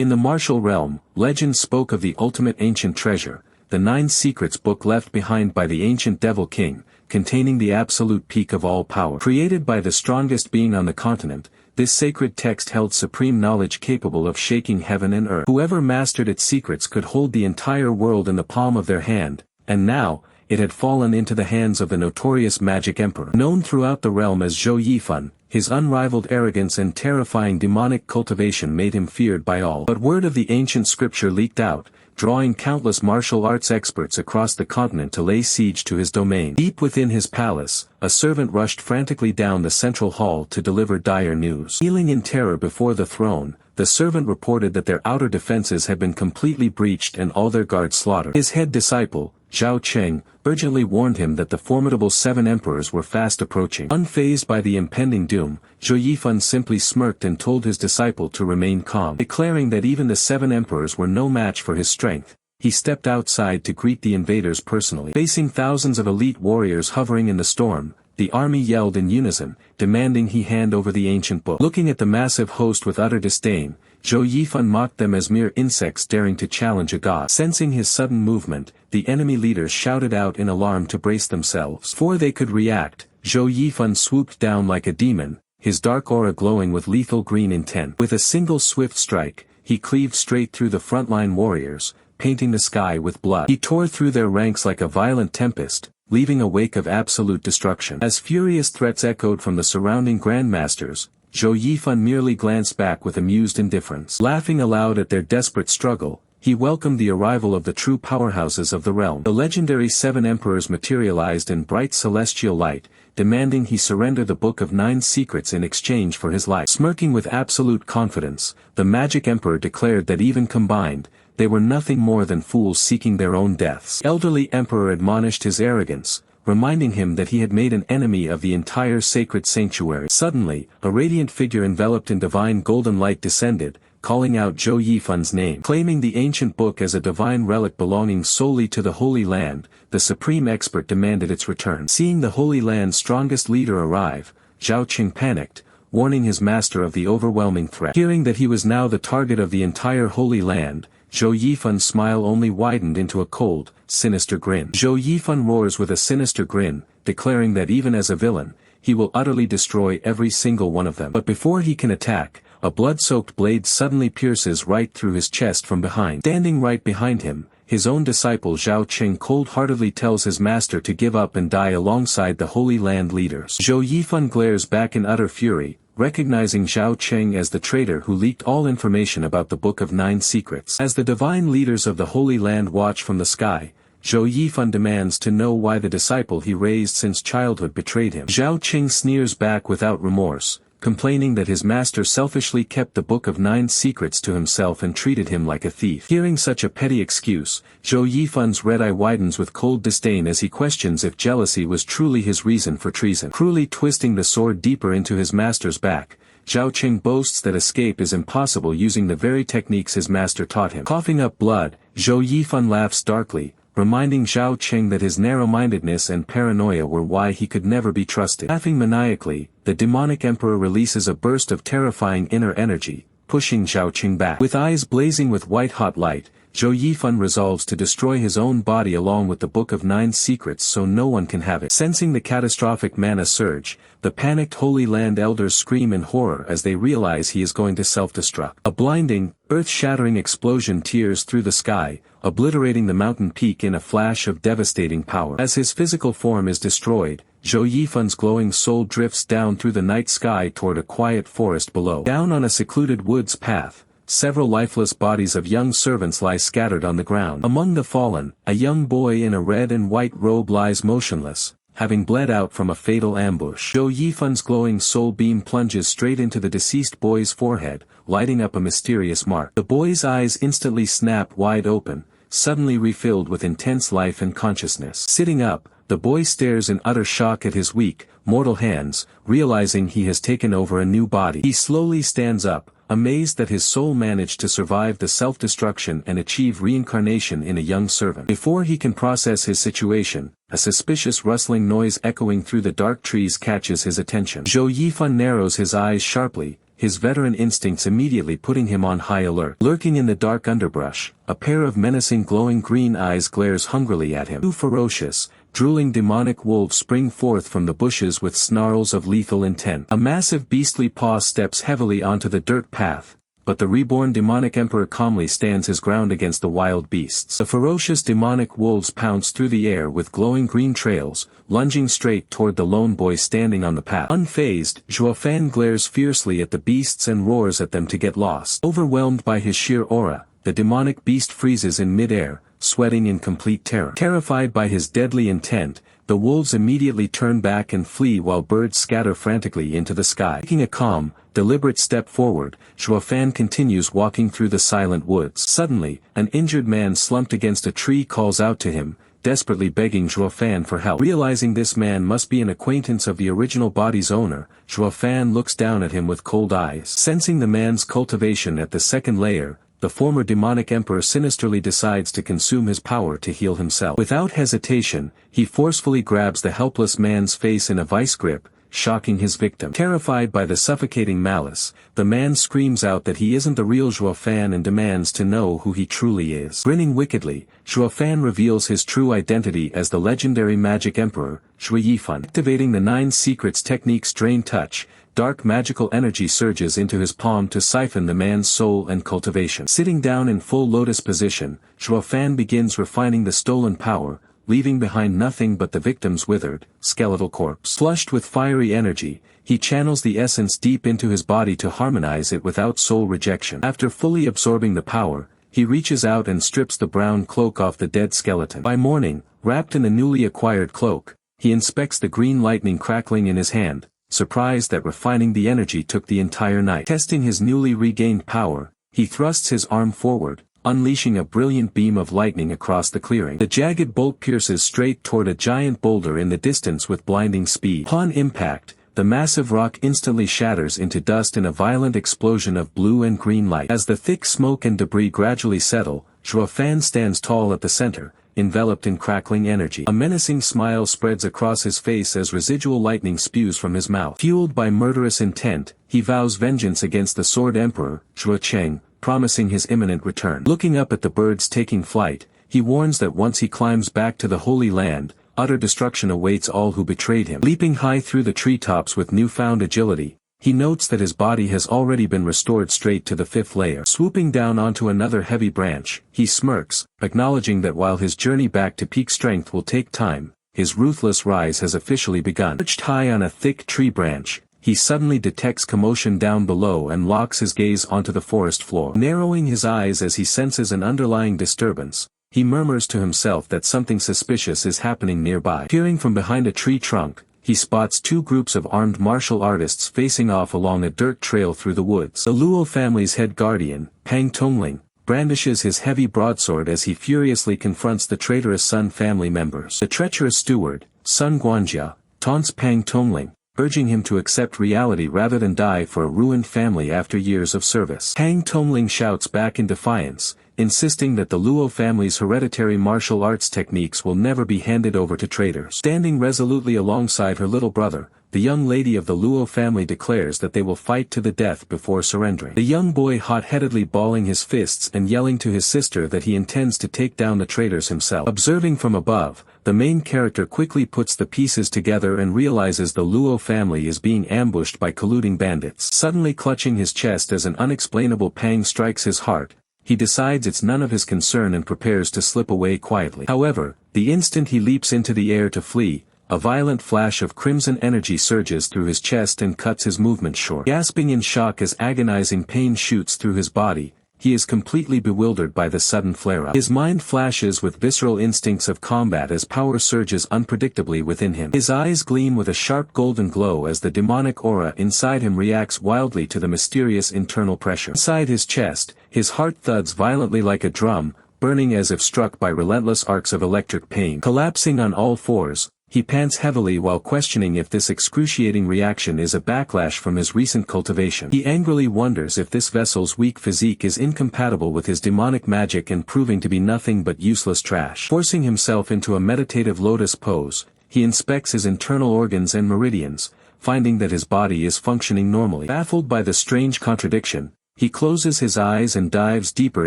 In the martial realm, legend spoke of the ultimate ancient treasure, the 9 Secrets book left behind by the ancient Devil King, containing the absolute peak of all power. Created by the strongest being on the continent, this sacred text held supreme knowledge capable of shaking heaven and earth. Whoever mastered its secrets could hold the entire world in the palm of their hand, and now, it had fallen into the hands of the notorious Magic Emperor. Known throughout the realm as Zhuo Yifan, his unrivaled arrogance and terrifying demonic cultivation made him feared by all. But word of the ancient scripture leaked out, drawing countless martial arts experts across the continent to lay siege to his domain. Deep within his palace, a servant rushed frantically down the central hall to deliver dire news. Kneeling in terror before the throne, the servant reported that their outer defenses had been completely breached and all their guards slaughtered. His head disciple, Zhao Cheng, urgently warned him that the formidable 7 emperors were fast approaching. Unfazed by the impending doom, Zhuo Yifan simply smirked and told his disciple to remain calm. Declaring that even the 7 emperors were no match for his strength, he stepped outside to greet the invaders personally. Facing thousands of elite warriors hovering in the storm, the army yelled in unison, demanding he hand over the ancient book. Looking at the massive host with utter disdain, Zhuo Yifan mocked them as mere insects daring to challenge a god. Sensing his sudden movement, the enemy leaders shouted out in alarm to brace themselves. Before they could react, Zhuo Yifan swooped down like a demon, his dark aura glowing with lethal green intent. With a single swift strike, he cleaved straight through the frontline warriors, painting the sky with blood. He tore through their ranks like a violent tempest, leaving a wake of absolute destruction. As furious threats echoed from the surrounding grandmasters, Zhuo Yifan merely glanced back with amused indifference. Laughing aloud at their desperate struggle, he welcomed the arrival of the true powerhouses of the realm. The legendary 7 emperors materialized in bright celestial light, demanding he surrender the Book of 9 Secrets in exchange for his life. Smirking with absolute confidence, the Magic Emperor declared that even combined, they were nothing more than fools seeking their own deaths. Elderly Emperor admonished his arrogance, reminding him that he had made an enemy of the entire sacred sanctuary. Suddenly, a radiant figure enveloped in divine golden light descended, calling out Zhuo Yifan's name. Claiming the ancient book as a divine relic belonging solely to the Holy Land, the supreme expert demanded its return. Seeing the Holy Land's strongest leader arrive, Zhao Qing panicked, warning his master of the overwhelming threat. Hearing that he was now the target of the entire Holy Land, Zhuo Yifan's smile only widened into a cold, sinister grin. Zhuo Yifan roars with a sinister grin, declaring that even as a villain, he will utterly destroy every single one of them. But before he can attack, a blood-soaked blade suddenly pierces right through his chest from behind. Standing right behind him, his own disciple Zhao Qing cold-heartedly tells his master to give up and die alongside the Holy Land leaders. Zhuo Yifan glares back in utter fury, recognizing Zhao Qing as the traitor who leaked all information about the Book of 9 Secrets. As the divine leaders of the Holy Land watch from the sky, Zhuo Yifan demands to know why the disciple he raised since childhood betrayed him. Zhao Qing sneers back without remorse, complaining that his master selfishly kept the Book of 9 Secrets to himself and treated him like a thief. Hearing such a petty excuse, Zhuo Yifan's red eye widens with cold disdain as he questions if jealousy was truly his reason for treason. Cruelly twisting the sword deeper into his master's back, Zhao Qing boasts that escape is impossible using the very techniques his master taught him. Coughing up blood, Zhuo Yifan laughs darkly, reminding Zhao Qing that his narrow-mindedness and paranoia were why he could never be trusted. Laughing maniacally, the demonic emperor releases a burst of terrifying inner energy, pushing Zhao Qing back. With eyes blazing with white-hot light, Zhuo Yifan resolves to destroy his own body along with the Book of 9 Secrets so no one can have it. Sensing the catastrophic mana surge, the panicked Holy Land elders scream in horror as they realize he is going to self-destruct. A blinding, earth-shattering explosion tears through the sky, obliterating the mountain peak in a flash of devastating power. As his physical form is destroyed, Zhuo Yifan's glowing soul drifts down through the night sky toward a quiet forest below. Down on a secluded woods path, several lifeless bodies of young servants lie scattered on the ground. Among the fallen, a young boy in a red and white robe lies motionless, having bled out from a fatal ambush. Zhuo Yifan's glowing soul beam plunges straight into the deceased boy's forehead, lighting up a mysterious mark. The boy's eyes instantly snap wide open, suddenly refilled with intense life and consciousness. Sitting up, the boy stares in utter shock at his weak, mortal hands, realizing he has taken over a new body. He slowly stands up, amazed that his soul managed to survive the self-destruction and achieve reincarnation in a young servant. Before he can process his situation, a suspicious rustling noise echoing through the dark trees catches his attention. Zhuo Yifan narrows his eyes sharply, his veteran instincts immediately putting him on high alert. Lurking in the dark underbrush, a pair of menacing glowing green eyes glares hungrily at him. Two ferocious, drooling demonic wolves spring forth from the bushes with snarls of lethal intent. A massive beastly paw steps heavily onto the dirt path, but the reborn demonic emperor calmly stands his ground against the wild beasts. The ferocious demonic wolves pounce through the air with glowing green trails, lunging straight toward the lone boy standing on the path. Unfazed, Zhuo Yifan glares fiercely at the beasts and roars at them to get lost. Overwhelmed by his sheer aura, the demonic beast freezes in mid-air, sweating in complete terror. Terrified by his deadly intent, the wolves immediately turn back and flee while birds scatter frantically into the sky. Taking a calm, deliberate step forward, Zhuo Yifan continues walking through the silent woods. Suddenly, an injured man slumped against a tree calls out to him, desperately begging Zhuo Yifan for help. Realizing this man must be an acquaintance of the original body's owner, Zhuo Yifan looks down at him with cold eyes. Sensing the man's cultivation at the second layer, the former demonic emperor sinisterly decides to consume his power to heal himself. Without hesitation, he forcefully grabs the helpless man's face in a vice grip, shocking his victim. Terrified by the suffocating malice, the man screams out that he isn't the real Zhuo Yifan and demands to know who he truly is. Grinning wickedly, Zhuo Yifan reveals his true identity as the legendary magic emperor, Zhuo Yifan. Activating the 9 secrets technique's drain touch, dark magical energy surges into his palm to siphon the man's soul and cultivation. Sitting down in full lotus position, Zhuo Yifan begins refining the stolen power, leaving behind nothing but the victim's withered, skeletal corpse. Flushed with fiery energy, he channels the essence deep into his body to harmonize it without soul rejection. After fully absorbing the power, he reaches out and strips the brown cloak off the dead skeleton. By morning, wrapped in the newly acquired cloak, he inspects the green lightning crackling in his hand, surprised that refining the energy took the entire night. Testing his newly regained power, he thrusts his arm forward, unleashing a brilliant beam of lightning across the clearing. The jagged bolt pierces straight toward a giant boulder in the distance with blinding speed. Upon impact, the massive rock instantly shatters into dust in a violent explosion of blue and green light. As the thick smoke and debris gradually settle, Zhuo Yifan stands tall at the center, enveloped in crackling energy. A menacing smile spreads across his face as residual lightning spews from his mouth. Fueled by murderous intent, he vows vengeance against the Sword Emperor, Zhuo Cheng, promising his imminent return. Looking up at the birds taking flight, he warns that once he climbs back to the Holy Land, utter destruction awaits all who betrayed him. Leaping high through the treetops with newfound agility, he notes that his body has already been restored straight to the 5th layer. Swooping down onto another heavy branch, he smirks, acknowledging that while his journey back to peak strength will take time, his ruthless rise has officially begun. Perched high on a thick tree branch, he suddenly detects commotion down below and locks his gaze onto the forest floor. Narrowing his eyes as he senses an underlying disturbance, he murmurs to himself that something suspicious is happening nearby. Peering from behind a tree trunk, he spots 2 groups of armed martial artists facing off along a dirt trail through the woods. The Luo family's head guardian, Pang Tongling, brandishes his heavy broadsword as he furiously confronts the traitorous Sun family members. The treacherous steward, Sun Guanjia, taunts Pang Tongling, urging him to accept reality rather than die for a ruined family after years of service. Pang Tongling shouts back in defiance, insisting that the Luo family's hereditary martial arts techniques will never be handed over to traitors. Standing resolutely alongside her little brother, the young lady of the Luo family declares that they will fight to the death before surrendering. The young boy hot-headedly balling his fists and yelling to his sister that he intends to take down the traitors himself. Observing from above, the main character quickly puts the pieces together and realizes the Luo family is being ambushed by colluding bandits. Suddenly clutching his chest as an unexplainable pang strikes his heart, he decides it's none of his concern and prepares to slip away quietly. However, the instant he leaps into the air to flee, a violent flash of crimson energy surges through his chest and cuts his movement short. Gasping in shock as agonizing pain shoots through his body, he is completely bewildered by the sudden flare-up. His mind flashes with visceral instincts of combat as power surges unpredictably within him. His eyes gleam with a sharp golden glow as the demonic aura inside him reacts wildly to the mysterious internal pressure. Inside his chest, his heart thuds violently like a drum, burning as if struck by relentless arcs of electric pain. Collapsing on all fours, he pants heavily while questioning if this excruciating reaction is a backlash from his recent cultivation. He angrily wonders if this vessel's weak physique is incompatible with his demonic magic and proving to be nothing but useless trash. Forcing himself into a meditative lotus pose, he inspects his internal organs and meridians, finding that his body is functioning normally. Baffled by the strange contradiction, he closes his eyes and dives deeper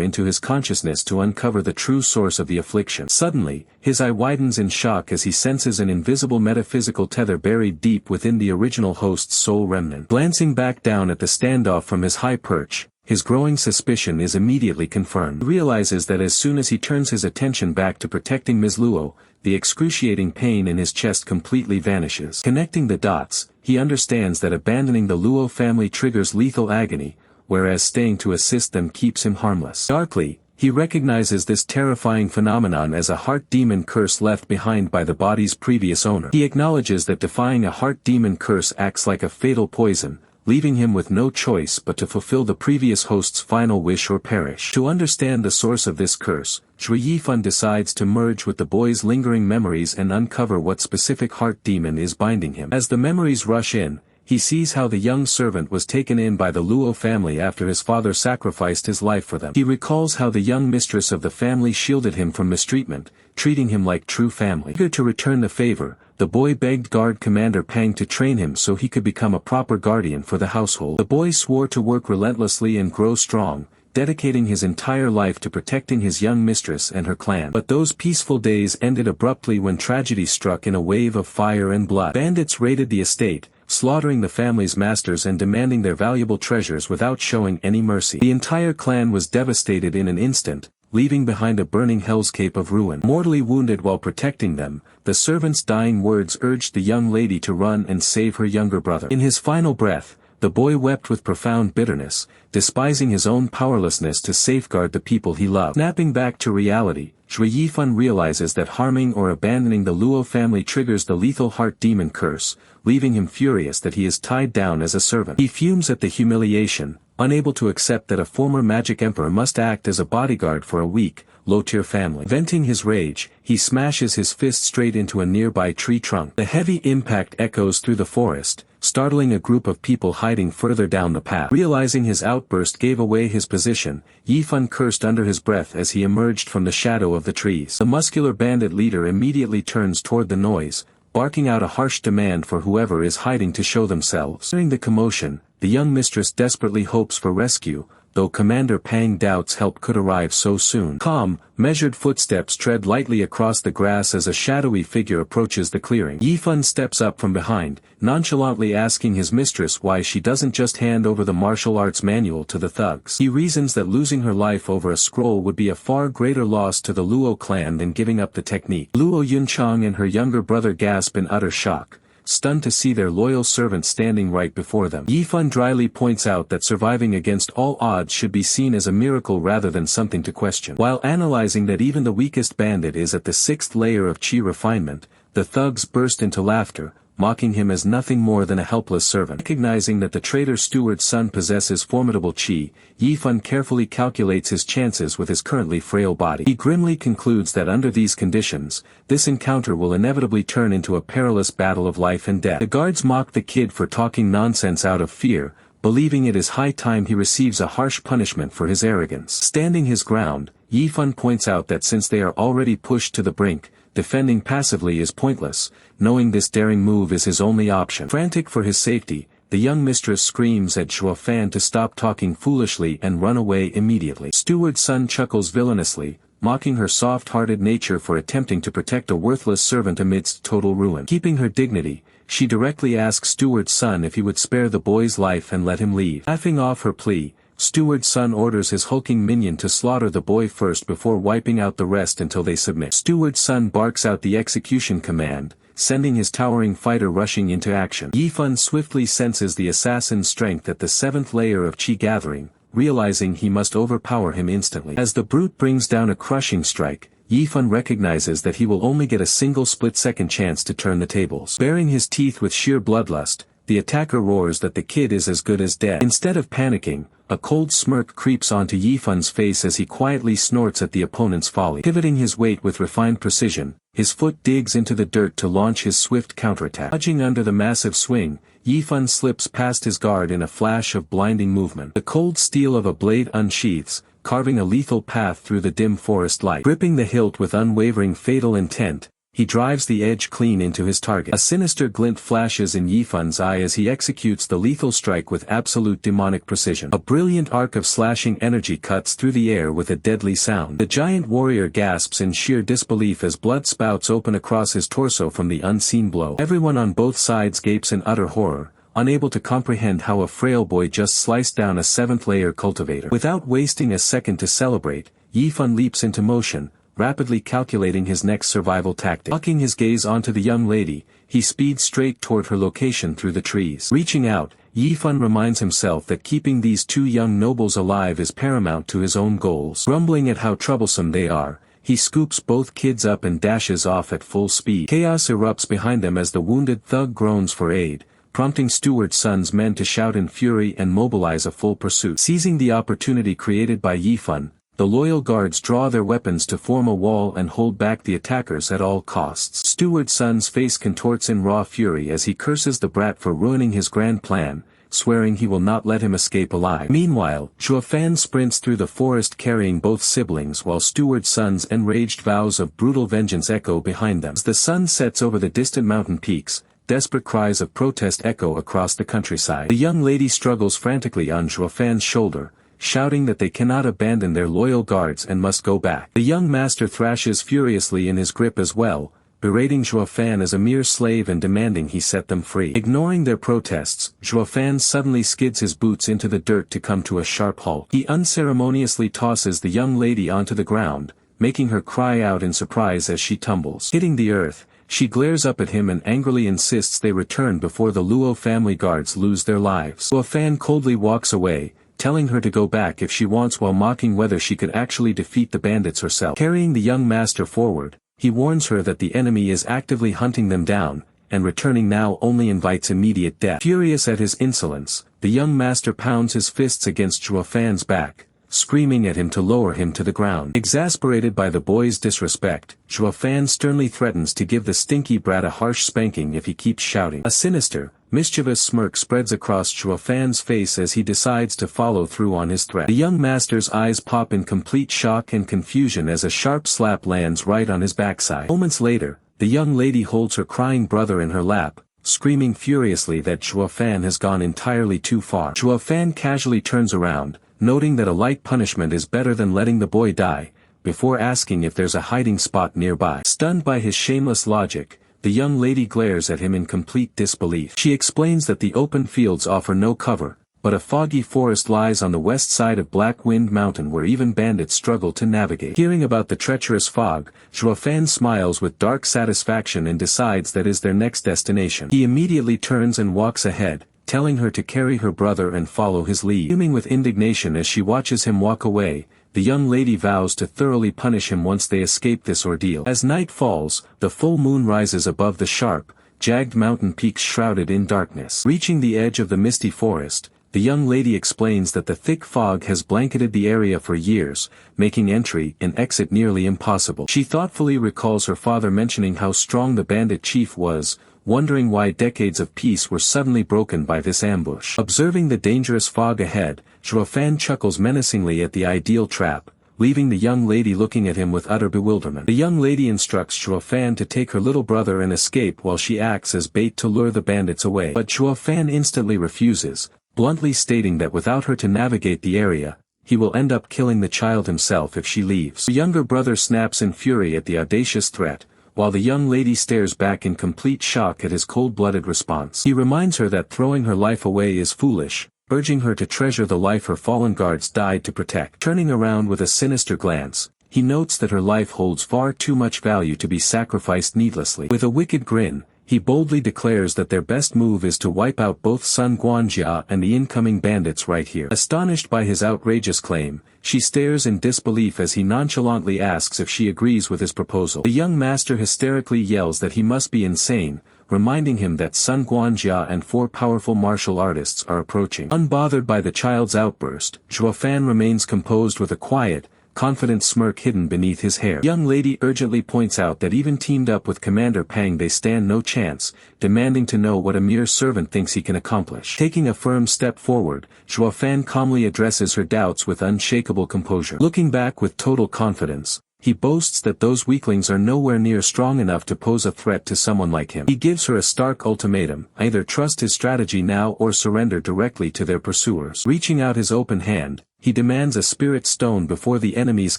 into his consciousness to uncover the true source of the affliction. Suddenly, his eye widens in shock as he senses an invisible metaphysical tether buried deep within the original host's soul remnant. Glancing back down at the standoff from his high perch, his growing suspicion is immediately confirmed. He realizes that as soon as he turns his attention back to protecting Ms. Luo, the excruciating pain in his chest completely vanishes. Connecting the dots, he understands that abandoning the Luo family triggers lethal agony, whereas staying to assist them keeps him harmless. Darkly, he recognizes this terrifying phenomenon as a heart demon curse left behind by the body's previous owner. He acknowledges that defying a heart demon curse acts like a fatal poison, leaving him with no choice but to fulfill the previous host's final wish or perish. To understand the source of this curse, Zhuo Yifan decides to merge with the boy's lingering memories and uncover what specific heart demon is binding him. As the memories rush in, he sees how the young servant was taken in by the Luo family after his father sacrificed his life for them. He recalls how the young mistress of the family shielded him from mistreatment, treating him like true family. Eager to return the favor, the boy begged guard commander Pang to train him so he could become a proper guardian for the household. The boy swore to work relentlessly and grow strong, dedicating his entire life to protecting his young mistress and her clan. But those peaceful days ended abruptly when tragedy struck in a wave of fire and blood. Bandits raided the estate, slaughtering the family's masters and demanding their valuable treasures without showing any mercy. The entire clan was devastated in an instant, leaving behind a burning hellscape of ruin. Mortally wounded while protecting them, the servant's dying words urged the young lady to run and save her younger brother. In his final breath, the boy wept with profound bitterness, despising his own powerlessness to safeguard the people he loved. Snapping back to reality, Zhuo Yifan realizes that harming or abandoning the Luo family triggers the lethal heart demon curse, leaving him furious that he is tied down as a servant. He fumes at the humiliation, unable to accept that a former magic emperor must act as a bodyguard for a weak, low-tier family. Venting his rage, he smashes his fist straight into a nearby tree trunk. The heavy impact echoes through the forest, startling a group of people hiding further down the path. Realizing his outburst gave away his position, Yifan cursed under his breath as he emerged from the shadow of the trees. The muscular bandit leader immediately turns toward the noise, barking out a harsh demand for whoever is hiding to show themselves. During the commotion, the young mistress desperately hopes for rescue, though Commander Pang doubts help could arrive so soon. Calm, measured footsteps tread lightly across the grass as a shadowy figure approaches the clearing. Yifan steps up from behind, nonchalantly asking his mistress why she doesn't just hand over the martial arts manual to the thugs. He reasons that losing her life over a scroll would be a far greater loss to the Luo clan than giving up the technique. Luo Yunchang and her younger brother gasp in utter shock, stunned to see their loyal servant standing right before them. Yifan dryly points out that surviving against all odds should be seen as a miracle rather than something to question. While analyzing that even the weakest bandit is at the 6th layer of chi refinement, the thugs burst into laughter, mocking him as nothing more than a helpless servant. Recognizing that the traitor steward's son possesses formidable chi, Yifan carefully calculates his chances with his currently frail body. He grimly concludes that under these conditions, this encounter will inevitably turn into a perilous battle of life and death. The guards mock the kid for talking nonsense out of fear, believing it is high time he receives a harsh punishment for his arrogance. Standing his ground, Yifan points out that since they are already pushed to the brink, defending passively is pointless, knowing this daring move is his only option. Frantic for his safety, the young mistress screams at Zhuo Yifan to stop talking foolishly and run away immediately. Steward's son chuckles villainously, mocking her soft-hearted nature for attempting to protect a worthless servant amidst total ruin. Keeping her dignity, she directly asks Steward's son if he would spare the boy's life and let him leave. Laughing off her plea, Steward's son orders his hulking minion to slaughter the boy first before wiping out the rest until they submit. Steward's son barks out the execution command, sending his towering fighter rushing into action. Yifan swiftly senses the assassin's strength at the 7th layer of chi gathering, realizing he must overpower him instantly. As the brute brings down a crushing strike, Yifan recognizes that he will only get a single split-second chance to turn the tables. Baring his teeth with sheer bloodlust, the attacker roars that the kid is as good as dead. Instead of panicking, a cold smirk creeps onto Yifan's face as he quietly snorts at the opponent's folly. Pivoting his weight with refined precision, his foot digs into the dirt to launch his swift counterattack. Dodging under the massive swing, Yifan slips past his guard in a flash of blinding movement. The cold steel of a blade unsheathes, carving a lethal path through the dim forest light. Gripping the hilt with unwavering fatal intent, he drives the edge clean into his target. A sinister glint flashes in Yifan's eye as he executes the lethal strike with absolute demonic precision. A brilliant arc of slashing energy cuts through the air with a deadly sound. The giant warrior gasps in sheer disbelief as blood spouts open across his torso from the unseen blow. Everyone on both sides gapes in utter horror, unable to comprehend how a frail boy just sliced down a 7th-layer cultivator. Without wasting a second to celebrate, Yifan leaps into motion, rapidly calculating his next survival tactic. Locking his gaze onto the young lady, he speeds straight toward her location through the trees. Reaching out, Yifan reminds himself that keeping these two young nobles alive is paramount to his own goals. Grumbling at how troublesome they are, he scoops both kids up and dashes off at full speed. Chaos erupts behind them as the wounded thug groans for aid, prompting Steward Sun's men to shout in fury and mobilize a full pursuit. Seizing the opportunity created by Yifan, the loyal guards draw their weapons to form a wall and hold back the attackers at all costs. Steward Sun's face contorts in raw fury as he curses the brat for ruining his grand plan, swearing he will not let him escape alive. Meanwhile, Zhuo Yifan sprints through the forest carrying both siblings while Steward Sun's enraged vows of brutal vengeance echo behind them. As the sun sets over the distant mountain peaks, desperate cries of protest echo across the countryside. The young lady struggles frantically on Zhuo Yifan's shoulder, shouting that they cannot abandon their loyal guards and must go back. The young master thrashes furiously in his grip as well, berating Zhuo Yifan as a mere slave and demanding he set them free. Ignoring their protests, Zhuo Yifan suddenly skids his boots into the dirt to come to a sharp halt. He unceremoniously tosses the young lady onto the ground, making her cry out in surprise as she tumbles. Hitting the earth, she glares up at him and angrily insists they return before the Luo family guards lose their lives. Zhuo Yifan coldly walks away, telling her to go back if she wants while mocking whether she could actually defeat the bandits herself. Carrying the young master forward, he warns her that the enemy is actively hunting them down, and returning now only invites immediate death. Furious at his insolence, the young master pounds his fists against Zhuo Yifan's back, screaming at him to lower him to the ground. Exasperated by the boy's disrespect, Zhuo Yifan sternly threatens to give the stinky brat a harsh spanking if he keeps shouting. A sinister, mischievous smirk spreads across Zhuo Yifan's face as he decides to follow through on his threat. The young master's eyes pop in complete shock and confusion as a sharp slap lands right on his backside. Moments later, the young lady holds her crying brother in her lap, screaming furiously that Zhuo Yifan has gone entirely too far. Zhuo Yifan casually turns around, noting that a light punishment is better than letting the boy die, before asking if there's a hiding spot nearby. Stunned by his shameless logic, the young lady glares at him in complete disbelief. She explains that the open fields offer no cover, but a foggy forest lies on the west side of Black Wind Mountain where even bandits struggle to navigate. Hearing about the treacherous fog, Zhuo Yifan smiles with dark satisfaction and decides that is their next destination. He immediately turns and walks ahead, telling her to carry her brother and follow his lead. Fuming with indignation as she watches him walk away, the young lady vows to thoroughly punish him once they escape this ordeal. As night falls, the full moon rises above the sharp, jagged mountain peaks shrouded in darkness. Reaching the edge of the misty forest, the young lady explains that the thick fog has blanketed the area for years, making entry and exit nearly impossible. She thoughtfully recalls her father mentioning how strong the bandit chief was, wondering why decades of peace were suddenly broken by this ambush. Observing the dangerous fog ahead, Zhuo Yifan chuckles menacingly at the ideal trap, leaving the young lady looking at him with utter bewilderment. The young lady instructs Zhuo Yifan to take her little brother and escape while she acts as bait to lure the bandits away. But Zhuo Yifan instantly refuses, bluntly stating that without her to navigate the area, he will end up killing the child himself if she leaves. The younger brother snaps in fury at the audacious threat, while the young lady stares back in complete shock at his cold-blooded response. He reminds her that throwing her life away is foolish, urging her to treasure the life her fallen guards died to protect. Turning around with a sinister glance, he notes that her life holds far too much value to be sacrificed needlessly. With a wicked grin, he boldly declares that their best move is to wipe out both Sun Guanjia and the incoming bandits right here. Astonished by his outrageous claim, she stares in disbelief as he nonchalantly asks if she agrees with his proposal. The young master hysterically yells that he must be insane, reminding him that Sun Guanjia and 4 powerful martial artists are approaching. Unbothered by the child's outburst, Zhuo Yifan remains composed with a quiet, confident smirk hidden beneath his hair. The young lady urgently points out that even teamed up with Commander Pang they stand no chance, demanding to know what a mere servant thinks he can accomplish. Taking a firm step forward, Zhuo Yifan calmly addresses her doubts with unshakable composure. Looking back with total confidence, he boasts that those weaklings are nowhere near strong enough to pose a threat to someone like him. He gives her a stark ultimatum: either trust his strategy now or surrender directly to their pursuers. Reaching out his open hand, he demands a spirit stone before the enemies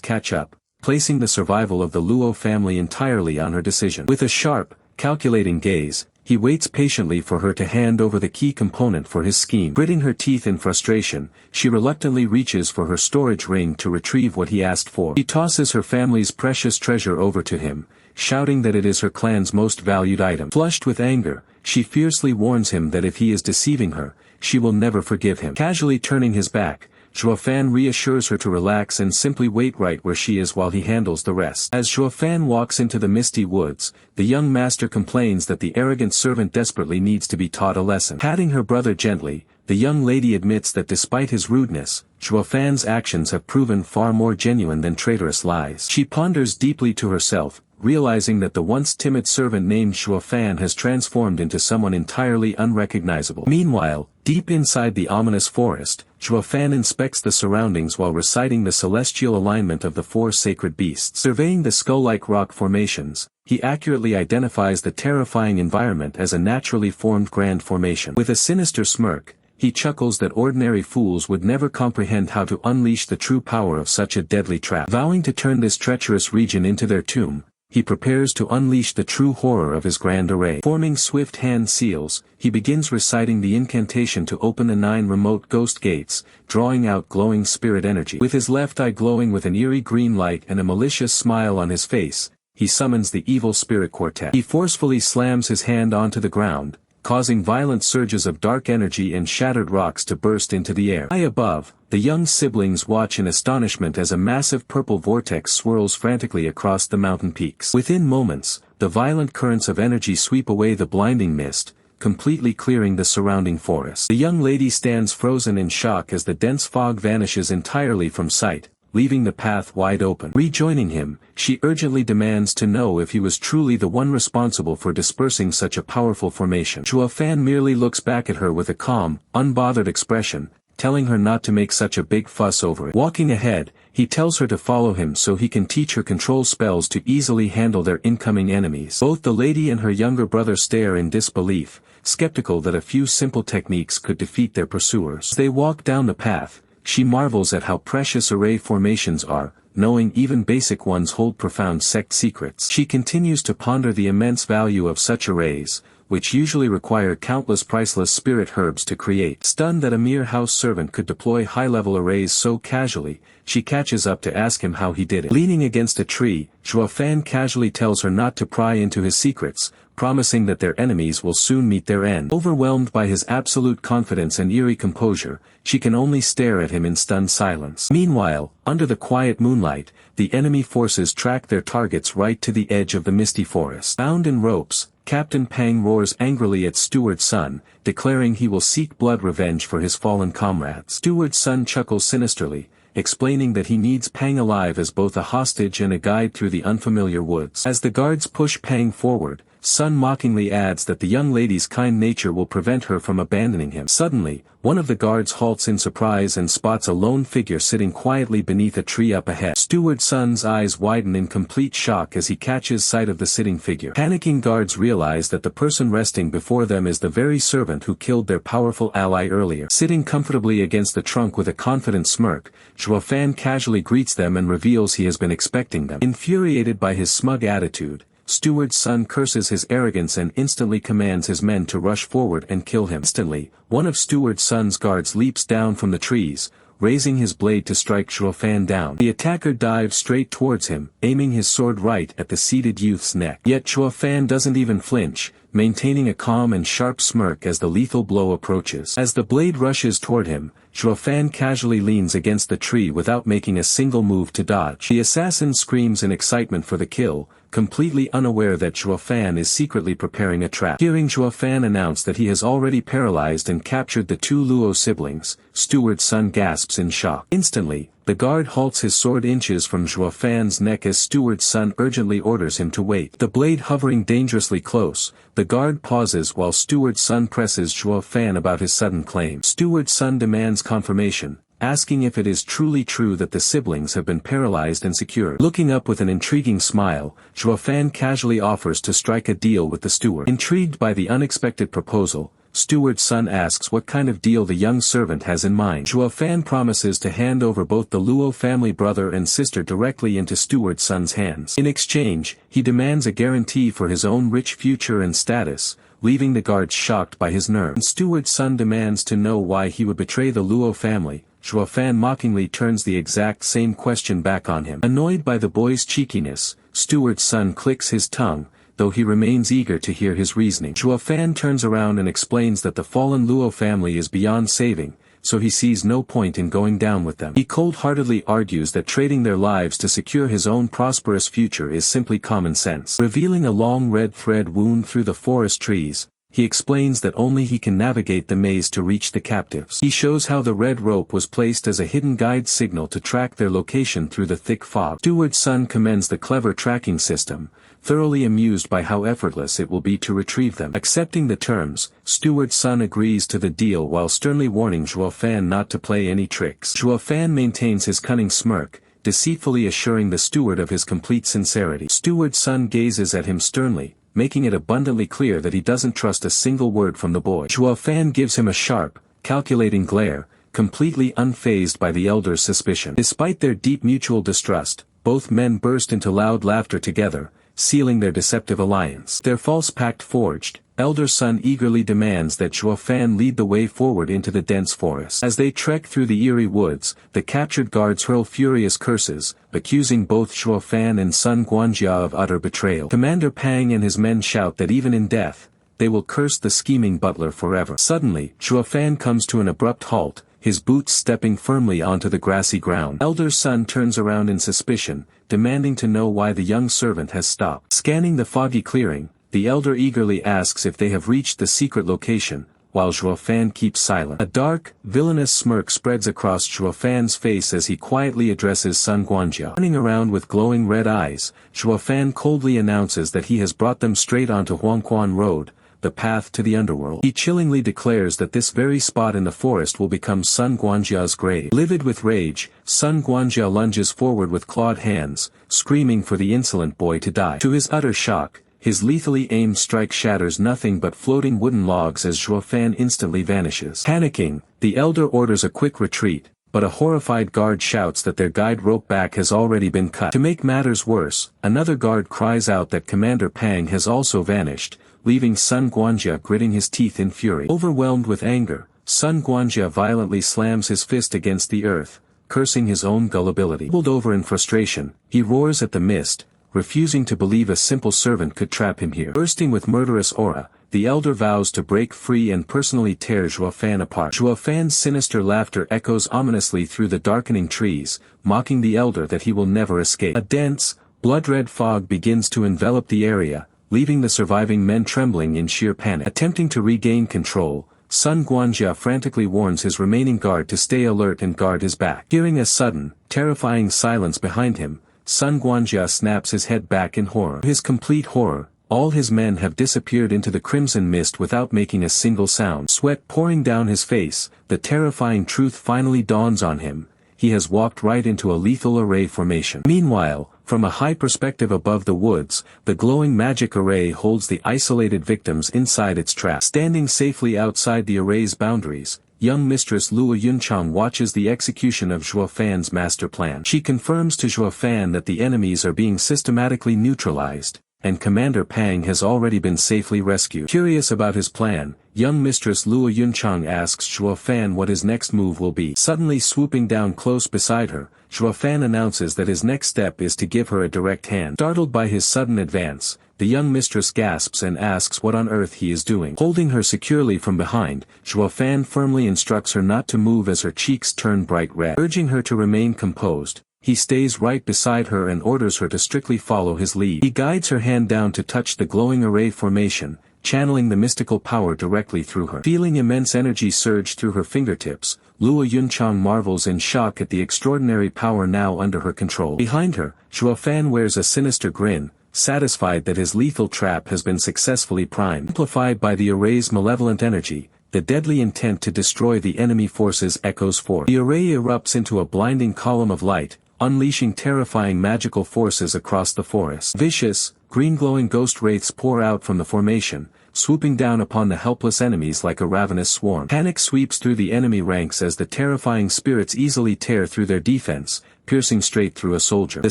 catch up, placing the survival of the Luo family entirely on her decision. With a sharp, calculating gaze, he waits patiently for her to hand over the key component for his scheme. Gritting her teeth in frustration, she reluctantly reaches for her storage ring to retrieve what he asked for. She tosses her family's precious treasure over to him, shouting that it is her clan's most valued item. Flushed with anger, she fiercely warns him that if he is deceiving her, she will never forgive him. Casually turning his back, Zhuo Yifan reassures her to relax and simply wait right where she is while he handles the rest. As Zhuo Yifan walks into the misty woods, the young master complains that the arrogant servant desperately needs to be taught a lesson. Patting her brother gently, the young lady admits that despite his rudeness, Zhuo Yifan's actions have proven far more genuine than traitorous lies. She ponders deeply to herself, realizing that the once timid servant named Zhuo Yifan has transformed into someone entirely unrecognizable. Meanwhile, deep inside the ominous forest, Zhuo Yifan inspects the surroundings while reciting the celestial alignment of the four sacred beasts. Surveying the skull-like rock formations, he accurately identifies the terrifying environment as a naturally formed grand formation. With a sinister smirk, he chuckles that ordinary fools would never comprehend how to unleash the true power of such a deadly trap. Vowing to turn this treacherous region into their tomb, he prepares to unleash the true horror of his grand array. Forming swift hand seals, he begins reciting the incantation to open the 9 remote ghost gates, drawing out glowing spirit energy. With his left eye glowing with an eerie green light and a malicious smile on his face, he summons the evil spirit quartet. He forcefully slams his hand onto the ground, causing violent surges of dark energy and shattered rocks to burst into the air. High above, the young siblings watch in astonishment as a massive purple vortex swirls frantically across the mountain peaks. Within moments, the violent currents of energy sweep away the blinding mist, completely clearing the surrounding forest. The young lady stands frozen in shock as the dense fog vanishes entirely from sight, leaving the path wide open. Rejoining him, she urgently demands to know if he was truly the one responsible for dispersing such a powerful formation. Zhuo Yifan merely looks back at her with a calm, unbothered expression, telling her not to make such a big fuss over it. Walking ahead, he tells her to follow him so he can teach her control spells to easily handle their incoming enemies. Both the lady and her younger brother stare in disbelief, skeptical that a few simple techniques could defeat their pursuers. As they walk down the path, she marvels at how precious array formations are, knowing even basic ones hold profound sect secrets. She continues to ponder the immense value of such arrays, which usually require countless priceless spirit herbs to create. Stunned that a mere house servant could deploy high-level arrays so casually, she catches up to ask him how he did it. Leaning against a tree, Zhuo Yifan casually tells her not to pry into his secrets, promising that their enemies will soon meet their end. Overwhelmed by his absolute confidence and eerie composure, she can only stare at him in stunned silence. Meanwhile, under the quiet moonlight, the enemy forces track their targets right to the edge of the misty forest. Bound in ropes, Captain Pang roars angrily at Steward Sun, declaring he will seek blood revenge for his fallen comrades. Steward Sun chuckles sinisterly, explaining that he needs Pang alive as both a hostage and a guide through the unfamiliar woods. As the guards push Pang forward, Sun mockingly adds that the young lady's kind nature will prevent her from abandoning him. Suddenly, one of the guards halts in surprise and spots a lone figure sitting quietly beneath a tree up ahead. Steward Sun's eyes widen in complete shock as he catches sight of the sitting figure. Panicking guards realize that the person resting before them is the very servant who killed their powerful ally earlier. Sitting comfortably against the trunk with a confident smirk, Zhuo Yifan casually greets them and reveals he has been expecting them. Infuriated by his smug attitude, Steward Sun curses his arrogance and instantly commands his men to rush forward and kill him. Instantly, one of Steward Sun's guards leaps down from the trees, raising his blade to strike Zhuo Yifan down. The attacker dives straight towards him, aiming his sword right at the seated youth's neck. Yet Zhuo Yifan doesn't even flinch, maintaining a calm and sharp smirk as the lethal blow approaches. As the blade rushes toward him, Zhuo Yifan casually leans against the tree without making a single move to dodge. The assassin screams in excitement for the kill, completely unaware that Zhuo Yifan is secretly preparing a trap. Hearing Zhuo Yifan announce that he has already paralyzed and captured the 2 Luo siblings, Steward Sun gasps in shock. Instantly, the guard halts his sword inches from Zhuo Yifan neck as Steward Sun urgently orders him to wait. The blade hovering dangerously close, the guard pauses while Steward Sun presses Zhuo Yifan about his sudden claim. Steward Sun demands confirmation, asking if it is truly true that the siblings have been paralyzed and secured. Looking up with an intriguing smile, Zhuo Fan casually offers to strike a deal with the steward. Intrigued by the unexpected proposal, steward's son asks what kind of deal the young servant has in mind. Zhuo Fan promises to hand over both the Luo family brother and sister directly into steward's son's hands. In exchange, he demands a guarantee for his own rich future and status, leaving the guards shocked by his nerve. Steward's son demands to know why he would betray the Luo family. Zhuo Fan mockingly turns the exact same question back on him. Annoyed by the boy's cheekiness, steward's son clicks his tongue, though he remains eager to hear his reasoning. Zhuo Fan turns around and explains that the fallen Luo family is beyond saving, so he sees no point in going down with them. He cold-heartedly argues that trading their lives to secure his own prosperous future is simply common sense. Revealing a long red thread wound through the forest trees, he explains that only he can navigate the maze to reach the captives. He shows how the red rope was placed as a hidden guide signal to track their location through the thick fog. Steward's son commends the clever tracking system, thoroughly amused by how effortless it will be to retrieve them. Accepting the terms, steward's son agrees to the deal while sternly warning Zhuo Fan not to play any tricks. Zhuo Fan maintains his cunning smirk, deceitfully assuring the steward of his complete sincerity. Steward's son gazes at him sternly, making it abundantly clear that he doesn't trust a single word from the boy. Zhuo Fan gives him a sharp, calculating glare, completely unfazed by the elder's suspicion. Despite their deep mutual distrust, both men burst into loud laughter together, sealing their deceptive alliance. Their false pact forged, elder son eagerly demands that Zhuo Fan lead the way forward into the dense forest. As they trek through the eerie woods, the captured guards hurl furious curses, accusing both Zhuo Fan and Sun Guanjia of utter betrayal. Commander Pang and his men shout that even in death, they will curse the scheming butler forever. Suddenly, Zhuo Fan comes to an abrupt halt, his boots stepping firmly onto the grassy ground. Elder son turns around in suspicion, demanding to know why the young servant has stopped. Scanning the foggy clearing, the elder eagerly asks if they have reached the secret location, while Zhuo Fan keeps silent. A dark, villainous smirk spreads across Zhuo Fan's face as he quietly addresses Sun Guanjia. Turning around with glowing red eyes, Zhuo Fan coldly announces that he has brought them straight onto Huangquan Road, the path to the underworld. He chillingly declares that this very spot in the forest will become Sun Guanjia's grave. Livid with rage, Sun Guanjia lunges forward with clawed hands, screaming for the insolent boy to die. To his utter shock, his lethally aimed strike shatters nothing but floating wooden logs as Zhuo Fan instantly vanishes. Panicking, the elder orders a quick retreat, but a horrified guard shouts that their guide rope back has already been cut. To make matters worse, another guard cries out that Commander Pang has also vanished, leaving Sun Guanjia gritting his teeth in fury. Overwhelmed with anger, Sun Guanjia violently slams his fist against the earth, cursing his own gullibility. Pulled over in frustration, he roars at the mist, refusing to believe a simple servant could trap him here. Bursting with murderous aura, the elder vows to break free and personally tear Zhuo Fan apart. Zhuo Fan's sinister laughter echoes ominously through the darkening trees, mocking the elder that he will never escape. A dense, blood-red fog begins to envelop the area, leaving the surviving men trembling in sheer panic. Attempting to regain control, Sun Guanjia frantically warns his remaining guard to stay alert and guard his back. Hearing a sudden, terrifying silence behind him, Sun Guanjia snaps his head back in horror. To his complete horror, all his men have disappeared into the crimson mist without making a single sound. Sweat pouring down his face, the terrifying truth finally dawns on him. He has walked right into a lethal array formation. Meanwhile, from a high perspective above the woods, the glowing magic array holds the isolated victims inside its trap. Standing safely outside the array's boundaries, young Mistress Luo Yunchang watches the execution of Zhuo Fan's master plan. She confirms to Zhuo Fan that the enemies are being systematically neutralized, and Commander Pang has already been safely rescued. Curious about his plan, young Mistress Luo Yunchang asks Zhuo Fan what his next move will be. Suddenly swooping down close beside her, Zhuo Fan announces that his next step is to give her a direct hand. Startled by his sudden advance, the young mistress gasps and asks what on earth he is doing. Holding her securely from behind, Zhuo Fan firmly instructs her not to move as her cheeks turn bright red. Urging her to remain composed, he stays right beside her and orders her to strictly follow his lead. He guides her hand down to touch the glowing array formation, channeling the mystical power directly through her. Feeling immense energy surge through her fingertips, Luo Yunchang marvels in shock at the extraordinary power now under her control. Behind her, Zhuo Fan wears a sinister grin, satisfied that his lethal trap has been successfully primed. Amplified by the array's malevolent energy, the deadly intent to destroy the enemy forces echoes forth. The array erupts into a blinding column of light, unleashing terrifying magical forces across the forest. Vicious, green-glowing ghost wraiths pour out from the formation, swooping down upon the helpless enemies like a ravenous swarm. Panic sweeps through the enemy ranks as the terrifying spirits easily tear through their defense, piercing straight through a soldier. The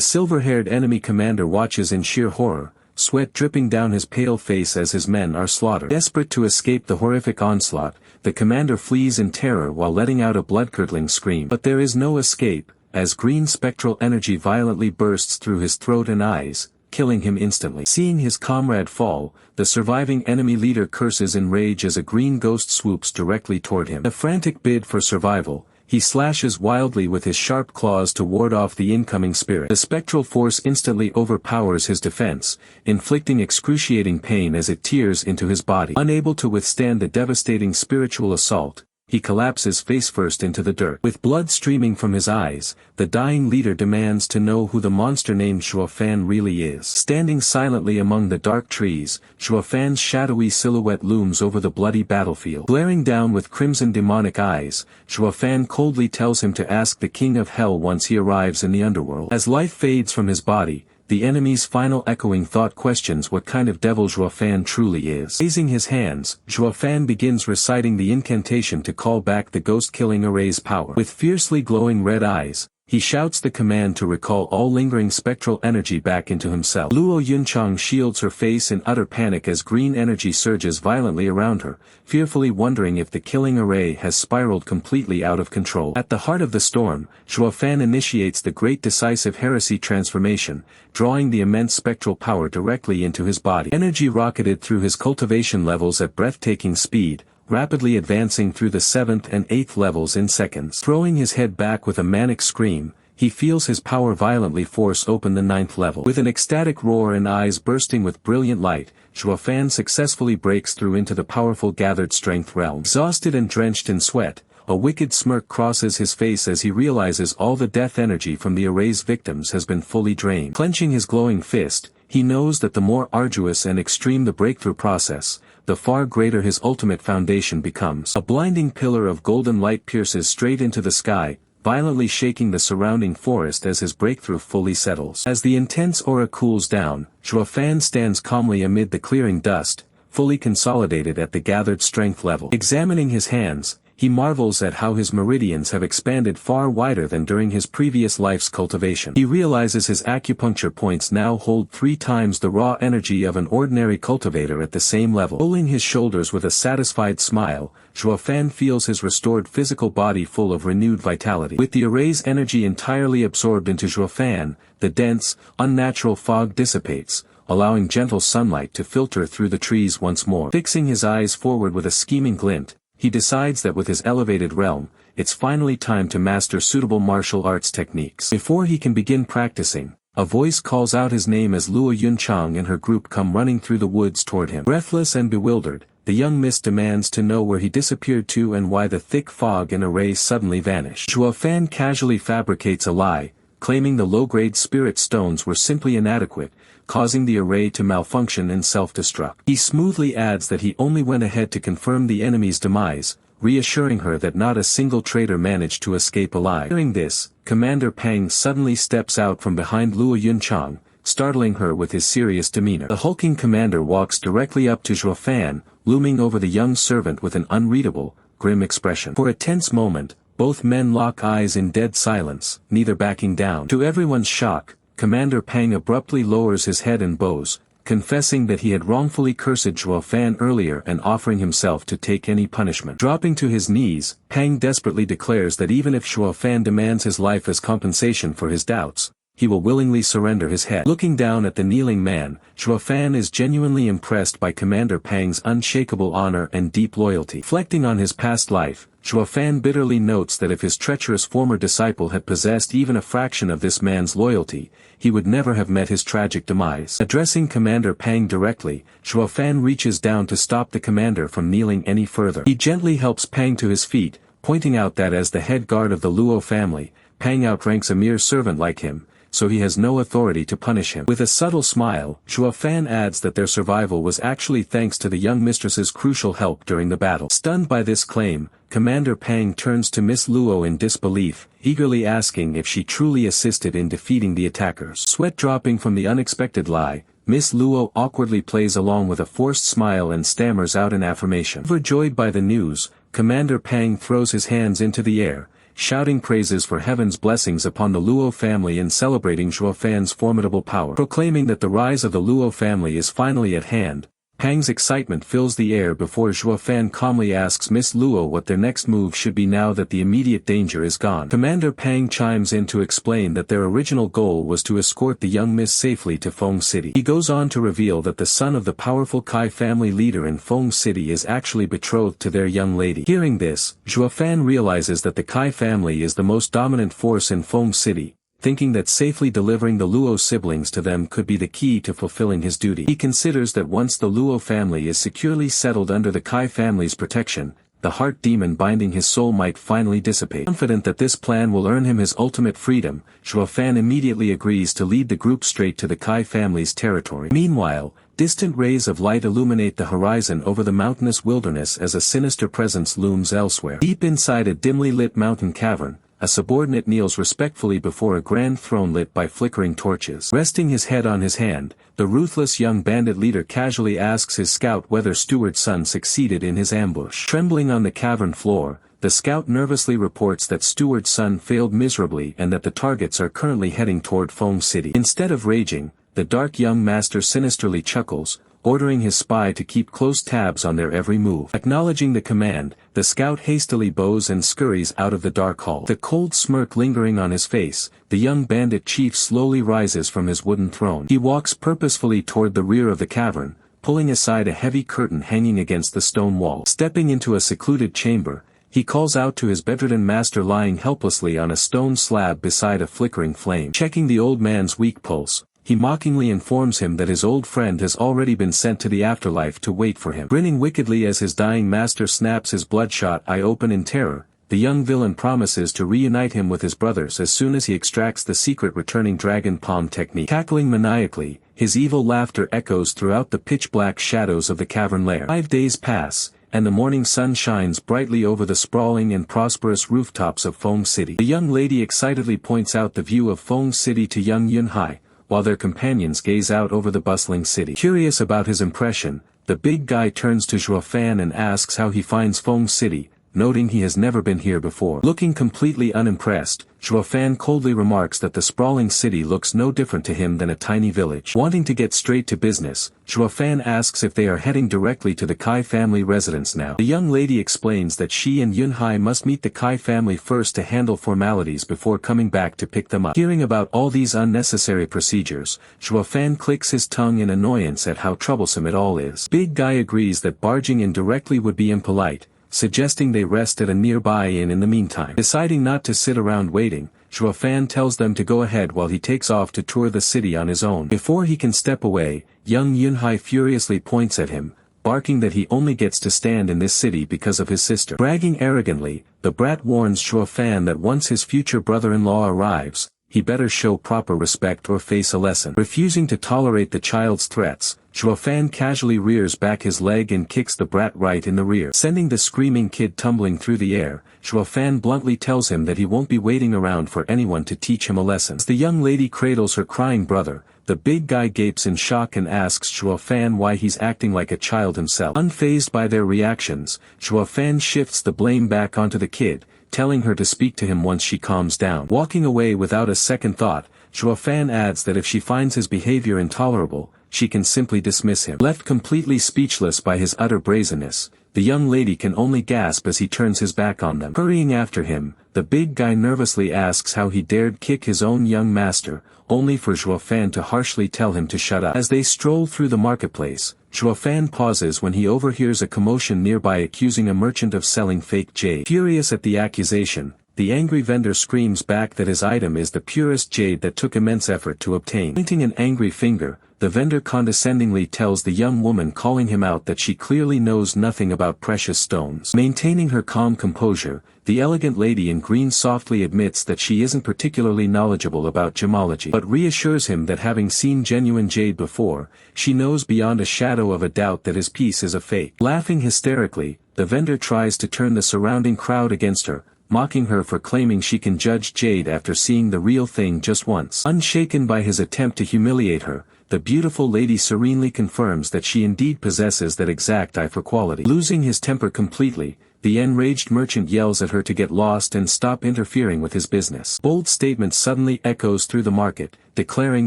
silver-haired enemy commander watches in sheer horror, sweat dripping down his pale face as his men are slaughtered. Desperate to escape the horrific onslaught, the commander flees in terror while letting out a blood-curdling scream. But there is no escape, as green spectral energy violently bursts through his throat and eyes, killing him instantly. Seeing his comrade fall, the surviving enemy leader curses in rage as a green ghost swoops directly toward him. In a frantic bid for survival, he slashes wildly with his sharp claws to ward off the incoming spirit. The spectral force instantly overpowers his defense, inflicting excruciating pain as it tears into his body. Unable to withstand the devastating spiritual assault, he collapses face-first into the dirt. With blood streaming from his eyes, the dying leader demands to know who the monster named Zhuo Yifan really is. Standing silently among the dark trees, Zhuo Yifan's shadowy silhouette looms over the bloody battlefield. Glaring down with crimson demonic eyes, Zhuo Yifan coldly tells him to ask the king of hell once he arrives in the underworld. As life fades from his body, the enemy's final echoing thought questions what kind of devil Zhuo Yifan truly is. Raising his hands, Zhuo Yifan begins reciting the incantation to call back the ghost-killing array's power. With fiercely glowing red eyes, he shouts the command to recall all lingering spectral energy back into himself. Luo Yunchang shields her face in utter panic as green energy surges violently around her, fearfully wondering if the killing array has spiraled completely out of control. At the heart of the storm, Zhuo Yifan initiates the great decisive heresy transformation, drawing the immense spectral power directly into his body. Energy rocketed through his cultivation levels at breathtaking speed, rapidly advancing through the 7th and 8th levels in seconds. Throwing his head back with a manic scream, he feels his power violently force open the 9th level. With an ecstatic roar and eyes bursting with brilliant light, Zhuo Yifan successfully breaks through into the powerful gathered strength realm. Exhausted and drenched in sweat, a wicked smirk crosses his face as he realizes all the death energy from the array's victims has been fully drained. Clenching his glowing fist, he knows that the more arduous and extreme the breakthrough process, the far greater his ultimate foundation becomes. A blinding pillar of golden light pierces straight into the sky, violently shaking the surrounding forest as his breakthrough fully settles. As the intense aura cools down, Zhuo Yifan stands calmly amid the clearing dust, fully consolidated at the gathered strength level. Examining his hands, he marvels at how his meridians have expanded far wider than during his previous life's cultivation. He realizes his acupuncture points now hold 3 times the raw energy of an ordinary cultivator at the same level. Rolling his shoulders with a satisfied smile, Zhuo Yifan feels his restored physical body full of renewed vitality. With the array's energy entirely absorbed into Zhuo Yifan, the dense, unnatural fog dissipates, allowing gentle sunlight to filter through the trees once more. Fixing his eyes forward with a scheming glint, he decides that with his elevated realm, it's finally time to master suitable martial arts techniques. Before he can begin practicing, a voice calls out his name as Luo Yunchang and her group come running through the woods toward him. Breathless and bewildered, the young miss demands to know where he disappeared to and why the thick fog and array suddenly vanished. Zhuo Yifan casually fabricates a lie, claiming the low-grade spirit stones were simply inadequate, causing the array to malfunction and self-destruct. He smoothly adds that he only went ahead to confirm the enemy's demise, reassuring her that not a single traitor managed to escape alive. Hearing this, Commander Pang suddenly steps out from behind Luo Yunchang, startling her with his serious demeanor. The hulking commander walks directly up to Zhuo Yifan, looming over the young servant with an unreadable, grim expression. For a tense moment, both men lock eyes in dead silence, neither backing down. To everyone's shock, Commander Pang abruptly lowers his head and bows, confessing that he had wrongfully cursed Zhuo Yifan earlier and offering himself to take any punishment. Dropping to his knees, Pang desperately declares that even if Zhuo Yifan demands his life as compensation for his doubts, he will willingly surrender his head. Looking down at the kneeling man, Zhuo Yifan is genuinely impressed by Commander Pang's unshakable honor and deep loyalty. Reflecting on his past life, Zhuo Yifan bitterly notes that if his treacherous former disciple had possessed even a fraction of this man's loyalty, he would never have met his tragic demise. Addressing Commander Pang directly, Zhuo Yifan reaches down to stop the commander from kneeling any further. He gently helps Pang to his feet, pointing out that as the head guard of the Luo family, Pang outranks a mere servant like him, so he has no authority to punish him. With a subtle smile, Zhuo Fan adds that their survival was actually thanks to the young mistress's crucial help during the battle. Stunned by this claim, Commander Pang turns to Miss Luo in disbelief, eagerly asking if she truly assisted in defeating the attackers. Sweat dropping from the unexpected lie, Miss Luo awkwardly plays along with a forced smile and stammers out an affirmation. Overjoyed by the news, Commander Pang throws his hands into the air, shouting praises for heaven's blessings upon the Luo family and celebrating Zhuo Fan's formidable power. Proclaiming that the rise of the Luo family is finally at hand, Pang's excitement fills the air before Zhuo Fan calmly asks Miss Luo what their next move should be now that the immediate danger is gone. Commander Pang chimes in to explain that their original goal was to escort the young miss safely to Feng City. He goes on to reveal that the son of the powerful Kai family leader in Feng City is actually betrothed to their young lady. Hearing this, Zhuo Fan realizes that the Kai family is the most dominant force in Feng City, thinking that safely delivering the Luo siblings to them could be the key to fulfilling his duty. He considers that once the Luo family is securely settled under the Kai family's protection, the heart demon binding his soul might finally dissipate. Confident that this plan will earn him his ultimate freedom, Zhuo Fan immediately agrees to lead the group straight to the Kai family's territory. Meanwhile, distant rays of light illuminate the horizon over the mountainous wilderness as a sinister presence looms elsewhere. Deep inside a dimly lit mountain cavern, a subordinate kneels respectfully before a grand throne lit by flickering torches. Resting his head on his hand, the ruthless young bandit leader casually asks his scout whether Steward's son succeeded in his ambush. Trembling on the cavern floor, the scout nervously reports that Steward's son failed miserably and that the targets are currently heading toward Feng City. Instead of raging, the dark young master sinisterly chuckles, ordering his spy to keep close tabs on their every move. Acknowledging the command, the scout hastily bows and scurries out of the dark hall. The cold smirk lingering on his face, the young bandit chief slowly rises from his wooden throne. He walks purposefully toward the rear of the cavern, pulling aside a heavy curtain hanging against the stone wall. Stepping into a secluded chamber, he calls out to his bedridden master lying helplessly on a stone slab beside a flickering flame. Checking the old man's weak pulse, he mockingly informs him that his old friend has already been sent to the afterlife to wait for him. Grinning wickedly as his dying master snaps his bloodshot eye open in terror, the young villain promises to reunite him with his brothers as soon as he extracts the secret returning dragon palm technique. Cackling maniacally, his evil laughter echoes throughout the pitch-black shadows of the cavern lair. 5 days pass, and the morning sun shines brightly over the sprawling and prosperous rooftops of Feng City. The young lady excitedly points out the view of Feng City to young Yunhai, while their companions gaze out over the bustling city. Curious about his impression, the big guy turns to Zhuo Fan and asks how he finds Feng City, noting he has never been here before. Looking completely unimpressed, Zhuo Fan coldly remarks that the sprawling city looks no different to him than a tiny village. Wanting to get straight to business, Zhuo Fan asks if they are heading directly to the Kai family residence now. The young lady explains that she and Yunhai must meet the Kai family first to handle formalities before coming back to pick them up. Hearing about all these unnecessary procedures, Zhuo Fan clicks his tongue in annoyance at how troublesome it all is. Big Guy agrees that barging in directly would be impolite, suggesting they rest at a nearby inn in the meantime. Deciding not to sit around waiting, Zhuo Fan tells them to go ahead while he takes off to tour the city on his own. Before he can step away, young Yunhai furiously points at him, barking that he only gets to stand in this city because of his sister. Bragging arrogantly, the brat warns Zhuo Fan that once his future brother-in-law arrives, he better show proper respect or face a lesson. Refusing to tolerate the child's threats, Zhuo Fan casually rears back his leg and kicks the brat right in the rear. Sending the screaming kid tumbling through the air, Zhuo Fan bluntly tells him that he won't be waiting around for anyone to teach him a lesson. As the young lady cradles her crying brother, the big guy gapes in shock and asks Zhuo Fan why he's acting like a child himself. Unfazed by their reactions, Zhuo Fan shifts the blame back onto the kid, telling her to speak to him once she calms down. Walking away without a second thought, Zhuo Fan adds that if she finds his behavior intolerable, she can simply dismiss him. Left completely speechless by his utter brazenness, the young lady can only gasp as he turns his back on them. Hurrying after him, the big guy nervously asks how he dared kick his own young master, only for Zhuo Fan to harshly tell him to shut up. As they stroll through the marketplace, Zhuo Fan pauses when he overhears a commotion nearby accusing a merchant of selling fake jade. Furious at the accusation, the angry vendor screams back that his item is the purest jade that took immense effort to obtain. Pointing an angry finger, the vendor condescendingly tells the young woman calling him out that she clearly knows nothing about precious stones. Maintaining her calm composure, the elegant lady in green softly admits that she isn't particularly knowledgeable about gemology, but reassures him that having seen genuine jade before, she knows beyond a shadow of a doubt that his piece is a fake. Laughing hysterically, the vendor tries to turn the surrounding crowd against her, mocking her for claiming she can judge jade after seeing the real thing just once. Unshaken by his attempt to humiliate her, the beautiful lady serenely confirms that she indeed possesses that exact eye for quality. Losing his temper completely, the enraged merchant yells at her to get lost and stop interfering with his business. Bold statement suddenly echoes through the market, declaring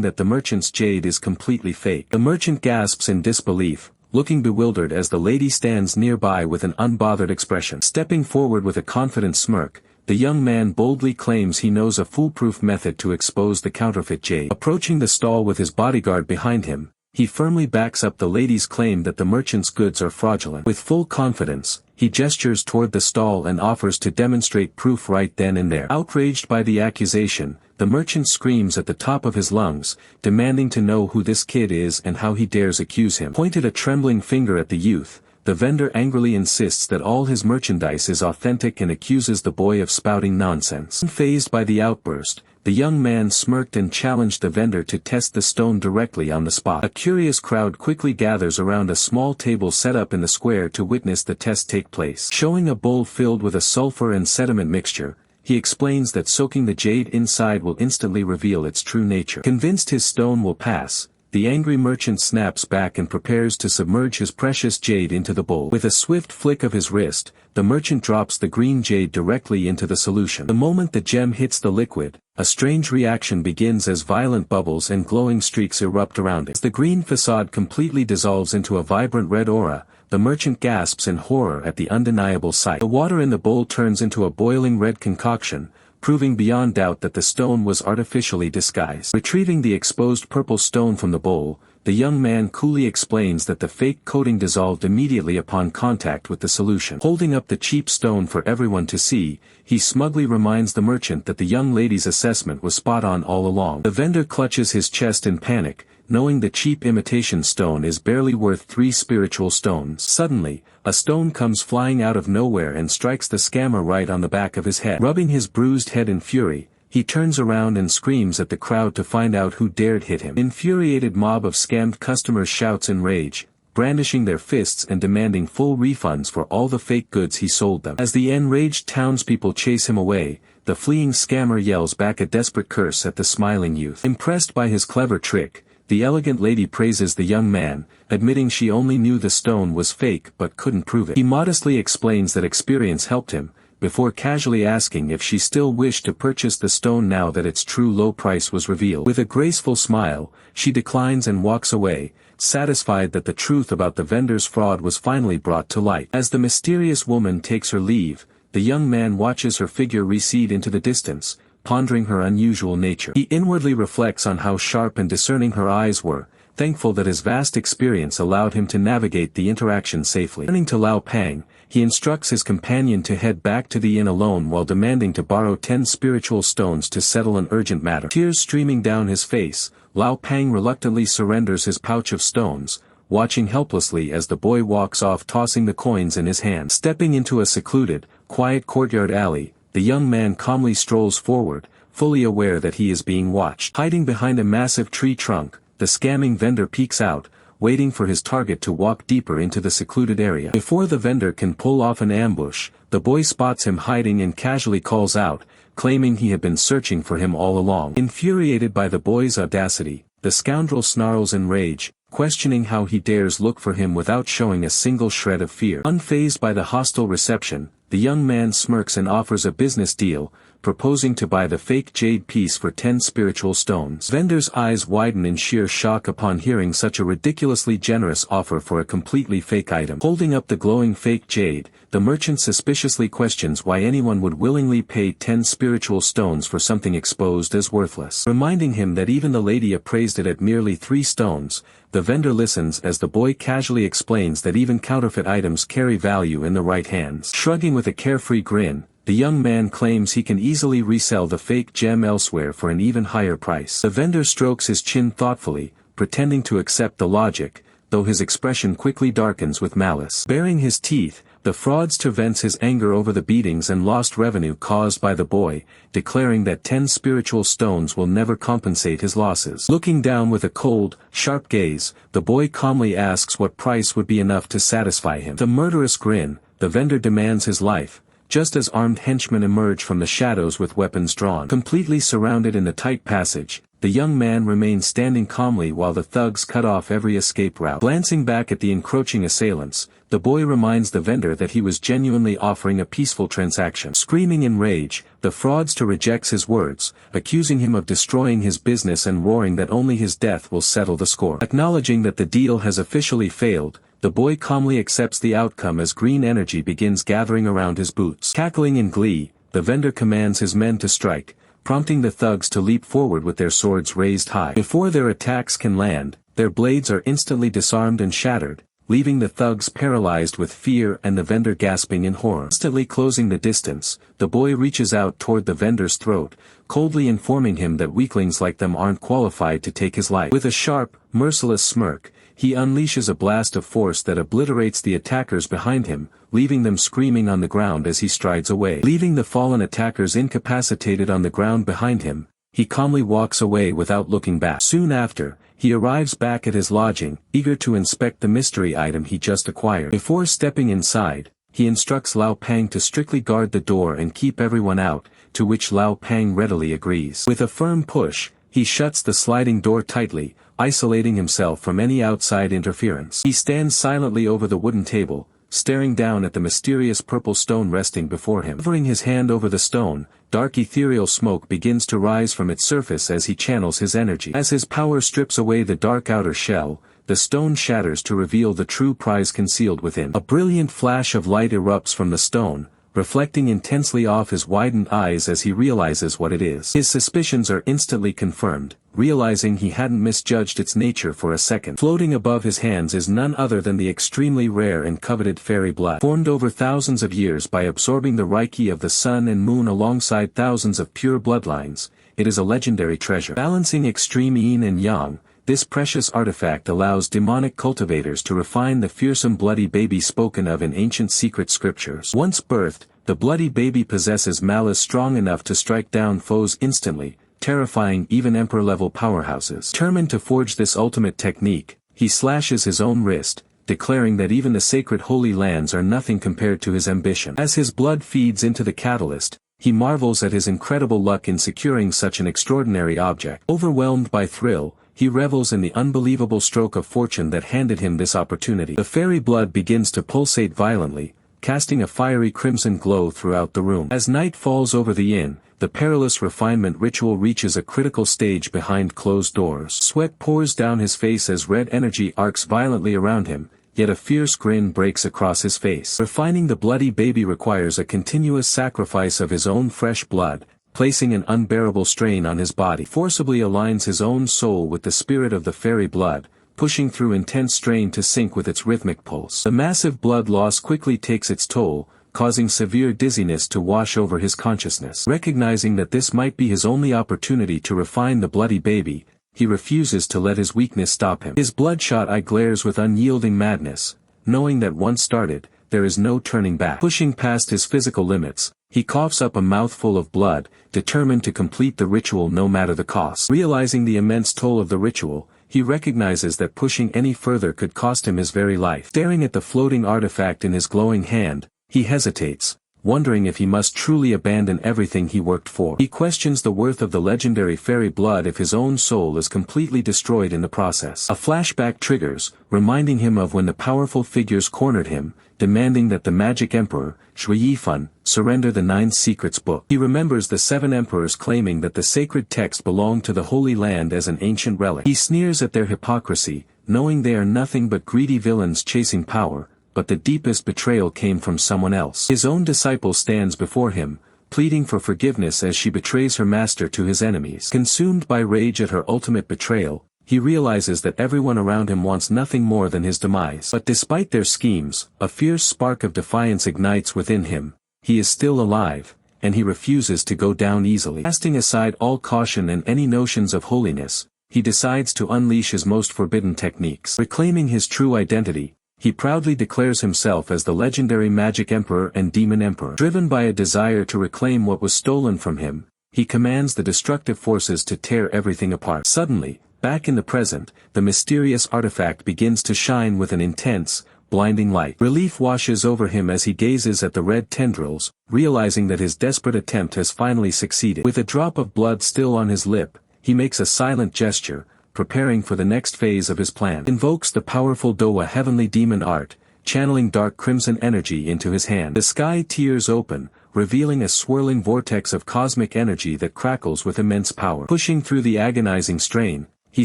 that the merchant's jade is completely fake. The merchant gasps in disbelief, looking bewildered as the lady stands nearby with an unbothered expression. Stepping forward with a confident smirk, the young man boldly claims he knows a foolproof method to expose the counterfeit jade. Approaching the stall with his bodyguard behind him, he firmly backs up the lady's claim that the merchant's goods are fraudulent. With full confidence, he gestures toward the stall and offers to demonstrate proof right then and there. Outraged by the accusation, the merchant screams at the top of his lungs, demanding to know who this kid is and how he dares accuse him. Pointed a trembling finger at the youth, the vendor angrily insists that all his merchandise is authentic and accuses the boy of spouting nonsense. Unfazed by the outburst, the young man smirked and challenged the vendor to test the stone directly on the spot. A curious crowd quickly gathers around a small table set up in the square to witness the test take place. Showing a bowl filled with a sulfur and sediment mixture, he explains that soaking the jade inside will instantly reveal its true nature. Convinced his stone will pass, the angry merchant snaps back and prepares to submerge his precious jade into the bowl. With a swift flick of his wrist, the merchant drops the green jade directly into the solution. The moment the gem hits the liquid, a strange reaction begins as violent bubbles and glowing streaks erupt around it. As the green facade completely dissolves into a vibrant red aura, the merchant gasps in horror at the undeniable sight. The water in the bowl turns into a boiling red concoction, proving beyond doubt that the stone was artificially disguised. Retrieving the exposed purple stone from the bowl, the young man coolly explains that the fake coating dissolved immediately upon contact with the solution. Holding up the cheap stone for everyone to see, he smugly reminds the merchant that the young lady's assessment was spot on all along. The vendor clutches his chest in panic, knowing the cheap imitation stone is barely worth 3 spiritual stones. Suddenly, a stone comes flying out of nowhere and strikes the scammer right on the back of his head. Rubbing his bruised head in fury, he turns around and screams at the crowd to find out who dared hit him. Infuriated mob of scammed customers shouts in rage, brandishing their fists and demanding full refunds for all the fake goods he sold them. As the enraged townspeople chase him away, the fleeing scammer yells back a desperate curse at the smiling youth. Impressed by his clever trick, the elegant lady praises the young man, admitting she only knew the stone was fake but couldn't prove it. He modestly explains that experience helped him, before casually asking if she still wished to purchase the stone now that its true low price was revealed. With a graceful smile, she declines and walks away, satisfied that the truth about the vendor's fraud was finally brought to light. As the mysterious woman takes her leave, the young man watches her figure recede into the distance, pondering her unusual nature. He inwardly reflects on how sharp and discerning her eyes were, thankful that his vast experience allowed him to navigate the interaction safely. Turning to Lao Pang, he instructs his companion to head back to the inn alone while demanding to borrow 10 spiritual stones to settle an urgent matter. Tears streaming down his face, Lao Pang reluctantly surrenders his pouch of stones, watching helplessly as the boy walks off tossing the coins in his hand. Stepping into a secluded, quiet courtyard alley, the young man calmly strolls forward, fully aware that he is being watched. Hiding behind a massive tree trunk, the scamming vendor peeks out, waiting for his target to walk deeper into the secluded area. Before the vendor can pull off an ambush, the boy spots him hiding and casually calls out, claiming he had been searching for him all along. Infuriated by the boy's audacity, the scoundrel snarls in rage, questioning how he dares look for him without showing a single shred of fear. Unfazed by the hostile reception, the young man smirks and offers a business deal, proposing to buy the fake jade piece for 10 spiritual stones. Vendor's eyes widen in sheer shock upon hearing such a ridiculously generous offer for a completely fake item. Holding up the glowing fake jade, the merchant suspiciously questions why anyone would willingly pay 10 spiritual stones for something exposed as worthless. Reminding him that even the lady appraised it at merely 3 stones, the vendor listens as the boy casually explains that even counterfeit items carry value in the right hands. Shrugging with a carefree grin, the young man claims he can easily resell the fake gem elsewhere for an even higher price. The vendor strokes his chin thoughtfully, pretending to accept the logic, though his expression quickly darkens with malice. Baring his teeth, the fraudster vents his anger over the beatings and lost revenue caused by the boy, declaring that 10 spiritual stones will never compensate his losses. Looking down with a cold, sharp gaze, the boy calmly asks what price would be enough to satisfy him. The murderous grin, the vendor demands his life, just as armed henchmen emerge from the shadows with weapons drawn. Completely surrounded in the tight passage, the young man remains standing calmly while the thugs cut off every escape route. Glancing back at the encroaching assailants, the boy reminds the vendor that he was genuinely offering a peaceful transaction. Screaming in rage, the fraudster rejects his words, accusing him of destroying his business and roaring that only his death will settle the score. Acknowledging that the deal has officially failed, the boy calmly accepts the outcome as green energy begins gathering around his boots. Cackling in glee, the vendor commands his men to strike, prompting the thugs to leap forward with their swords raised high. Before their attacks can land, their blades are instantly disarmed and shattered, leaving the thugs paralyzed with fear and the vendor gasping in horror. Instantly closing the distance, the boy reaches out toward the vendor's throat, coldly informing him that weaklings like them aren't qualified to take his life. With a sharp, merciless smirk, he unleashes a blast of force that obliterates the attackers behind him, leaving them screaming on the ground as he strides away. Leaving the fallen attackers incapacitated on the ground behind him, he calmly walks away without looking back. Soon after, he arrives back at his lodging, eager to inspect the mystery item he just acquired. Before stepping inside, he instructs Lao Pang to strictly guard the door and keep everyone out, to which Lao Pang readily agrees. With a firm push, he shuts the sliding door tightly, isolating himself from any outside interference. He stands silently over the wooden table, staring down at the mysterious purple stone resting before him. Hovering his hand over the stone, dark ethereal smoke begins to rise from its surface as he channels his energy. As his power strips away the dark outer shell, the stone shatters to reveal the true prize concealed within. A brilliant flash of light erupts from the stone, reflecting intensely off his widened eyes as he realizes what it is. His suspicions are instantly confirmed, realizing he hadn't misjudged its nature for a second. Floating above his hands is none other than the extremely rare and coveted fairy blood. Formed over thousands of years by absorbing the reiki of the sun and moon alongside thousands of pure bloodlines, it is a legendary treasure. Balancing extreme yin and yang, this precious artifact allows demonic cultivators to refine the fearsome bloody baby spoken of in ancient secret scriptures. Once birthed, the bloody baby possesses malice strong enough to strike down foes instantly, terrifying even emperor-level powerhouses. Determined to forge this ultimate technique, he slashes his own wrist, declaring that even the sacred holy lands are nothing compared to his ambition. As his blood feeds into the catalyst, he marvels at his incredible luck in securing such an extraordinary object. Overwhelmed by thrill, he revels in the unbelievable stroke of fortune that handed him this opportunity. The fairy blood begins to pulsate violently, casting a fiery crimson glow throughout the room. As night falls over the inn, the perilous refinement ritual reaches a critical stage behind closed doors. Sweat pours down his face as red energy arcs violently around him, yet a fierce grin breaks across his face. Refining the bloody baby requires a continuous sacrifice of his own fresh blood, placing an unbearable strain on his body. Forcibly aligns his own soul with the spirit of the fairy blood, pushing through intense strain to sync with its rhythmic pulse. The massive blood loss quickly takes its toll, causing severe dizziness to wash over his consciousness. Recognizing that this might be his only opportunity to refine the bloody baby, he refuses to let his weakness stop him. His bloodshot eye glares with unyielding madness, knowing that once started, there is no turning back. Pushing past his physical limits, he coughs up a mouthful of blood, determined to complete the ritual no matter the cost. Realizing the immense toll of the ritual, he recognizes that pushing any further could cost him his very life. Staring at the floating artifact in his glowing hand, he hesitates, wondering if he must truly abandon everything he worked for. He questions the worth of the legendary fairy blood if his own soul is completely destroyed in the process. A flashback triggers, reminding him of when the powerful figures cornered him, demanding that the magic emperor, Zhuo Yifan, surrender the 9 secrets book. He remembers the 7 emperors claiming that the sacred text belonged to the Holy Land as an ancient relic. He sneers at their hypocrisy, knowing they are nothing but greedy villains chasing power, but the deepest betrayal came from someone else. His own disciple stands before him, pleading for forgiveness as she betrays her master to his enemies. Consumed by rage at her ultimate betrayal, he realizes that everyone around him wants nothing more than his demise. But despite their schemes, a fierce spark of defiance ignites within him, he is still alive, and he refuses to go down easily. Casting aside all caution and any notions of holiness, he decides to unleash his most forbidden techniques. Reclaiming his true identity, he proudly declares himself as the legendary Magic Emperor and Demon Emperor. Driven by a desire to reclaim what was stolen from him, he commands the destructive forces to tear everything apart. Suddenly, back in the present, the mysterious artifact begins to shine with an intense, blinding light. Relief washes over him as he gazes at the red tendrils, realizing that his desperate attempt has finally succeeded. With a drop of blood still on his lip, he makes a silent gesture, preparing for the next phase of his plan. Invokes the powerful Doa heavenly demon art, channeling dark crimson energy into his hand. The sky tears open, revealing a swirling vortex of cosmic energy that crackles with immense power. Pushing through the agonizing strain, he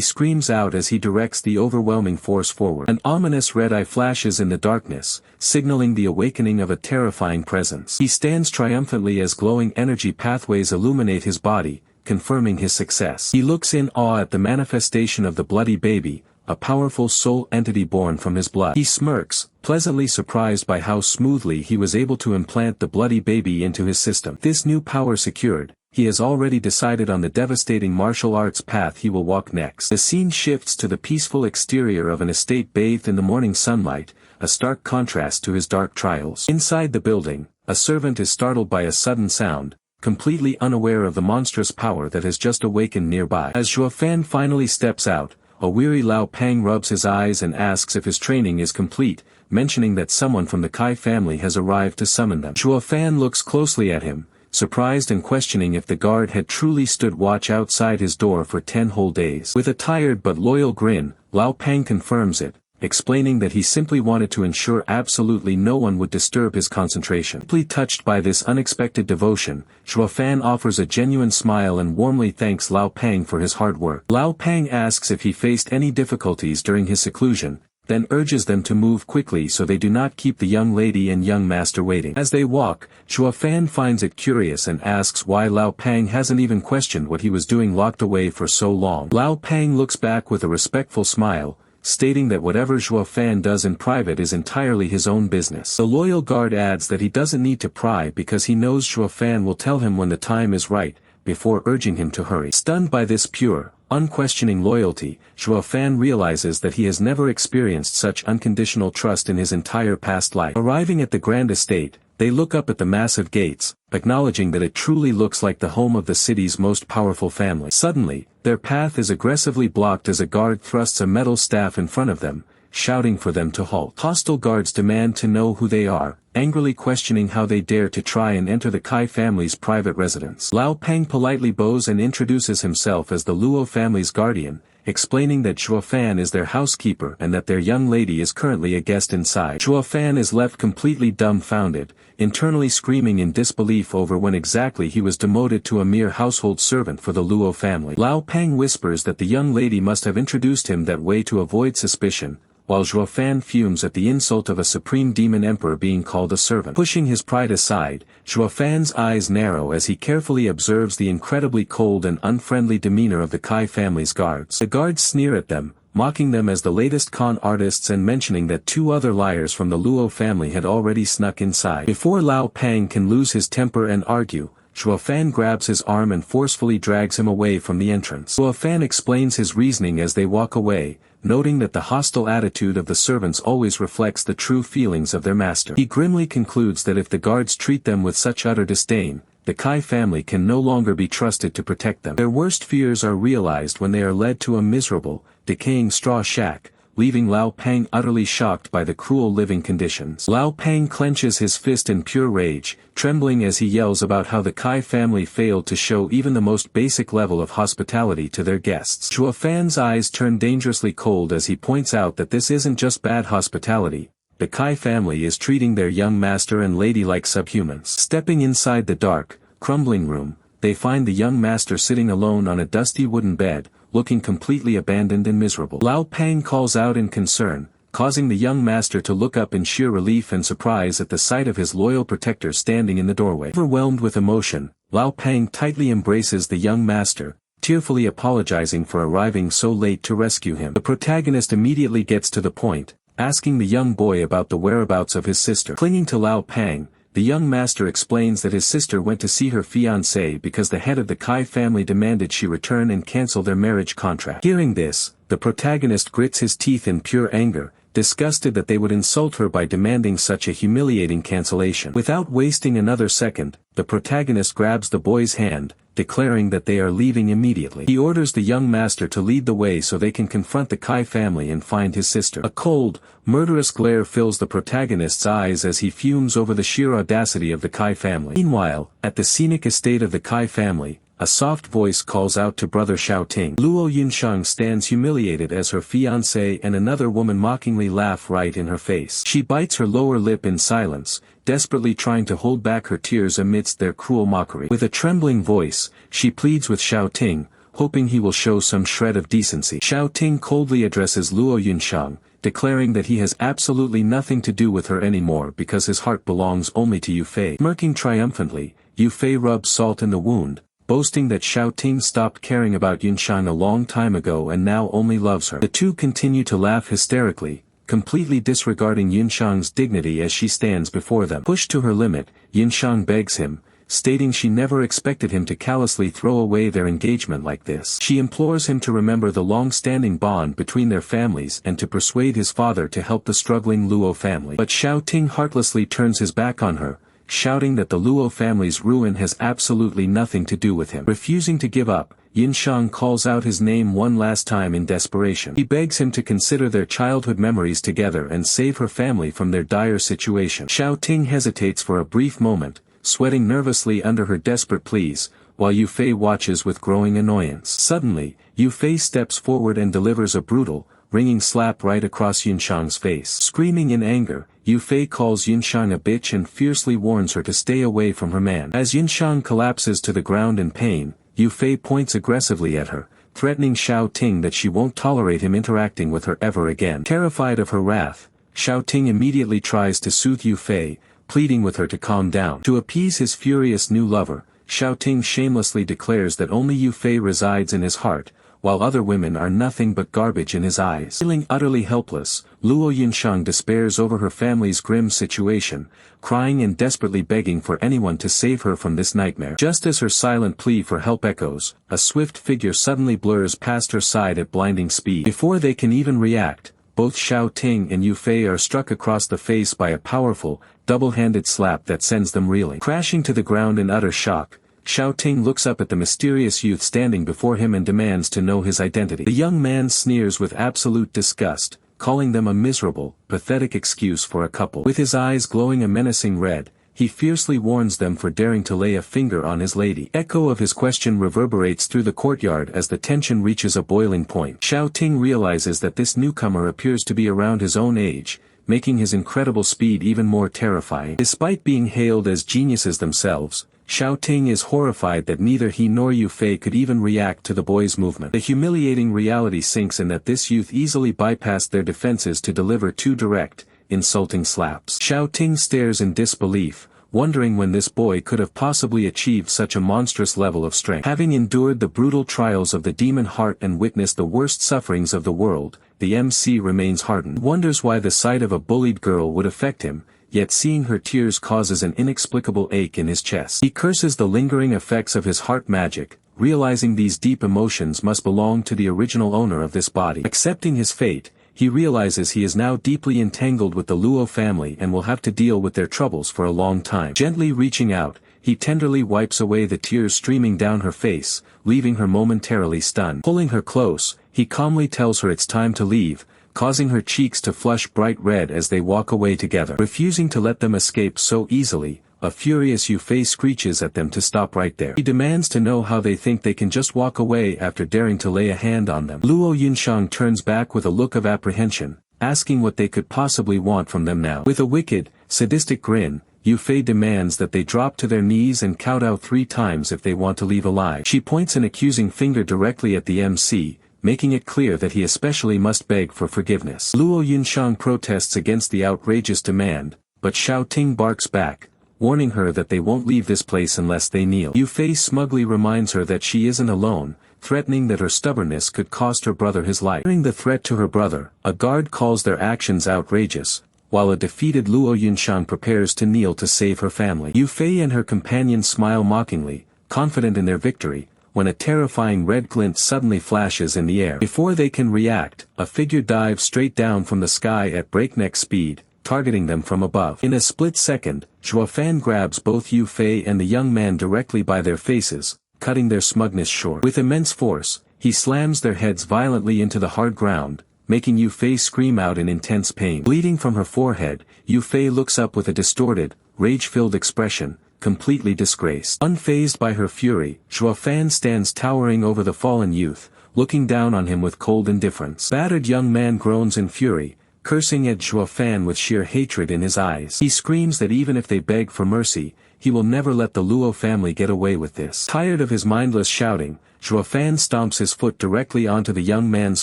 screams out as he directs the overwhelming force forward. An ominous red eye flashes in the darkness, signaling the awakening of a terrifying presence. He stands triumphantly as glowing energy pathways illuminate his body, confirming his success. He looks in awe at the manifestation of the bloody baby, a powerful soul entity born from his blood. He smirks, pleasantly surprised by how smoothly he was able to implant the bloody baby into his system. This new power secured, he has already decided on the devastating martial arts path he will walk next. The scene shifts to the peaceful exterior of an estate bathed in the morning sunlight, a stark contrast to his dark trials. Inside the building, a servant is startled by a sudden sound, completely unaware of the monstrous power that has just awakened nearby. As Zhuo Yifan finally steps out, a weary Lao Pang rubs his eyes and asks if his training is complete, mentioning that someone from the Kai family has arrived to summon them. Zhuo Yifan looks closely at him, surprised and questioning if the guard had truly stood watch outside his door for 10 whole days. With a tired but loyal grin, Lao Pang confirms it, explaining that he simply wanted to ensure absolutely no one would disturb his concentration. Deeply touched by this unexpected devotion, Zhuo Yifan offers a genuine smile and warmly thanks Lao Pang for his hard work. Lao Pang asks if he faced any difficulties during his seclusion, then urges them to move quickly so they do not keep the young lady and young master waiting. As they walk, Zhuo Yifan finds it curious and asks why Lao Pang hasn't even questioned what he was doing locked away for so long. Lao Pang looks back with a respectful smile, stating that whatever Zhuo Yifan does in private is entirely his own business. The loyal guard adds that he doesn't need to pry because he knows Zhuo Yifan will tell him when the time is right, before urging him to hurry. Stunned by this pure, unquestioning loyalty, Zhuo Yifan realizes that he has never experienced such unconditional trust in his entire past life. Arriving at the grand estate, they look up at the massive gates, acknowledging that it truly looks like the home of the city's most powerful family. Suddenly, their path is aggressively blocked as a guard thrusts a metal staff in front of them, shouting for them to halt. Hostile guards demand to know who they are, angrily questioning how they dare to try and enter the Kai family's private residence. Lao Pang politely bows and introduces himself as the Luo family's guardian, explaining that Zhuo Yifan is their housekeeper and that their young lady is currently a guest inside. Zhuo Yifan is left completely dumbfounded, internally screaming in disbelief over when exactly he was demoted to a mere household servant for the Luo family. Lao Pang whispers that the young lady must have introduced him that way to avoid suspicion, while Zhuo Yifan fumes at the insult of a supreme demon emperor being called a servant. Pushing his pride aside, Zhuo Yifan eyes narrow as he carefully observes the incredibly cold and unfriendly demeanor of the Kai family's guards. The guards sneer at them, mocking them as the latest con artists and mentioning that 2 other liars from the Luo family had already snuck inside. Before Lao Pang can lose his temper and argue, Zhuo Yifan grabs his arm and forcefully drags him away from the entrance. Zhuo Yifan explains his reasoning as they walk away, noting that the hostile attitude of the servants always reflects the true feelings of their master. He grimly concludes that if the guards treat them with such utter disdain, the Kai family can no longer be trusted to protect them. Their worst fears are realized when they are led to a miserable, decaying straw shack, leaving Lao Pang utterly shocked by the cruel living conditions. Lao Pang clenches his fist in pure rage, trembling as he yells about how the Kai family failed to show even the most basic level of hospitality to their guests. Zhuo Yifan eyes turn dangerously cold as he points out that this isn't just bad hospitality, the Kai family is treating their young master and lady like subhumans. Stepping inside the dark, crumbling room, they find the young master sitting alone on a dusty wooden bed, looking completely abandoned and miserable. Lao Pang calls out in concern, causing the young master to look up in sheer relief and surprise at the sight of his loyal protector standing in the doorway. Overwhelmed with emotion, Lao Pang tightly embraces the young master, tearfully apologizing for arriving so late to rescue him. The protagonist immediately gets to the point, asking the young boy about the whereabouts of his sister. Clinging to Lao Pang, the young master explains that his sister went to see her fiancé because the head of the Kai family demanded she return and cancel their marriage contract. Hearing this, the protagonist grits his teeth in pure anger, disgusted that they would insult her by demanding such a humiliating cancellation. Without wasting another second, the protagonist grabs the boy's hand, declaring that they are leaving immediately. He orders the young master to lead the way so they can confront the Kai family and find his sister. A cold, murderous glare fills the protagonist's eyes as he fumes over the sheer audacity of the Kai family. Meanwhile, at the scenic estate of the Kai family, a soft voice calls out to brother Xiaoting. Luo Yunshang stands humiliated as her fiancé and another woman mockingly laugh right in her face. She bites her lower lip in silence, desperately trying to hold back her tears amidst their cruel mockery. With a trembling voice, she pleads with Xiaoting, hoping he will show some shred of decency. Xiaoting coldly addresses Luo Yunshang, declaring that he has absolutely nothing to do with her anymore because his heart belongs only to Yu Fei. Smirking triumphantly, Yu Fei rubs salt in the wound, boasting that Xiaoting stopped caring about Yunshang a long time ago and now only loves her. The two continue to laugh hysterically, completely disregarding Yunshang's dignity as she stands before them. Pushed to her limit, Yunshang begs him, stating she never expected him to callously throw away their engagement like this. She implores him to remember the long-standing bond between their families and to persuade his father to help the struggling Luo family. But Xiaoting heartlessly turns his back on her, shouting that the Luo family's ruin has absolutely nothing to do with him. Refusing to give up, Yunshang calls out his name one last time in desperation. He begs him to consider their childhood memories together and save her family from their dire situation. Xiaoting hesitates for a brief moment, sweating nervously under her desperate pleas, while Yu Fei watches with growing annoyance. Suddenly, Yu Fei steps forward and delivers a brutal, ringing slap right across Yunshang's face. Screaming in anger, Yu Fei calls Yunshang a bitch and fiercely warns her to stay away from her man. As Yunshang collapses to the ground in pain, Yu Fei points aggressively at her, threatening Xiaoting that she won't tolerate him interacting with her ever again. Terrified of her wrath, Xiaoting immediately tries to soothe Yu Fei, pleading with her to calm down. To appease his furious new lover, Xiaoting shamelessly declares that only Yu Fei resides in his heart, while other women are nothing but garbage in his eyes. Feeling utterly helpless, Luo Yunshang despairs over her family's grim situation, crying and desperately begging for anyone to save her from this nightmare. Just as her silent plea for help echoes, a swift figure suddenly blurs past her side at blinding speed. Before they can even react, both Xiaoting and Yu Fei are struck across the face by a powerful, double-handed slap that sends them reeling. Crashing to the ground in utter shock, Xiaoting looks up at the mysterious youth standing before him and demands to know his identity. The young man sneers with absolute disgust, calling them a miserable, pathetic excuse for a couple. With his eyes glowing a menacing red, he fiercely warns them for daring to lay a finger on his lady. Echo of his question reverberates through the courtyard as the tension reaches a boiling point. Xiaoting realizes that this newcomer appears to be around his own age, making his incredible speed even more terrifying. Despite being hailed as geniuses themselves, Xiaoting is horrified that neither he nor Yu Fei could even react to the boy's movement. The humiliating reality sinks in that this youth easily bypassed their defenses to deliver two direct, insulting slaps. Xiaoting stares in disbelief, wondering when this boy could have possibly achieved such a monstrous level of strength. Having endured the brutal trials of the demon heart and witnessed the worst sufferings of the world, the MC remains hardened. Wonders why the sight of a bullied girl would affect him, yet seeing her tears causes an inexplicable ache in his chest. He curses the lingering effects of his heart magic, realizing these deep emotions must belong to the original owner of this body. Accepting his fate, he realizes he is now deeply entangled with the Luo family and will have to deal with their troubles for a long time. Gently reaching out, he tenderly wipes away the tears streaming down her face, leaving her momentarily stunned. Pulling her close, he calmly tells her it's time to leave, causing her cheeks to flush bright red as they walk away together. Refusing to let them escape so easily, a furious Yu Fei screeches at them to stop right there. He demands to know how they think they can just walk away after daring to lay a hand on them. Luo Yunshang turns back with a look of apprehension, asking what they could possibly want from them now. With a wicked, sadistic grin, Yu Fei demands that they drop to their knees and kowtow 3 times if they want to leave alive. She points an accusing finger directly at the MC, making it clear that he especially must beg for forgiveness. Luo Yunshang protests against the outrageous demand, but Xiaoting barks back, warning her that they won't leave this place unless they kneel. Yu Fei smugly reminds her that she isn't alone, threatening that her stubbornness could cost her brother his life. Hearing the threat to her brother, a guard calls their actions outrageous, while a defeated Luo Yunshan prepares to kneel to save her family. Yu Fei and her companions smile mockingly, confident in their victory, when a terrifying red glint suddenly flashes in the air. Before they can react, a figure dives straight down from the sky at breakneck speed, targeting them from above. In a split second, Zhuo Fan grabs both Yu Fei and the young man directly by their faces, cutting their smugness short. With immense force, he slams their heads violently into the hard ground, making Yu Fei scream out in intense pain. Bleeding from her forehead, Yu Fei looks up with a distorted, rage-filled expression, completely disgraced. Unfazed by her fury, Zhuo Fan stands towering over the fallen youth, looking down on him with cold indifference. Battered young man groans in fury, cursing at Zhuo Fan with sheer hatred in his eyes. He screams that even if they beg for mercy, he will never let the Luo family get away with this. Tired of his mindless shouting, Zhuo Fan stomps his foot directly onto the young man's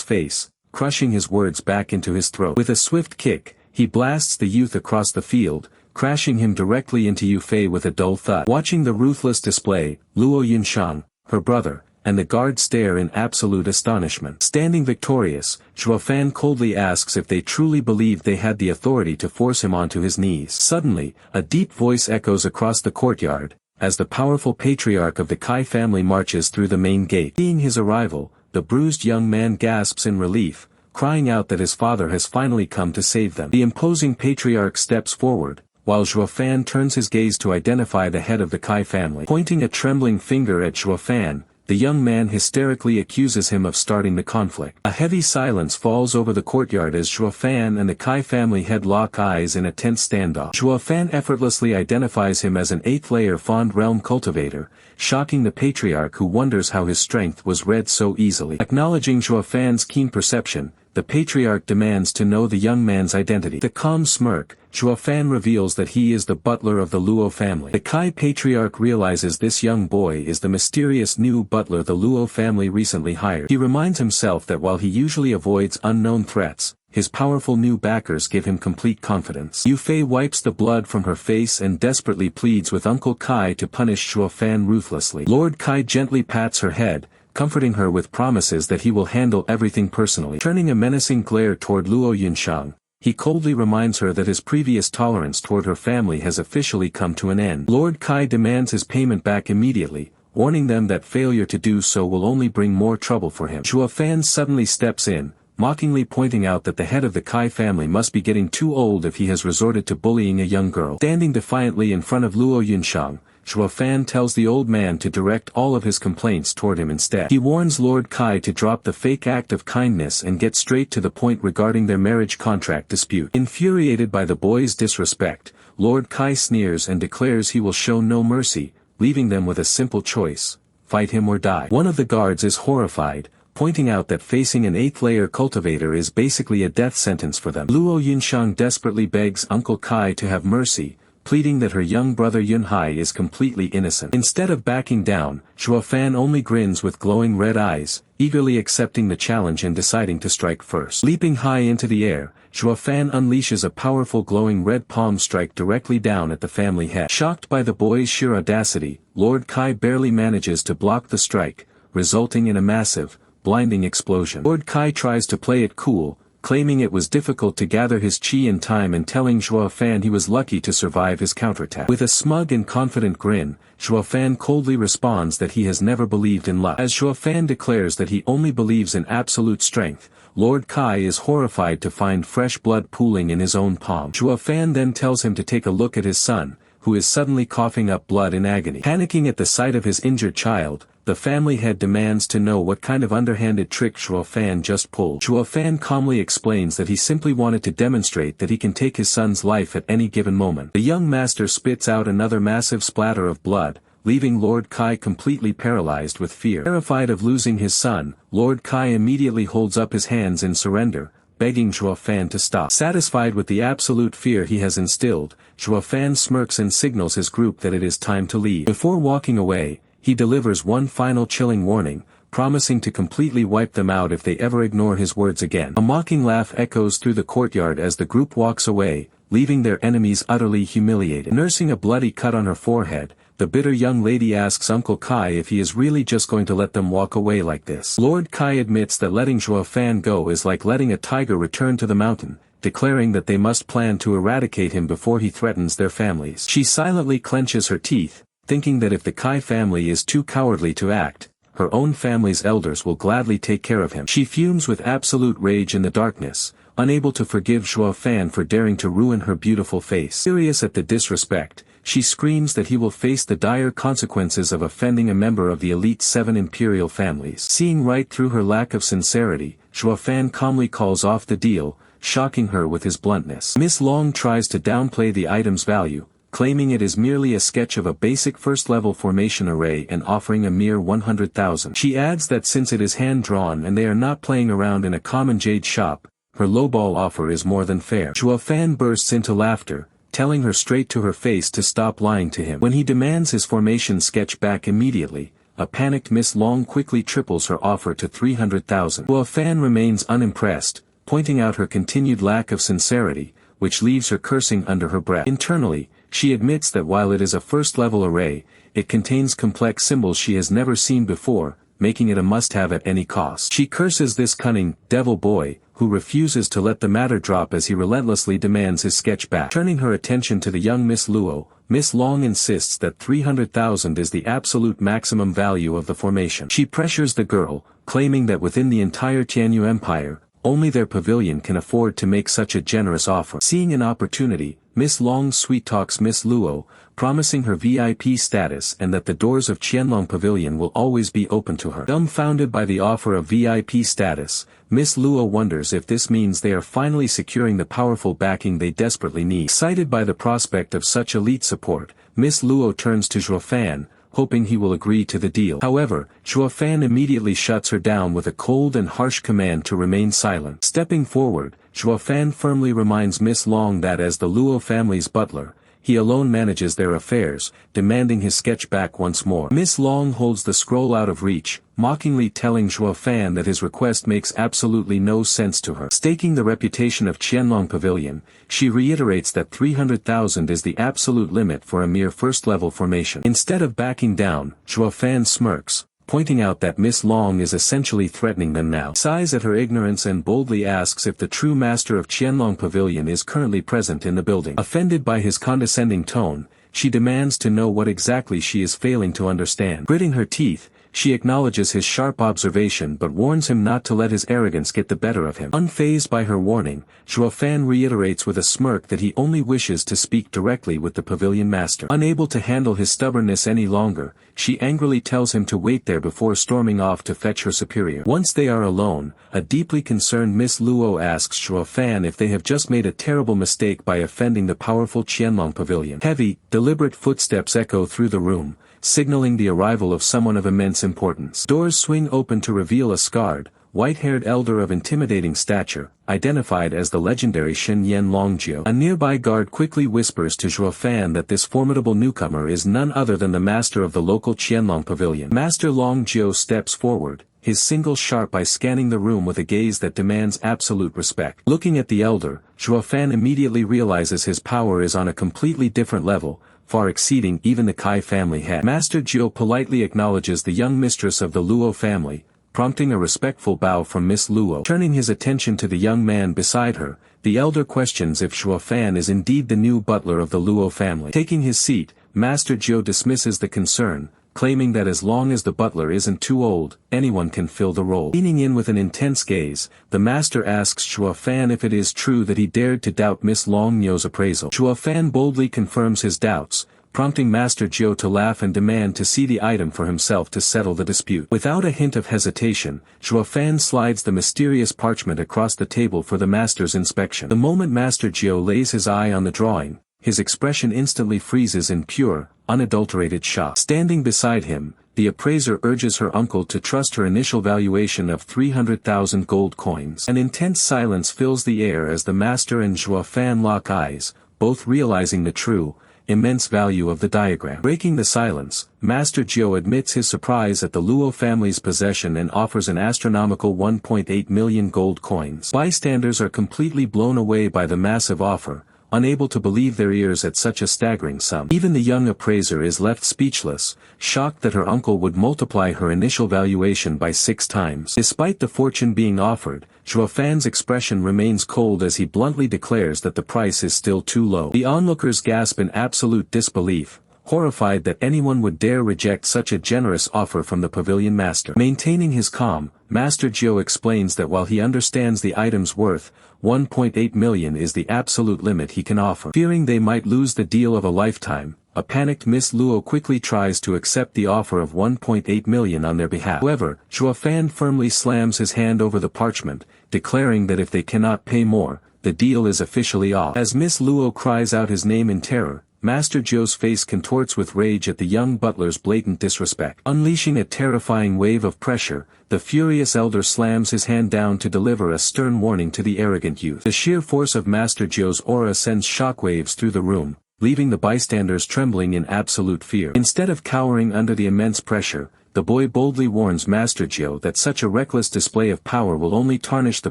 face, crushing his words back into his throat. With a swift kick, he blasts the youth across the field, crashing him directly into Yu Fei with a dull thud. Watching the ruthless display, Luo Yunshang, her brother, and the guard stare in absolute astonishment. Standing victorious, Zhuo Fan coldly asks if they truly believed they had the authority to force him onto his knees. Suddenly, a deep voice echoes across the courtyard, as the powerful patriarch of the Kai family marches through the main gate. Seeing his arrival, the bruised young man gasps in relief, crying out that his father has finally come to save them. The imposing patriarch steps forward, while Zhuo Fan turns his gaze to identify the head of the Kai family. Pointing a trembling finger at Zhuo Fan, the young man hysterically accuses him of starting the conflict. A heavy silence falls over the courtyard as Zhuo Fan and the Kai family head lock eyes in a tense standoff. Zhuo Fan effortlessly identifies him as an 8th-layer Fond Realm cultivator, shocking the patriarch who wonders how his strength was read so easily. Acknowledging Zhuo Fan's keen perception, the patriarch demands to know the young man's identity. With a calm smirk, Zhuo Fan reveals that he is the butler of the Luo family. The Kai patriarch realizes this young boy is the mysterious new butler the Luo family recently hired. He reminds himself that while he usually avoids unknown threats, his powerful new backers give him complete confidence. Yu Fei wipes the blood from her face and desperately pleads with Uncle Kai to punish Zhuo Fan ruthlessly. Lord Kai gently pats her head, comforting her with promises that he will handle everything personally. Turning a menacing glare toward Luo Yunshang, he coldly reminds her that his previous tolerance toward her family has officially come to an end. Lord Kai demands his payment back immediately, warning them that failure to do so will only bring more trouble for him. Zhuo Fan suddenly steps in, mockingly pointing out that the head of the Kai family must be getting too old if he has resorted to bullying a young girl. Standing defiantly in front of Luo Yunshang, Zhuo Fan tells the old man to direct all of his complaints toward him instead. He warns Lord Kai to drop the fake act of kindness and get straight to the point regarding their marriage contract dispute. Infuriated by the boy's disrespect, Lord Kai sneers and declares he will show no mercy, leaving them with a simple choice: fight him or die. One of the guards is horrified, pointing out that facing an 8th-layer cultivator is basically a death sentence for them. Luo Yunshang desperately begs Uncle Kai to have mercy, pleading that her young brother Yunhai is completely innocent. Instead of backing down, Zhuo Fan only grins with glowing red eyes, eagerly accepting the challenge and deciding to strike first. Leaping high into the air, Zhuo Fan unleashes a powerful glowing red palm strike directly down at the family head. Shocked by the boy's sheer audacity, Lord Kai barely manages to block the strike, resulting in a massive, blinding explosion. Lord Kai tries to play it cool, claiming it was difficult to gather his chi in time and telling Zhuo Fan he was lucky to survive his counterattack. With a smug and confident grin, Zhuo Fan coldly responds that he has never believed in luck. As Zhuo Fan declares that he only believes in absolute strength, Lord Kai is horrified to find fresh blood pooling in his own palm. Zhuo Fan then tells him to take a look at his son, who is suddenly coughing up blood in agony. Panicking at the sight of his injured child, the family head demands to know what kind of underhanded trick Zhuo Fan just pulled. Zhuo Fan calmly explains that he simply wanted to demonstrate that he can take his son's life at any given moment. The young master spits out another massive splatter of blood, leaving Lord Kai completely paralyzed with fear. Terrified of losing his son, Lord Kai immediately holds up his hands in surrender, begging Zhuo Fan to stop. Satisfied with the absolute fear he has instilled, Zhuo Fan smirks and signals his group that it is time to leave. Before walking away, he delivers one final chilling warning, promising to completely wipe them out if they ever ignore his words again. A mocking laugh echoes through the courtyard as the group walks away, leaving their enemies utterly humiliated. Nursing a bloody cut on her forehead, the bitter young lady asks Uncle Kai if he is really just going to let them walk away like this. Lord Kai admits that letting Zhuo Fan go is like letting a tiger return to the mountain, declaring that they must plan to eradicate him before he threatens their families. She silently clenches her teeth, thinking that if the Kai family is too cowardly to act, her own family's elders will gladly take care of him. She fumes with absolute rage in the darkness, unable to forgive Zhuo Yifan for daring to ruin her beautiful face. Furious at the disrespect, she screams that he will face the dire consequences of offending a member of the elite 7 imperial families. Seeing right through her lack of sincerity, Zhuo Yifan calmly calls off the deal, shocking her with his bluntness. Miss Long tries to downplay the item's value, claiming it is merely a sketch of a basic first-level formation array and offering a mere 100,000. She adds that since it is hand-drawn and they are not playing around in a common jade shop, her lowball offer is more than fair. Zhuo Yifan bursts into laughter, telling her straight to her face to stop lying to him. When he demands his formation sketch back immediately, a panicked Miss Long quickly triples her offer to 300,000. Zhuo Yifan remains unimpressed, pointing out her continued lack of sincerity, which leaves her cursing under her breath. Internally, she admits that while it is a first-level array, it contains complex symbols she has never seen before, making it a must-have at any cost. She curses this cunning, devil boy, who refuses to let the matter drop as he relentlessly demands his sketch back. Turning her attention to the young Miss Luo, Miss Long insists that 300,000 is the absolute maximum value of the formation. She pressures the girl, claiming that within the entire Tianyu Empire, only their pavilion can afford to make such a generous offer. Seeing an opportunity, Miss Long sweet-talks Miss Luo, promising her VIP status and that the doors of Qianlong Pavilion will always be open to her. Dumbfounded by the offer of VIP status, Miss Luo wonders if this means they are finally securing the powerful backing they desperately need. Excited by the prospect of such elite support, Miss Luo turns to Zhuo Yifan, hoping he will agree to the deal. However, Zhuo Yifan immediately shuts her down with a cold and harsh command to remain silent. Stepping forward, Zhuo Yifan firmly reminds Miss Long that as the Luo family's butler, he alone manages their affairs, demanding his sketch back once more. Miss Long holds the scroll out of reach, mockingly telling Zhuo Yifan that his request makes absolutely no sense to her. Staking the reputation of Qianlong Pavilion, she reiterates that 300,000 is the absolute limit for a mere first-level formation. Instead of backing down, Zhuo Yifan smirks, pointing out that Miss Long is essentially threatening them now. Sighs at her ignorance and boldly asks if the true master of Qianlong Pavilion is currently present in the building. Offended by his condescending tone, she demands to know what exactly she is failing to understand. Gritting her teeth, she acknowledges his sharp observation but warns him not to let his arrogance get the better of him. Unfazed by her warning, Zhuo Yifan reiterates with a smirk that he only wishes to speak directly with the pavilion master. Unable to handle his stubbornness any longer, she angrily tells him to wait there before storming off to fetch her superior. Once they are alone, a deeply concerned Miss Luo asks Zhuo Yifan if they have just made a terrible mistake by offending the powerful Qianlong Pavilion. Heavy, deliberate footsteps echo through the room, signaling the arrival of someone of immense importance. Doors swing open to reveal a scarred, white-haired elder of intimidating stature, identified as the legendary Shen Yen Longjio. A nearby guard quickly whispers to Zhuo Yifan that this formidable newcomer is none other than the master of the local Qianlong Pavilion. Master Longjio steps forward, his single sharp eye scanning the room with a gaze that demands absolute respect. Looking at the elder, Zhuo Yifan immediately realizes his power is on a completely different level, far exceeding even the Kai family head. Master Zhuo politely acknowledges the young mistress of the Luo family, prompting a respectful bow from Miss Luo. Turning his attention to the young man beside her, the elder questions if Zhuo Yifan is indeed the new butler of the Luo family. Taking his seat, Master Zhuo dismisses the concern, claiming that as long as the butler isn't too old, anyone can fill the role. Leaning in with an intense gaze, the master asks Zhuo Yifan if it is true that he dared to doubt Miss Longjio's appraisal. Zhuo Yifan boldly confirms his doubts, prompting Master Zhuo to laugh and demand to see the item for himself to settle the dispute. Without a hint of hesitation, Zhuo Yifan slides the mysterious parchment across the table for the master's inspection. The moment Master Zhuo lays his eye on the drawing, his expression instantly freezes in pure, unadulterated shock. Standing beside him, the appraiser urges her uncle to trust her initial valuation of 300,000 gold coins. An intense silence fills the air as the master and Zhuo Yifan lock eyes, both realizing the true, immense value of the diagram. Breaking the silence, Master Zhuo admits his surprise at the Luo family's possession and offers an astronomical 1.8 million gold coins. Bystanders are completely blown away by the massive offer, unable to believe their ears at such a staggering sum. Even the young appraiser is left speechless, shocked that her uncle would multiply her initial valuation by 6 times. Despite the fortune being offered, Zhuo Yifan's expression remains cold as he bluntly declares that the price is still too low. The onlookers gasp in absolute disbelief, horrified that anyone would dare reject such a generous offer from the pavilion master. Maintaining his calm, Master Zhuo explains that while he understands the item's worth, 1.8 million is the absolute limit he can offer. Fearing they might lose the deal of a lifetime, a panicked Miss Luo quickly tries to accept the offer of 1.8 million on their behalf. However, Zhuo Yifan firmly slams his hand over the parchment, declaring that if they cannot pay more, the deal is officially off. As Miss Luo cries out his name in terror, Master Zhuo's face contorts with rage at the young butler's blatant disrespect. Unleashing a terrifying wave of pressure, the furious elder slams his hand down to deliver a stern warning to the arrogant youth. The sheer force of Master Zhuo's aura sends shockwaves through the room, leaving the bystanders trembling in absolute fear. Instead of cowering under the immense pressure, the boy boldly warns Master Zhuo that such a reckless display of power will only tarnish the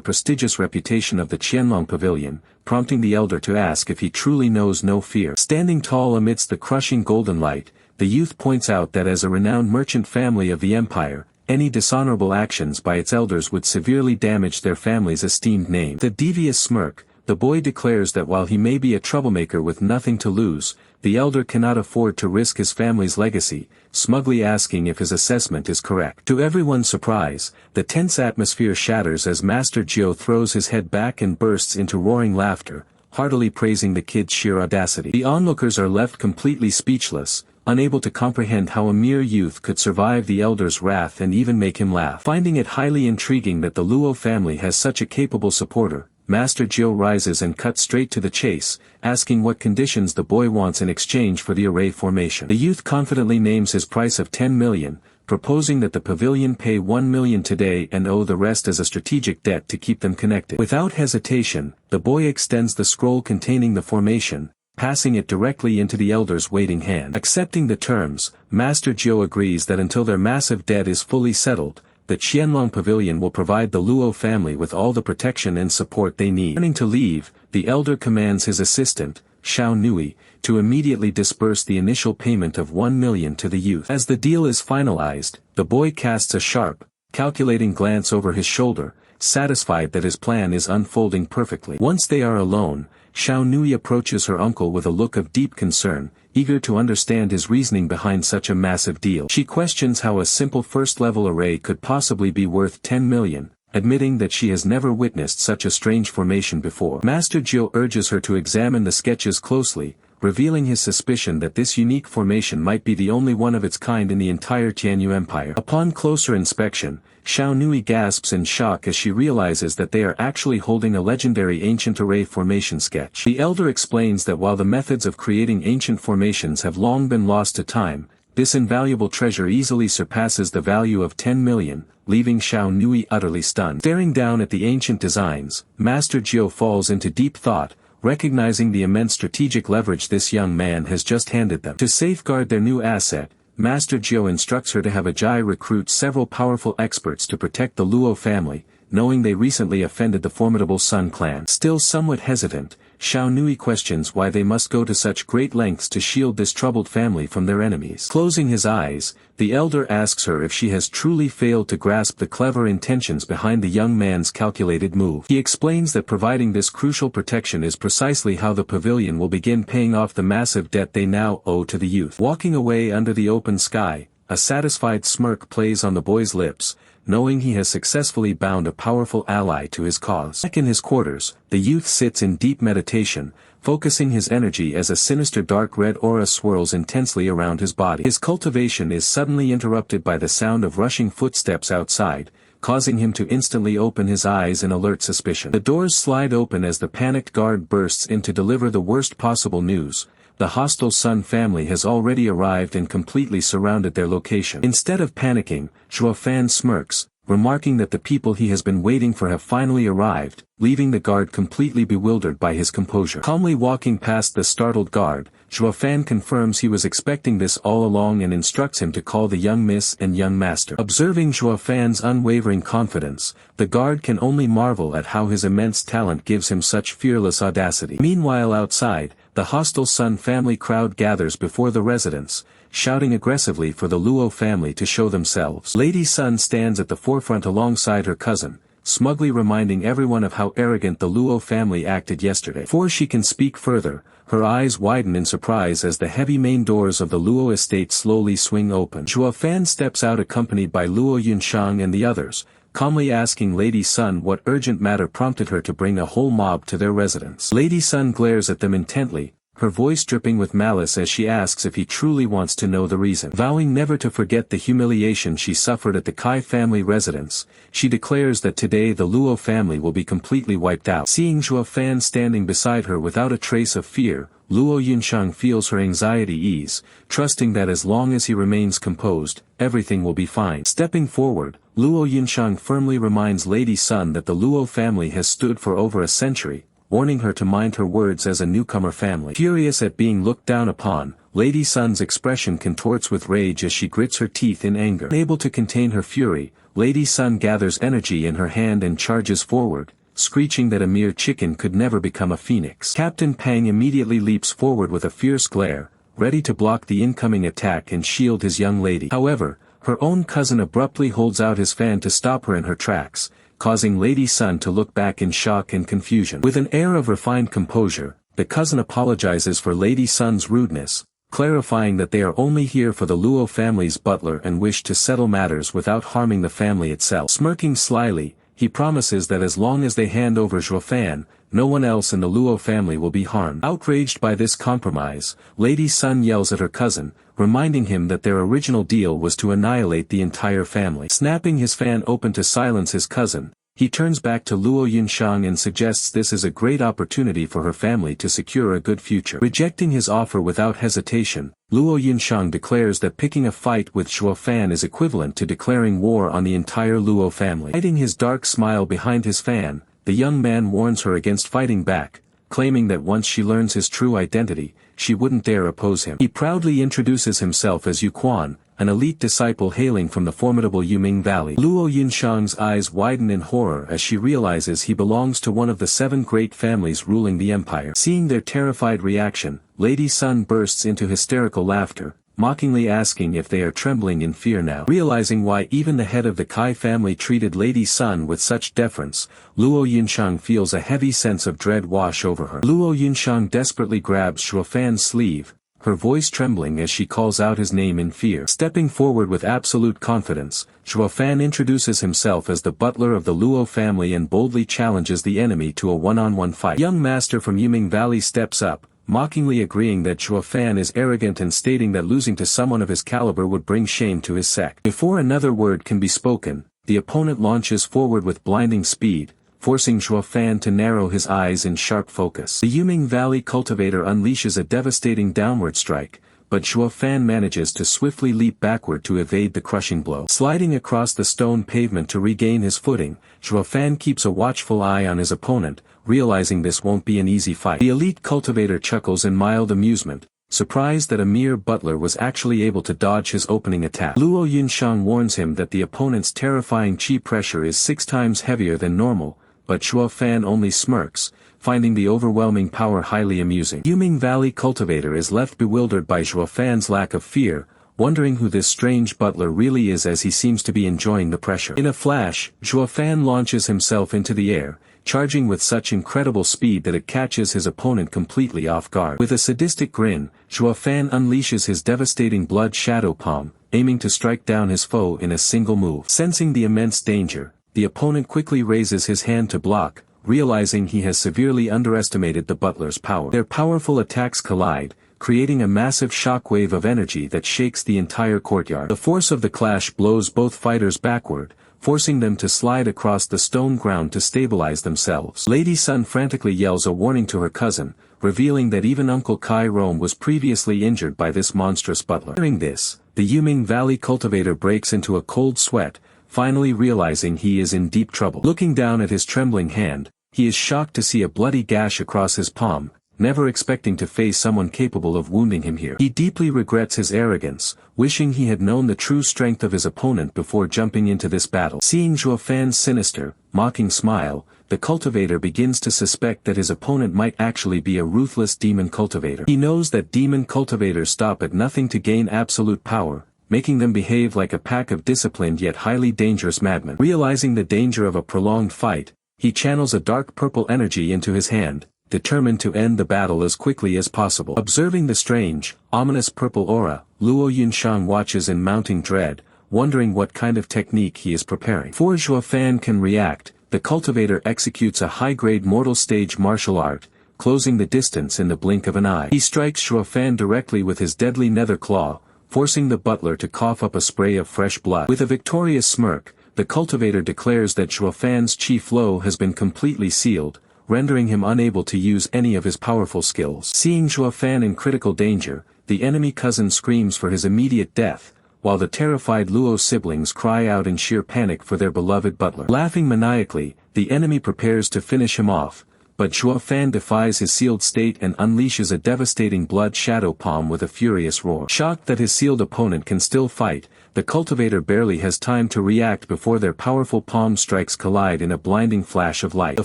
prestigious reputation of the Qianlong Pavilion, prompting the elder to ask if he truly knows no fear. Standing tall amidst the crushing golden light, the youth points out that as a renowned merchant family of the empire, any dishonorable actions by its elders would severely damage their family's esteemed name. The devious smirk, the boy declares that while he may be a troublemaker with nothing to lose, the elder cannot afford to risk his family's legacy, smugly asking if his assessment is correct. To everyone's surprise, the tense atmosphere shatters as Master Zhuo throws his head back and bursts into roaring laughter, heartily praising the kid's sheer audacity. The onlookers are left completely speechless, unable to comprehend how a mere youth could survive the elder's wrath and even make him laugh. Finding it highly intriguing that the Luo family has such a capable supporter, Master Zhuo rises and cuts straight to the chase, asking what conditions the boy wants in exchange for the array formation. The youth confidently names his price of 10 million, proposing that the pavilion pay 1 million today and owe the rest as a strategic debt to keep them connected. Without hesitation, the boy extends the scroll containing the formation, passing it directly into the elder's waiting hand. Accepting the terms, Master Zhuo agrees that until their massive debt is fully settled, the Qianlong Pavilion will provide the Luo family with all the protection and support they need. Turning to leave, the elder commands his assistant, Xiao Nui, to immediately disburse the initial payment of 1 million to the youth. As the deal is finalized, the boy casts a sharp, calculating glance over his shoulder, satisfied that his plan is unfolding perfectly. Once they are alone, Xiao Nui approaches her uncle with a look of deep concern, eager to understand his reasoning behind such a massive deal. She questions how a simple first-level array could possibly be worth 10 million, admitting that she has never witnessed such a strange formation before. Master Zhuo urges her to examine the sketches closely, revealing his suspicion that this unique formation might be the only one of its kind in the entire Tianyu Empire. Upon closer inspection, Xiao Nui gasps in shock as she realizes that they are actually holding a legendary ancient array formation sketch. The elder explains that while the methods of creating ancient formations have long been lost to time, this invaluable treasure easily surpasses the value of 10 million, leaving Xiao Nui utterly stunned. Staring down at the ancient designs, Master Zhuo falls into deep thought, recognizing the immense strategic leverage this young man has just handed them. To safeguard their new asset, Master Zhuo instructs her to have Ajay recruit several powerful experts to protect the Luo family, knowing they recently offended the formidable Sun clan. Still somewhat hesitant, Xiao Nui questions why they must go to such great lengths to shield this troubled family from their enemies. Closing his eyes, the elder asks her if she has truly failed to grasp the clever intentions behind the young man's calculated move. He explains that providing this crucial protection is precisely how the pavilion will begin paying off the massive debt they now owe to the youth. Walking away under the open sky, a satisfied smirk plays on the boy's lips, knowing he has successfully bound a powerful ally to his cause. Back in his quarters, the youth sits in deep meditation, focusing his energy as a sinister dark red aura swirls intensely around his body. His cultivation is suddenly interrupted by the sound of rushing footsteps outside, causing him to instantly open his eyes in alert suspicion. The doors slide open as the panicked guard bursts in to deliver the worst possible news. The hostile Sun family has already arrived and completely surrounded their location. Instead of panicking, Zhuo Yifan smirks, remarking that the people he has been waiting for have finally arrived, leaving the guard completely bewildered by his composure. Calmly walking past the startled guard, Zhuo Fan confirms he was expecting this all along and instructs him to call the young miss and young master. Observing Zhuo Fan's unwavering confidence, the guard can only marvel at how his immense talent gives him such fearless audacity. Meanwhile outside, the hostile Sun family crowd gathers before the residence, shouting aggressively for the Luo family to show themselves. Lady Sun stands at the forefront alongside her cousin, smugly reminding everyone of how arrogant the Luo family acted yesterday. Before she can speak further, her eyes widen in surprise as the heavy main doors of the Luo estate slowly swing open. Zhuo Fan steps out accompanied by Luo Yunshang and the others, calmly asking Lady Sun what urgent matter prompted her to bring a whole mob to their residence. Lady Sun glares at them intently, her voice dripping with malice as she asks if he truly wants to know the reason. Vowing never to forget the humiliation she suffered at the Kai family residence, she declares that today the Luo family will be completely wiped out. Seeing Zhuo Fan standing beside her without a trace of fear, Luo Yunshang feels her anxiety ease, trusting that as long as he remains composed, everything will be fine. Stepping forward, Luo Yunshang firmly reminds Lady Sun that the Luo family has stood for over a century, warning her to mind her words as a newcomer family. Furious at being looked down upon, Lady Sun's expression contorts with rage as she grits her teeth in anger. Unable to contain her fury, Lady Sun gathers energy in her hand and charges forward, screeching that a mere chicken could never become a phoenix. Captain Pang immediately leaps forward with a fierce glare, ready to block the incoming attack and shield his young lady. However, her own cousin abruptly holds out his fan to stop her in her tracks, causing Lady Sun to look back in shock and confusion. With an air of refined composure, the cousin apologizes for Lady Sun's rudeness, clarifying that they are only here for the Luo family's butler and wish to settle matters without harming the family itself. Smirking slyly, he promises that as long as they hand over Zhuo Fan, no one else in the Luo family will be harmed. Outraged by this compromise, Lady Sun yells at her cousin, reminding him that their original deal was to annihilate the entire family. Snapping his fan open to silence his cousin, he turns back to Luo Yunshang and suggests this is a great opportunity for her family to secure a good future. Rejecting his offer without hesitation, Luo Yunshang declares that picking a fight with Zhuo Fan is equivalent to declaring war on the entire Luo family. Hiding his dark smile behind his fan, the young man warns her against fighting back, claiming that once she learns his true identity, she wouldn't dare oppose him. He proudly introduces himself as Yu Quan, an elite disciple hailing from the formidable Yuming Valley. Luo Yunshang's eyes widen in horror as she realizes he belongs to one of the 7 great families ruling the empire. Seeing their terrified reaction, Lady Sun bursts into hysterical laughter, mockingly asking if they are trembling in fear now. Realizing why even the head of the Kai family treated Lady Sun with such deference, Luo Yunshang feels a heavy sense of dread wash over her. Luo Yunshang desperately grabs Zhuo Fan's sleeve, her voice trembling as she calls out his name in fear. Stepping forward with absolute confidence, Zhuo Fan introduces himself as the butler of the Luo family and boldly challenges the enemy to a one-on-one fight. Young master from Yuming Valley steps up, mockingly agreeing that Zhuo Fan is arrogant and stating that losing to someone of his caliber would bring shame to his sect. Before another word can be spoken, the opponent launches forward with blinding speed, forcing Zhuo Fan to narrow his eyes in sharp focus. The Yuming Valley cultivator unleashes a devastating downward strike, but Zhuo Fan manages to swiftly leap backward to evade the crushing blow. Sliding across the stone pavement to regain his footing, Zhuo Fan keeps a watchful eye on his opponent, realizing this won't be an easy fight. The elite cultivator chuckles in mild amusement, surprised that a mere butler was actually able to dodge his opening attack. Luo Yunshang warns him that the opponent's terrifying chi pressure is 6 times heavier than normal, but Zhuo Fan only smirks, finding the overwhelming power highly amusing. Yuming Valley cultivator is left bewildered by Zhuo Fan's lack of fear, wondering who this strange butler really is as he seems to be enjoying the pressure. In a flash, Zhuo Fan launches himself into the air, charging with such incredible speed that it catches his opponent completely off guard. With a sadistic grin, Zhuo Fan unleashes his devastating blood shadow palm, aiming to strike down his foe in a single move. Sensing the immense danger, the opponent quickly raises his hand to block, realizing he has severely underestimated the butler's power. Their powerful attacks collide, creating a massive shockwave of energy that shakes the entire courtyard. The force of the clash blows both fighters backward, forcing them to slide across the stone ground to stabilize themselves. Lady Sun frantically yells a warning to her cousin, revealing that even Uncle Kai Rome was previously injured by this monstrous butler. Hearing this, the Yuming Valley cultivator breaks into a cold sweat, finally realizing he is in deep trouble. Looking down at his trembling hand, he is shocked to see a bloody gash across his palm, never expecting to face someone capable of wounding him here. He deeply regrets his arrogance, wishing he had known the true strength of his opponent before jumping into this battle. Seeing Zhuo Yifan's sinister, mocking smile, the cultivator begins to suspect that his opponent might actually be a ruthless demon cultivator. He knows that demon cultivators stop at nothing to gain absolute power, making them behave like a pack of disciplined yet highly dangerous madmen. Realizing the danger of a prolonged fight, he channels a dark purple energy into his hand, determined to end the battle as quickly as possible. Observing the strange, ominous purple aura, Luo Yunshang watches in mounting dread, wondering what kind of technique he is preparing. Before Zhuo Yifan can react, the cultivator executes a high-grade mortal stage martial art, closing the distance in the blink of an eye. He strikes Zhuo Yifan directly with his deadly nether claw, forcing the butler to cough up a spray of fresh blood. With a victorious smirk, the cultivator declares that Zhuo Yifan's chi flow has been completely sealed, rendering him unable to use any of his powerful skills. Seeing Zhuo Yifan in critical danger, the enemy cousin screams for his immediate death, while the terrified Luo siblings cry out in sheer panic for their beloved butler. Laughing maniacally, the enemy prepares to finish him off, but Zhuo Yifan defies his sealed state and unleashes a devastating blood shadow palm with a furious roar. Shocked that his sealed opponent can still fight, the cultivator barely has time to react before their powerful palm strikes collide in a blinding flash of light. The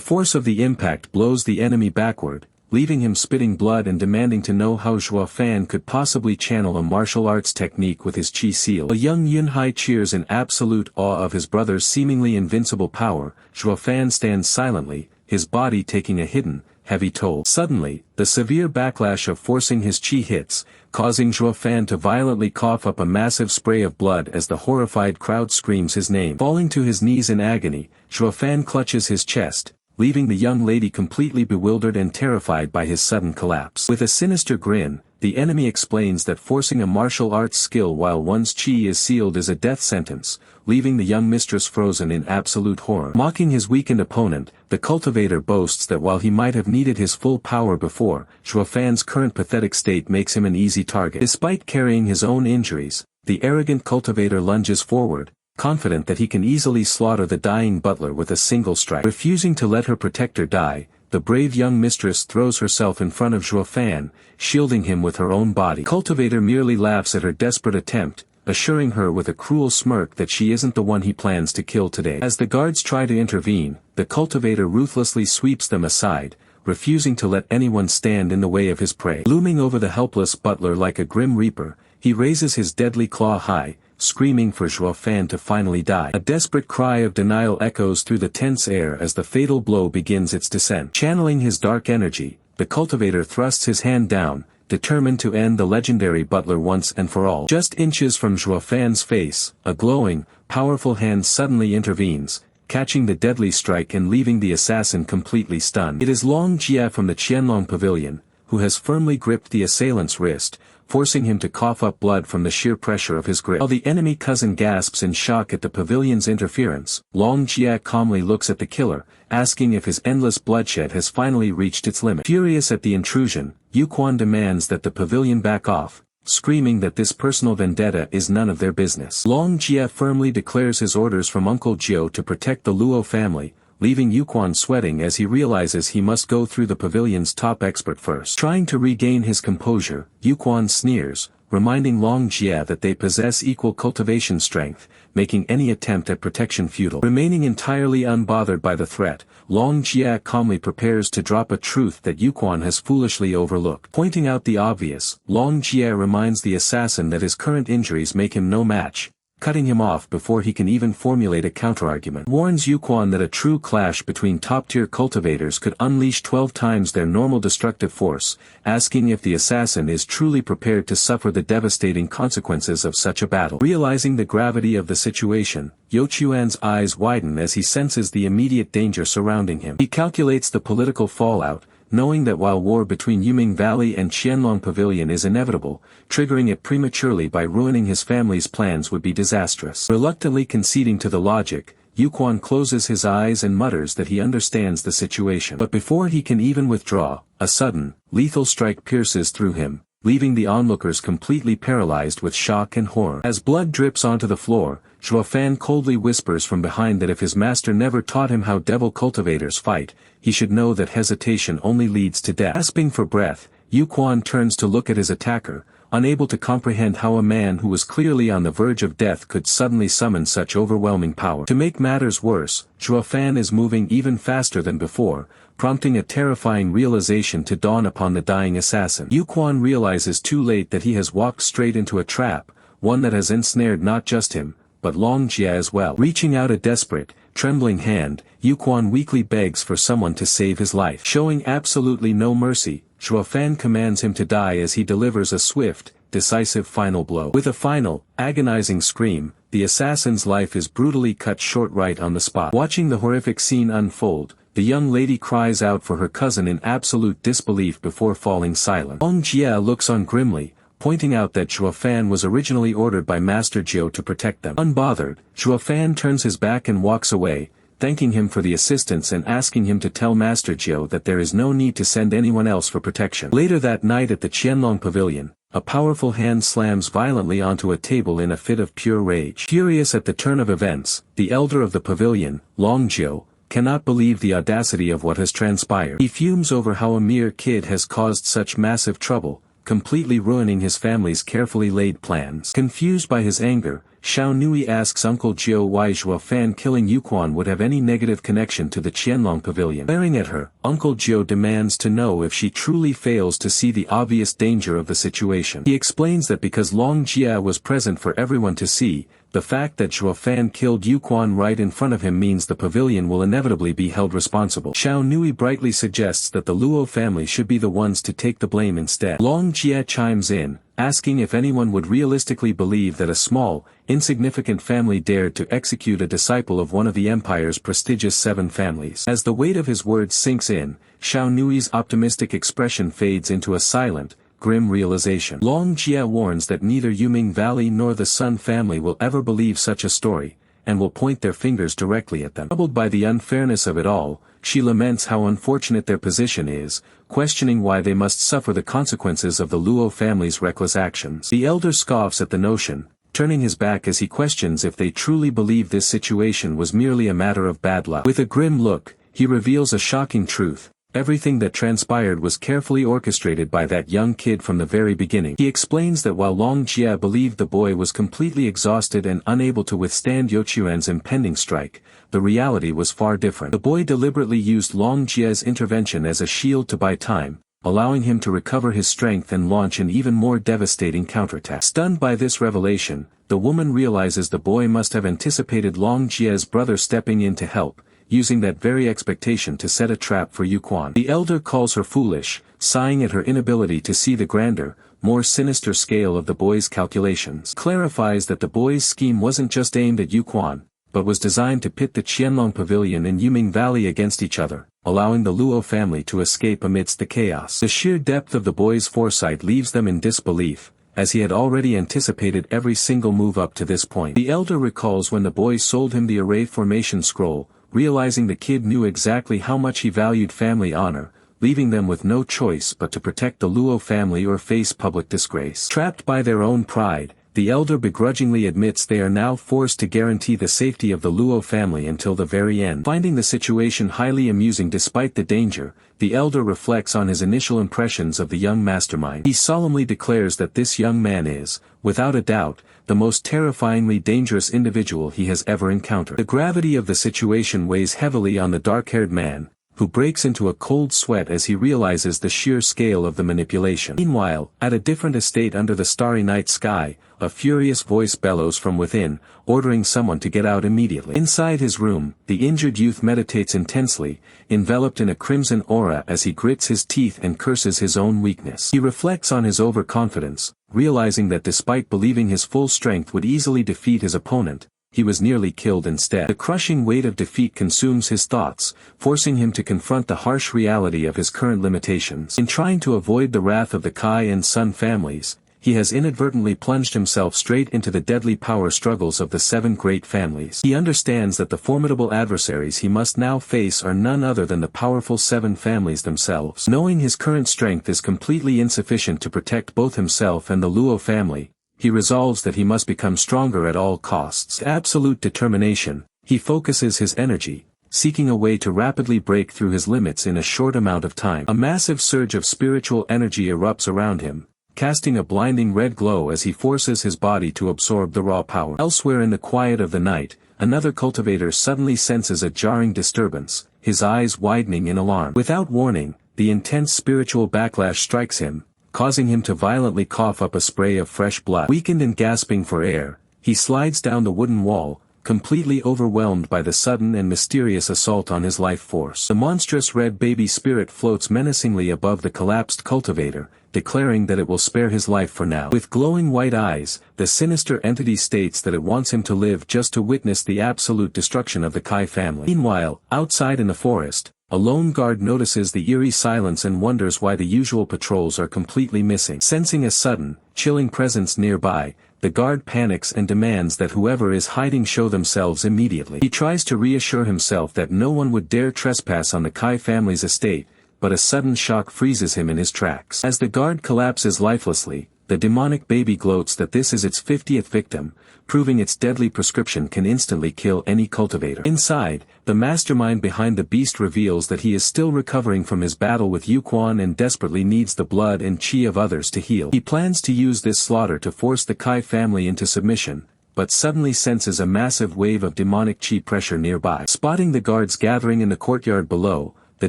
force of the impact blows the enemy backward, leaving him spitting blood and demanding to know how Zhuo Yifan could possibly channel a martial arts technique with his chi seal. A young Yunhai cheers in absolute awe of his brother's seemingly invincible power. Zhuo Yifan stands silently, his body taking a hidden, heavy toll. Suddenly, the severe backlash of forcing his chi hits, causing Zhuo Yifan to violently cough up a massive spray of blood as the horrified crowd screams his name. Falling to his knees in agony, Zhuo Yifan clutches his chest, leaving the young lady completely bewildered and terrified by his sudden collapse. With a sinister grin, the enemy explains that forcing a martial arts skill while one's chi is sealed is a death sentence, leaving the young mistress frozen in absolute horror. Mocking his weakened opponent, the cultivator boasts that while he might have needed his full power before, Zhuo Yifan's current pathetic state makes him an easy target. Despite carrying his own injuries, the arrogant cultivator lunges forward, confident that he can easily slaughter the dying butler with a single strike. Refusing to let her protector die, the brave young mistress throws herself in front of Zhuo Yifan, shielding him with her own body. Cultivator merely laughs at her desperate attempt, assuring her with a cruel smirk that she isn't the one he plans to kill today. As the guards try to intervene, the cultivator ruthlessly sweeps them aside, refusing to let anyone stand in the way of his prey. Looming over the helpless butler like a grim reaper, he raises his deadly claw high, screaming for Zhuo Yifan to finally die. A desperate cry of denial echoes through the tense air as the fatal blow begins its descent. Channeling his dark energy, the cultivator thrusts his hand down, determined to end the legendary butler once and for all. Just inches from Zhuo Yifan's face, a glowing, powerful hand suddenly intervenes, catching the deadly strike and leaving the assassin completely stunned. It is Long Jie from the Qianlong Pavilion, who has firmly gripped the assailant's wrist, forcing him to cough up blood from the sheer pressure of his grip. While the enemy cousin gasps in shock at the pavilion's interference, Long Jie calmly looks at the killer, asking if his endless bloodshed has finally reached its limit. Furious at the intrusion, Yuquan demands that the pavilion back off, screaming that this personal vendetta is none of their business. Long Jie firmly declares his orders from Uncle Zhou to protect the Luo family, leaving Yuquan sweating as he realizes he must go through the pavilion's top expert first. Trying to regain his composure, Yuquan sneers, reminding Long Jie that they possess equal cultivation strength, making any attempt at protection futile. Remaining entirely unbothered by the threat, Long Jie calmly prepares to drop a truth that Yuquan has foolishly overlooked. Pointing out the obvious, Long Jie reminds the assassin that his current injuries make him no match, cutting him off before he can even formulate a counterargument. Warns Yuquan that a true clash between top-tier cultivators could unleash 12 times their normal destructive force, asking if the assassin is truly prepared to suffer the devastating consequences of such a battle. Realizing the gravity of the situation, Youquan's eyes widen as he senses the immediate danger surrounding him. He calculates the political fallout, knowing that while war between Yuming Valley and Qianlong Pavilion is inevitable, triggering it prematurely by ruining his family's plans would be disastrous. Reluctantly conceding to the logic, Yuquan closes his eyes and mutters that he understands the situation. But before he can even withdraw, a sudden, lethal strike pierces through him, leaving the onlookers completely paralyzed with shock and horror. As blood drips onto the floor, Zhuo Yifan coldly whispers from behind that if his master never taught him how devil cultivators fight, he should know that hesitation only leads to death. Gasping for breath, Yu Quan turns to look at his attacker, unable to comprehend how a man who was clearly on the verge of death could suddenly summon such overwhelming power. To make matters worse, Zhuo Yifan is moving even faster than before, prompting a terrifying realization to dawn upon the dying assassin. Yu Quan realizes too late that he has walked straight into a trap, one that has ensnared not just him, but Long Jie as well. Reaching out a desperate, trembling hand, Yu Quan weakly begs for someone to save his life. Showing absolutely no mercy, Zhuo Yifan commands him to die as he delivers a swift, decisive final blow. With a final, agonizing scream, the assassin's life is brutally cut short right on the spot. Watching the horrific scene unfold, the young lady cries out for her cousin in absolute disbelief before falling silent. Long Jie looks on grimly, pointing out that Zhuo Yifan was originally ordered by Master Zhou to protect them. Unbothered, Zhuo Yifan turns his back and walks away, thanking him for the assistance and asking him to tell Master Zhou that there is no need to send anyone else for protection. Later that night at the Qianlong Pavilion, a powerful hand slams violently onto a table in a fit of pure rage. Furious at the turn of events, the elder of the pavilion, Long Zhou, cannot believe the audacity of what has transpired. He fumes over how a mere kid has caused such massive trouble, completely ruining his family's carefully laid plans. Confused by his anger, Xiao Nui asks Uncle Zhou why Zhuo Yifan killing Yu Quan would have any negative connection to the Qianlong Pavilion. Glaring at her, Uncle Zhou demands to know if she truly fails to see the obvious danger of the situation. He explains that because Long Jie was present for everyone to see, the fact that Zhuo Yifan killed Yu Quan right in front of him means the pavilion will inevitably be held responsible. Xiao Nui brightly suggests that the Luo family should be the ones to take the blame instead. Long Jie chimes in, asking if anyone would realistically believe that a small, insignificant family dared to execute a disciple of one of the empire's prestigious 7 families. As the weight of his words sinks in, Xiao Nui's optimistic expression fades into a silent, grim realization. Long Jie warns that neither Yuming Valley nor the Sun family will ever believe such a story, and will point their fingers directly at them. Troubled by the unfairness of it all, she laments how unfortunate their position is, questioning why they must suffer the consequences of the Luo family's reckless actions. The elder scoffs at the notion, turning his back as he questions if they truly believe this situation was merely a matter of bad luck. With a grim look, he reveals a shocking truth. Everything that transpired was carefully orchestrated by that young kid from the very beginning. He explains that while Long Jie believed the boy was completely exhausted and unable to withstand Youquan's impending strike, the reality was far different. The boy deliberately used Long Jie's intervention as a shield to buy time, allowing him to recover his strength and launch an even more devastating counterattack. Stunned by this revelation, the woman realizes the boy must have anticipated Long Jie's brother stepping in to help, using that very expectation to set a trap for Yu Quan. The elder calls her foolish, sighing at her inability to see the grander, more sinister scale of the boy's calculations. Clarifies that the boy's scheme wasn't just aimed at Yu Quan, but was designed to pit the Qianlong Pavilion and Yuming Valley against each other, allowing the Luo family to escape amidst the chaos. The sheer depth of the boy's foresight leaves them in disbelief, as he had already anticipated every single move up to this point. The elder recalls when the boy sold him the array formation scroll, realizing the kid knew exactly how much he valued family honor, leaving them with no choice but to protect the Luo family or face public disgrace. Trapped by their own pride, the elder begrudgingly admits they are now forced to guarantee the safety of the Luo family until the very end. Finding the situation highly amusing despite the danger, the elder reflects on his initial impressions of the young mastermind. He solemnly declares that this young man is, without a doubt, the most terrifyingly dangerous individual he has ever encountered. The gravity of the situation weighs heavily on the dark-haired man, who breaks into a cold sweat as he realizes the sheer scale of the manipulation. Meanwhile, at a different estate under the starry night sky, a furious voice bellows from within, ordering someone to get out immediately. Inside his room, the injured youth meditates intensely, enveloped in a crimson aura as he grits his teeth and curses his own weakness. He reflects on his overconfidence, realizing that despite believing his full strength would easily defeat his opponent, he was nearly killed instead. The crushing weight of defeat consumes his thoughts, forcing him to confront the harsh reality of his current limitations. In trying to avoid the wrath of the Kai and Sun families, he has inadvertently plunged himself straight into the deadly power struggles of the 7 great families. He understands that the formidable adversaries he must now face are none other than the powerful 7 families themselves. Knowing his current strength is completely insufficient to protect both himself and the Luo family, he resolves that he must become stronger at all costs. With absolute determination, he focuses his energy, seeking a way to rapidly break through his limits in a short amount of time. A massive surge of spiritual energy erupts around him, casting a blinding red glow as he forces his body to absorb the raw power. Elsewhere in the quiet of the night, another cultivator suddenly senses a jarring disturbance, his eyes widening in alarm. Without warning, the intense spiritual backlash strikes him, causing him to violently cough up a spray of fresh blood. Weakened and gasping for air, he slides down the wooden wall, completely overwhelmed by the sudden and mysterious assault on his life force. The monstrous red baby spirit floats menacingly above the collapsed cultivator, declaring that it will spare his life for now. With glowing white eyes, the sinister entity states that it wants him to live just to witness the absolute destruction of the Kai family. Meanwhile, outside in the forest, a lone guard notices the eerie silence and wonders why the usual patrols are completely missing. Sensing a sudden, chilling presence nearby, the guard panics and demands that whoever is hiding show themselves immediately. He tries to reassure himself that no one would dare trespass on the Kai family's estate, but a sudden shock freezes him in his tracks. As the guard collapses lifelessly, the demonic baby gloats that this is its 50th victim, proving its deadly prescription can instantly kill any cultivator. Inside, the mastermind behind the beast reveals that he is still recovering from his battle with Yuquan and desperately needs the blood and chi of others to heal. He plans to use this slaughter to force the Kai family into submission, but suddenly senses a massive wave of demonic chi pressure nearby. Spotting the guards gathering in the courtyard below, the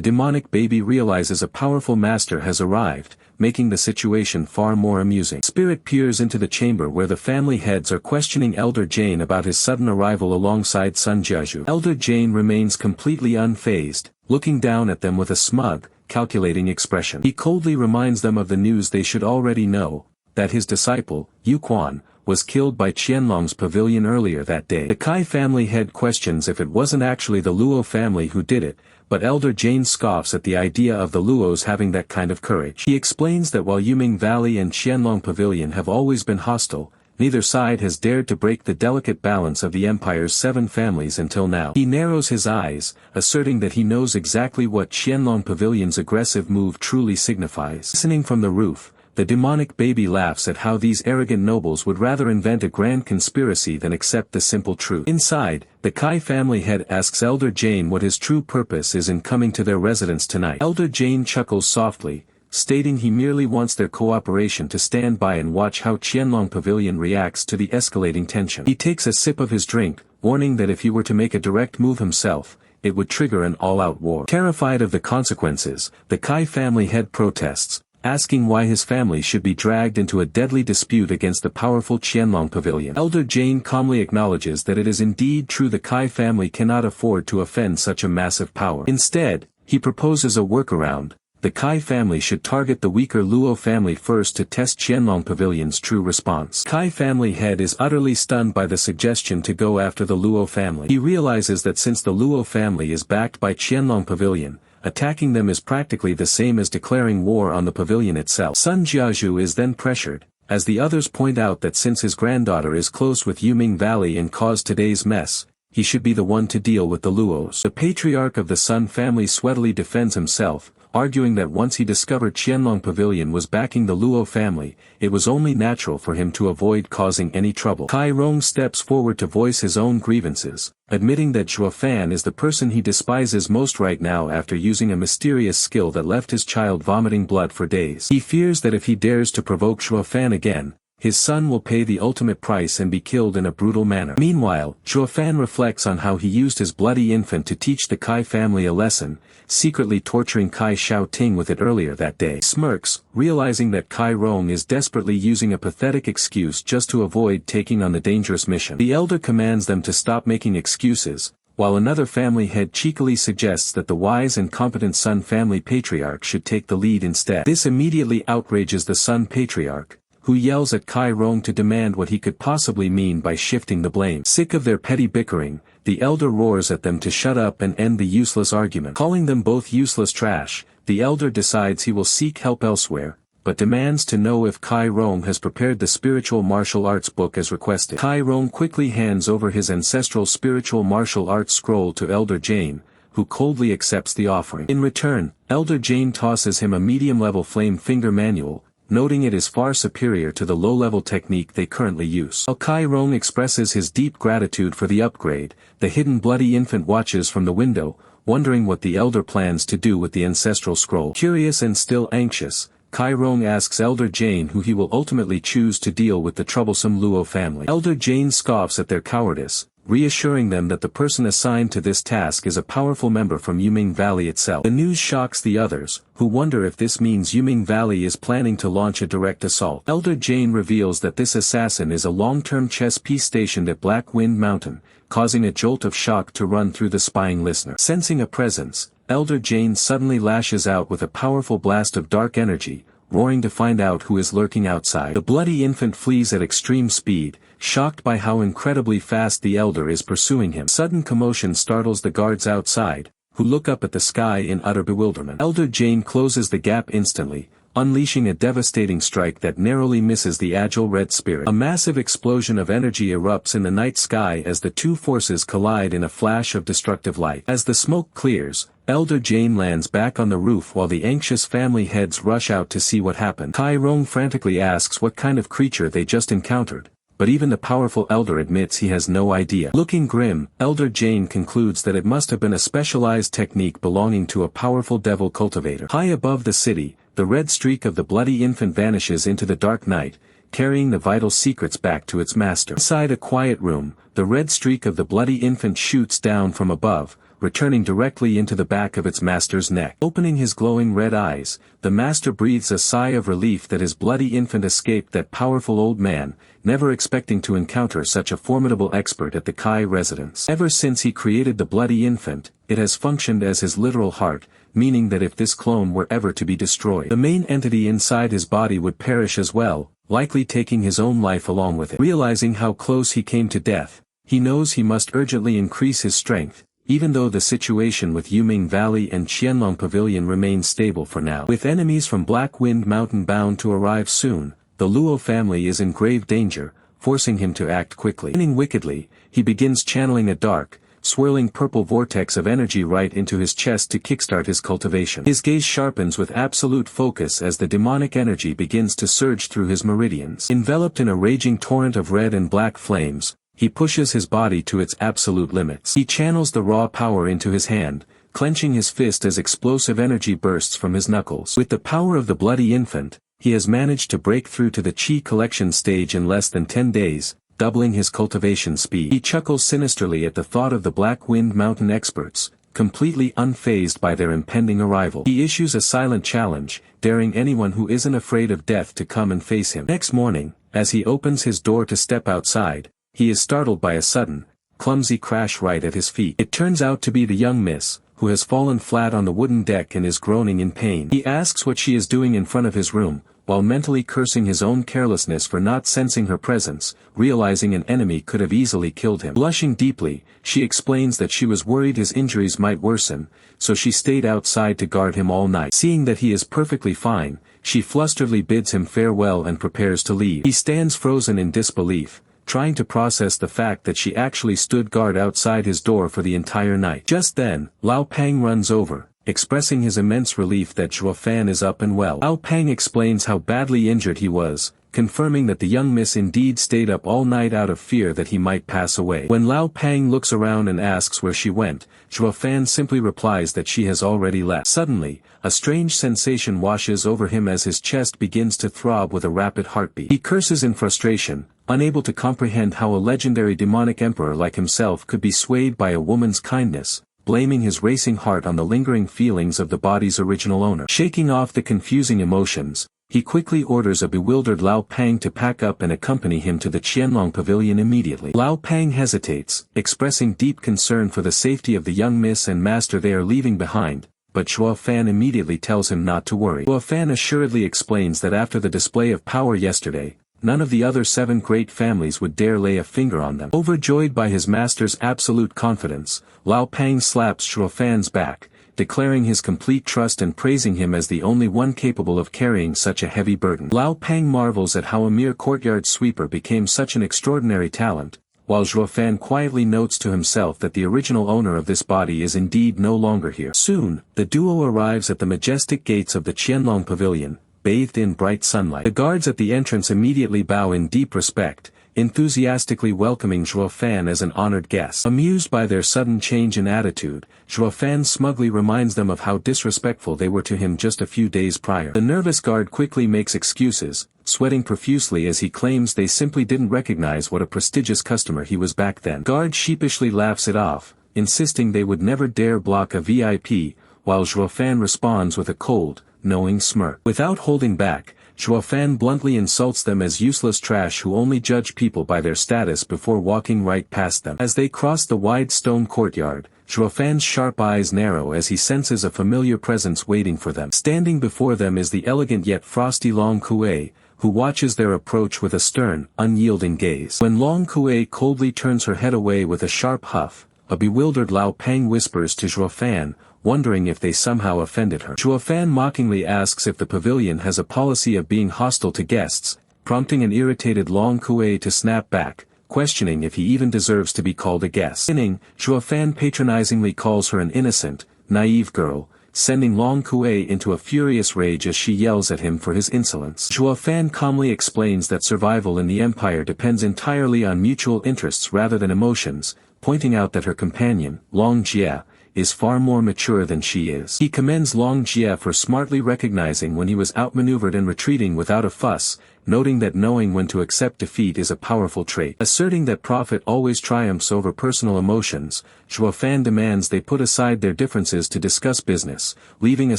demonic baby realizes a powerful master has arrived, making the situation far more amusing. Spirit peers into the chamber where the family heads are questioning Elder Jane about his sudden arrival alongside Sun Jiazhu. Elder Jane remains completely unfazed, looking down at them with a smug, calculating expression. He coldly reminds them of the news they should already know, that his disciple, Yuquan, was killed by Qianlong's pavilion earlier that day. The Kai family head questions if it wasn't actually the Luo family who did it, but Elder Jane scoffs at the idea of the Luos having that kind of courage. He explains that while Yuming Valley and Qianlong Pavilion have always been hostile, neither side has dared to break the delicate balance of the empire's 7 families until now. He narrows his eyes, asserting that he knows exactly what Qianlong Pavilion's aggressive move truly signifies. Listening from the roof, the demonic baby laughs at how these arrogant nobles would rather invent a grand conspiracy than accept the simple truth. Inside, the Kai family head asks Elder Jane what his true purpose is in coming to their residence tonight. Elder Jane chuckles softly, stating he merely wants their cooperation to stand by and watch how Qianlong Pavilion reacts to the escalating tension. He takes a sip of his drink, warning that if he were to make a direct move himself, it would trigger an all-out war. Terrified of the consequences, the Kai family head protests, asking why his family should be dragged into a deadly dispute against the powerful Qianlong Pavilion. Elder Jane calmly acknowledges that it is indeed true the Kai family cannot afford to offend such a massive power. Instead, he proposes a workaround. The Kai family should target the weaker Luo family first to test Qianlong Pavilion's true response. Kai family head is utterly stunned by the suggestion to go after the Luo family. He realizes that since the Luo family is backed by Qianlong Pavilion, attacking them is practically the same as declaring war on the pavilion itself. Sun Jiazhu is then pressured, as the others point out that since his granddaughter is close with Yuming Valley and caused today's mess, he should be the one to deal with the Luos. The patriarch of the Sun family sweatily defends himself, arguing that once he discovered Qianlong Pavilion was backing the Luo family, it was only natural for him to avoid causing any trouble. Kai Rong steps forward to voice his own grievances, admitting that Zhuo Yifan is the person he despises most right now after using a mysterious skill that left his child vomiting blood for days. He fears that if he dares to provoke Zhuo Yifan again, his son will pay the ultimate price and be killed in a brutal manner. Meanwhile, Zhuo Yifan reflects on how he used his bloody infant to teach the Kai family a lesson, secretly torturing Kai Xiaoting with it earlier that day. He smirks, realizing that Kai Rong is desperately using a pathetic excuse just to avoid taking on the dangerous mission. The elder commands them to stop making excuses, while another family head cheekily suggests that the wise and competent Sun family patriarch should take the lead instead. This immediately outrages the Sun patriarch, who yells at Kai Rong to demand what he could possibly mean by shifting the blame. Sick of their petty bickering, the elder roars at them to shut up and end the useless argument. Calling them both useless trash, the elder decides he will seek help elsewhere, but demands to know if Kai Rong has prepared the spiritual martial arts book as requested. Kai Rong quickly hands over his ancestral spiritual martial arts scroll to Elder Jane, who coldly accepts the offering. In return, Elder Jane tosses him a medium-level flame finger manual, noting it is far superior to the low-level technique they currently use. While Kai Rong expresses his deep gratitude for the upgrade, the hidden bloody infant watches from the window, wondering what the elder plans to do with the ancestral scroll. Curious and still anxious, Kai Rong asks Elder Jane who he will ultimately choose to deal with the troublesome Luo family. Elder Jane scoffs at their cowardice, reassuring them that the person assigned to this task is a powerful member from Yuming Valley itself. The news shocks the others, who wonder if this means Yuming Valley is planning to launch a direct assault. Elder Jane reveals that this assassin is a long-term chess piece stationed at Black Wind Mountain, causing a jolt of shock to run through the spying listener. Sensing a presence, Elder Jane suddenly lashes out with a powerful blast of dark energy, roaring to find out who is lurking outside. The bloody infant flees at extreme speed, shocked by how incredibly fast the elder is pursuing him. Sudden commotion startles the guards outside, who look up at the sky in utter bewilderment. Elder Jane closes the gap instantly, unleashing a devastating strike that narrowly misses the agile red spirit. A massive explosion of energy erupts in the night sky as the two forces collide in a flash of destructive light. As the smoke clears, Elder Jane lands back on the roof while the anxious family heads rush out to see what happened. Kai Rong frantically asks what kind of creature they just encountered, but even the powerful elder admits he has no idea. Looking grim, Elder Jane concludes that it must have been a specialized technique belonging to a powerful devil cultivator. High above the city, the red streak of the bloody infant vanishes into the dark night, carrying the vital secrets back to its master. Inside a quiet room, the red streak of the bloody infant shoots down from above, returning directly into the back of its master's neck. Opening his glowing red eyes, the master breathes a sigh of relief that his bloody infant escaped that powerful old man, never expecting to encounter such a formidable expert at the Kai residence. Ever since he created the bloody infant, it has functioned as his literal heart, meaning that if this clone were ever to be destroyed, the main entity inside his body would perish as well, likely taking his own life along with it. Realizing how close he came to death, he knows he must urgently increase his strength, even though the situation with Yuming Valley and Qianlong Pavilion remains stable for now. With enemies from Black Wind Mountain bound to arrive soon, the Luo family is in grave danger, forcing him to act quickly. Grinning wickedly, he begins channeling a dark, swirling purple vortex of energy right into his chest to kickstart his cultivation. His gaze sharpens with absolute focus as the demonic energy begins to surge through his meridians. Enveloped in a raging torrent of red and black flames, he pushes his body to its absolute limits. He channels the raw power into his hand, clenching his fist as explosive energy bursts from his knuckles. With the power of the bloody infant, he has managed to break through to the Qi collection stage in less than 10 days, doubling his cultivation speed. He chuckles sinisterly at the thought of the Black Wind Mountain experts, completely unfazed by their impending arrival. He issues a silent challenge, daring anyone who isn't afraid of death to come and face him. Next morning, as he opens his door to step outside, he is startled by a sudden, clumsy crash right at his feet. It turns out to be the young miss, who has fallen flat on the wooden deck and is groaning in pain. He asks what she is doing in front of his room, while mentally cursing his own carelessness for not sensing her presence, realizing an enemy could have easily killed him. Blushing deeply, she explains that she was worried his injuries might worsen, so she stayed outside to guard him all night. Seeing that he is perfectly fine, she flusteredly bids him farewell and prepares to leave. He stands frozen in disbelief, trying to process the fact that she actually stood guard outside his door for the entire night. Just then, Lao Pang runs over, expressing his immense relief that Zhuo Yifan is up and well. Lao Pang explains how badly injured he was, confirming that the young miss indeed stayed up all night out of fear that he might pass away. When Lao Pang looks around and asks where she went, Zhuo Yifan simply replies that she has already left. Suddenly, a strange sensation washes over him as his chest begins to throb with a rapid heartbeat. He curses in frustration, unable to comprehend how a legendary demonic emperor like himself could be swayed by a woman's kindness, blaming his racing heart on the lingering feelings of the body's original owner. Shaking off the confusing emotions, he quickly orders a bewildered Lao Pang to pack up and accompany him to the Qianlong Pavilion immediately. Lao Pang hesitates, expressing deep concern for the safety of the young miss and master they are leaving behind, but Zhuo Yifan immediately tells him not to worry. Zhuo Yifan assuredly explains that after the display of power yesterday, none of the other 7 great families would dare lay a finger on them. Overjoyed by his master's absolute confidence, Lao Pang slaps Zhuo Yifan's back, declaring his complete trust and praising him as the only one capable of carrying such a heavy burden. Lao Peng marvels at how a mere courtyard sweeper became such an extraordinary talent, while Zhuo Fan quietly notes to himself that the original owner of this body is indeed no longer here. Soon, the duo arrives at the majestic gates of the Qianlong Pavilion, bathed in bright sunlight. The guards at the entrance immediately bow in deep respect, enthusiastically welcoming Zhuo Fan as an honored guest. Amused by their sudden change in attitude, Zhuo Fan smugly reminds them of how disrespectful they were to him just a few days prior. The nervous guard quickly makes excuses, sweating profusely as he claims they simply didn't recognize what a prestigious customer he was back then. Guard sheepishly laughs it off, insisting they would never dare block a VIP, while Zhuo Fan responds with a cold, knowing smirk. Without holding back, Zhuo Fan bluntly insults them as useless trash who only judge people by their status before walking right past them. As they cross the wide stone courtyard, Zhuo Fan's sharp eyes narrow as he senses a familiar presence waiting for them. Standing before them is the elegant yet frosty Long Kuei, who watches their approach with a stern, unyielding gaze. When Long Kuei coldly turns her head away with a sharp huff, a bewildered Lao Peng whispers to Zhuo Fan, wondering if they somehow offended her. Zhuo Fan mockingly asks if the pavilion has a policy of being hostile to guests, prompting an irritated Long Kuei to snap back, questioning if he even deserves to be called a guest. Zhuo Fan patronizingly calls her an innocent, naive girl, sending Long Kuei into a furious rage as she yells at him for his insolence. Zhuo Fan calmly explains that survival in the empire depends entirely on mutual interests rather than emotions, pointing out that her companion, Long Jie, is far more mature than she is. He commends Long Jie for smartly recognizing when he was outmaneuvered and retreating without a fuss, noting that knowing when to accept defeat is a powerful trait. Asserting that profit always triumphs over personal emotions, Zhuo Fan demands they put aside their differences to discuss business, leaving a